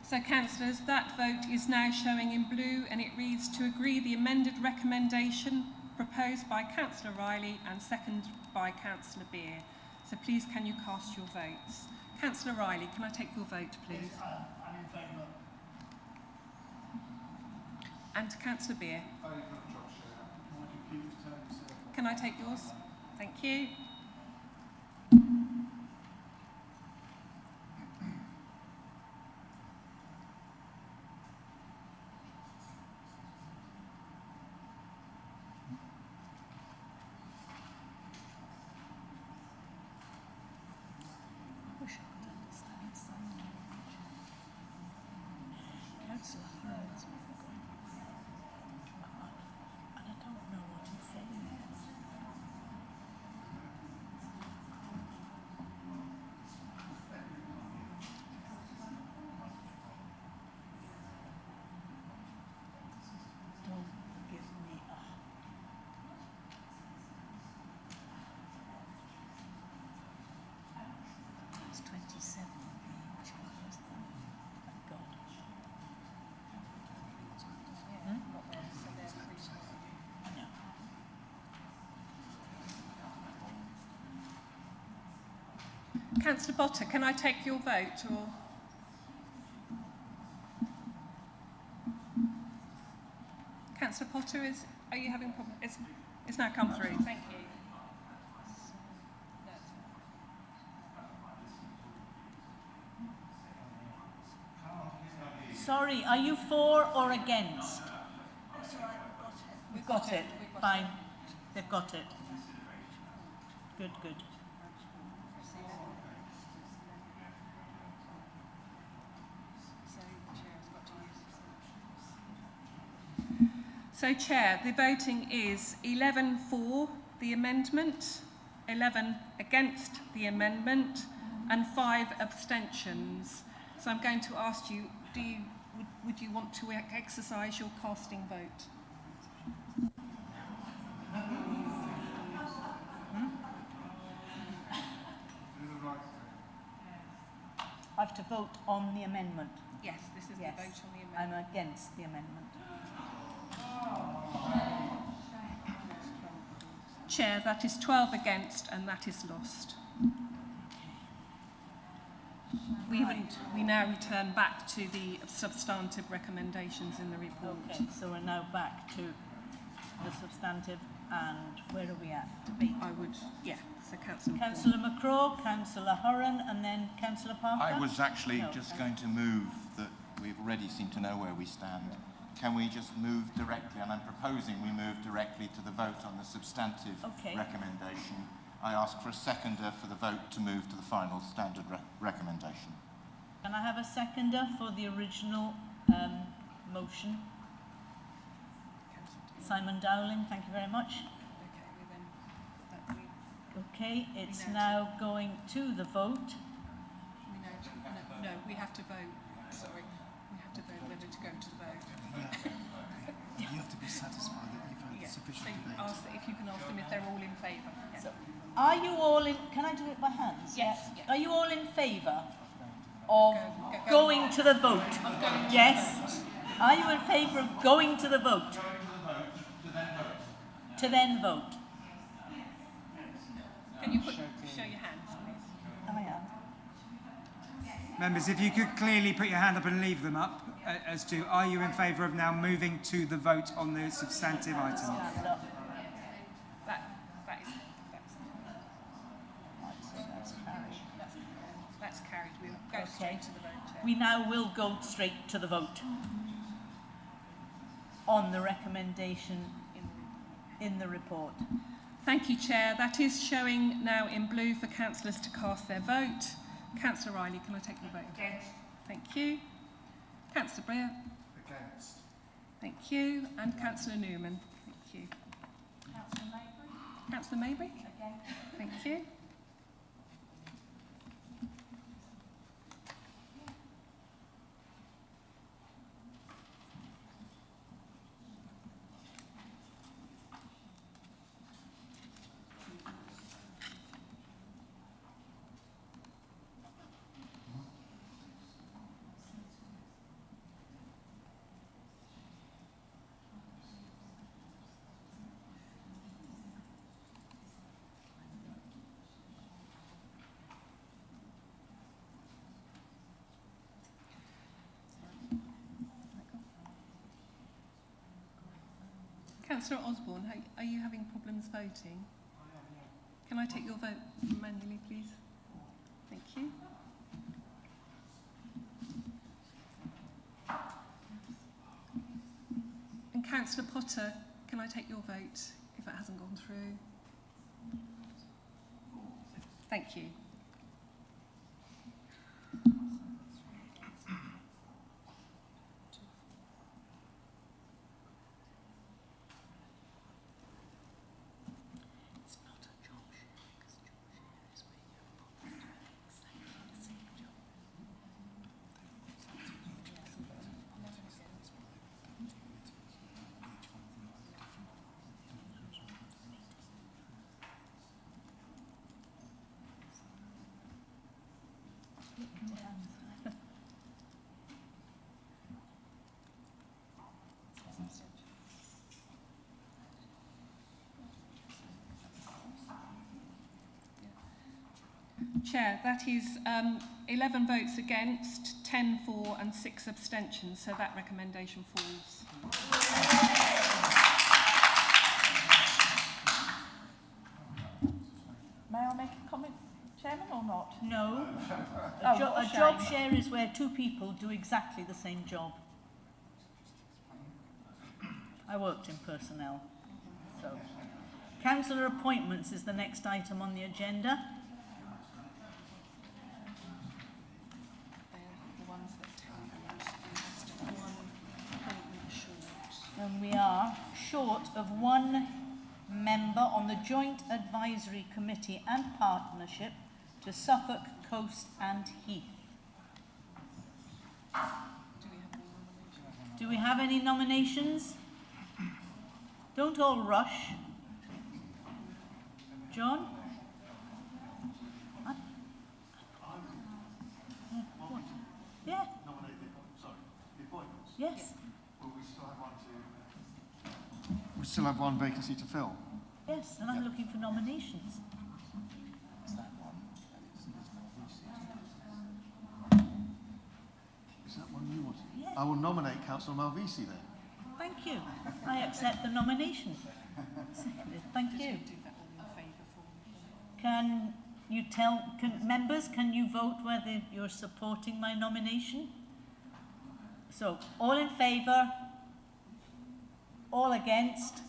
So, councillors, that vote is now showing in blue, and it reads to agree the amended recommendation proposed by Councillor Riley and seconded by Councillor Beer. So please, can you cast your votes? Councillor Riley, can I take your vote, please? Yes, I'm in favour. And Councillor Beer. Can I take yours? Thank you. It's 27 being changed. Thank God. Councillor Potter, can I take your vote? Or Councillor Potter, are you having problems? It's now come through. Thank you. Sorry, are you for or against? We've got it. Fine. They've got it. Good, good. So, Chair, the voting is 11 for the amendment, 11 against the amendment, and 5 abstentions. So I'm going to ask you, would you want to exercise your casting vote? I have to vote on the amendment. Yes, this is Yes. the vote on the amendment. I'm against the amendment. Chair, that is 12 against and that is lost. We now return back to the substantive recommendations in the report. Okay, so we're now back to the substantive, and where are we at? Debate. So Councillor McCraw, Councillor Horan, and then Councillor Parker? I was actually just going to move that we've already seemed to know where we stand. Can we just move directly, and I'm proposing we move directly to the vote on the substantive recommendation. I ask for a seconder for the vote to move to the final standard recommendation. Can I have a seconder for the original motion? Simon Dowling, thank you very much. Okay, it's now going to the vote. No, we have to vote. Sorry, we have to vote whether to go to the vote. You have to be satisfied that you've had sufficient debate. If you can ask them if they're all in favour. So, are you all in, can I do it by hands? Yes. Are you all in favour of going to the vote? Yes. Are you in favour of going to the vote? To then vote. Can you show your hands, please? I am. Members, if you could clearly put your hand up and leave them up as to, are you in favour of now moving to the vote on the substantive item? Stand up. That's carried. We'll go straight to the vote. Chair. We now will go straight to the vote on the recommendation in the report. Thank you, Chair. That is showing now in blue for councillors to cast their vote. Councillor Riley, can I take your vote? Against. Thank you. Councillor Breer? Against. Thank you. And Councillor Newman? Thank you. Councillor Mabry? Against. Thank you. Councillor Osborne, are you having problems voting? Can I take your vote manually, please? Thank you. And Councillor Potter, can I take your vote if it hasn't gone through? Thank you. Chair, that is 11 votes against, 10 for and 6 abstentions, so that recommendation falls. May I make a comment, Chairman, or not? No. Oh, A job share is where two people do exactly the same job. I worked in personnel. So, councillor appointments is the next item on the agenda. And we are short of one member on the Joint Advisory Committee and Partnership to Suffolk Coast and Heath. Do we have any nominations? Don't all rush. John? What? Yeah. The appointments? Yes. Well, we still have one vacancy to fill. Yes, and I'm looking for nominations. Is that one you want? Yeah. I will nominate Councillor Malvisi then. Thank you. I accept the nomination. Seconded. Thank you. Can you tell, members, can you vote whether you're supporting my nomination? So, all in favour? All against?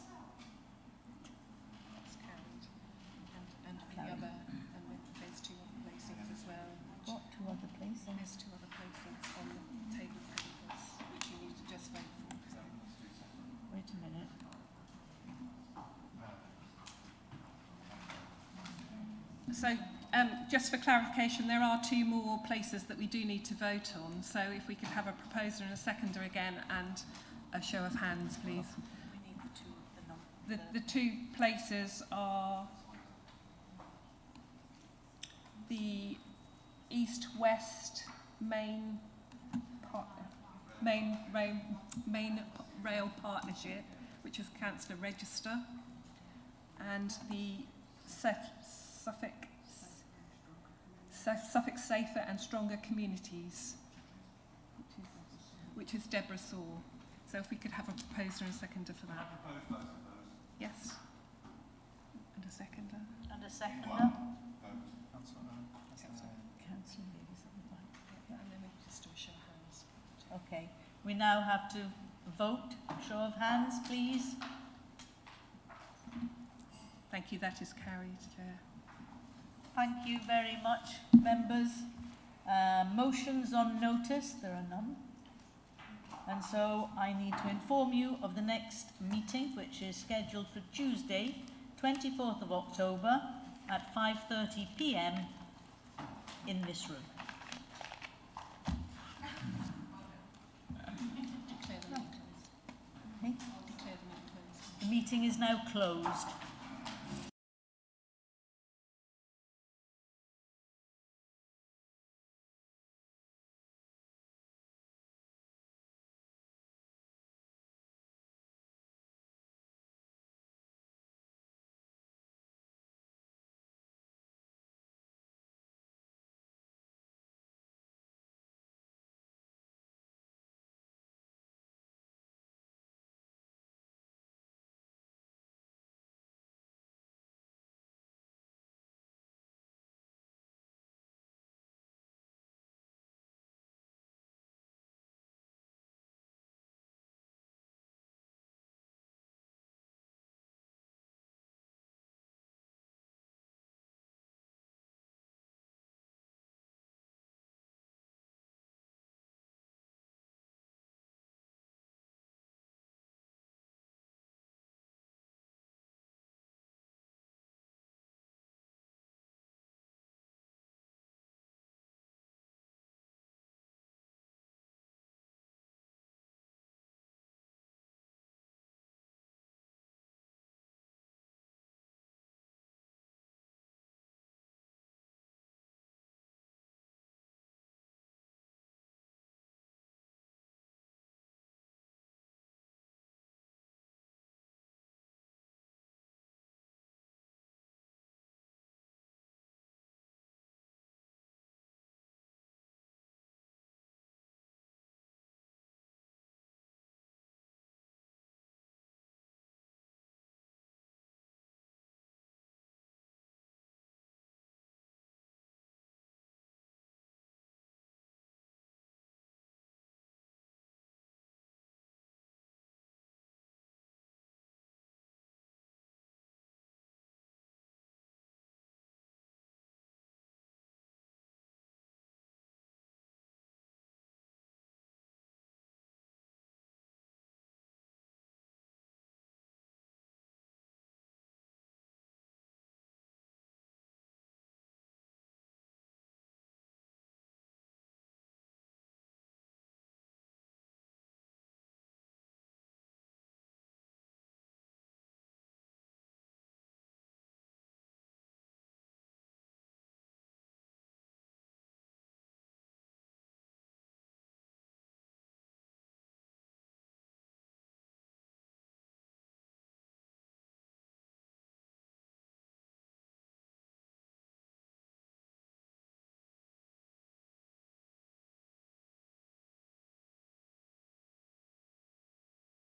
And the other, and there's 2 other placings as well. What 2 other places? There's 2 other placings on the table of papers, which you need to just vote for. Wait a minute. So, just for clarification, there are 2 more places that we do need to vote on. So if we could have a proposer and a seconder again, and a show of hands, please. We need The 2 places are the East-West Main Rail Partnership, which is Councillor Register, and the Suffolk Safer and Stronger Communities, which is Deborah Saw. So if we could have a proposer and a seconder for that. I propose both of those. Yes. And a seconder. And a seconder? Councillor Davies at the back. And then we just do a show of hands. Okay. We now have to vote. Show of hands, please. Thank you. That is carried, Chair. Thank you very much, members. Motions on notice, there are none. And so I need to inform you of the next meeting, which is scheduled for Tuesday, 24th of October at 5:30 p.m. in this room. Declare the meeting closed. Okay. The meeting is now closed.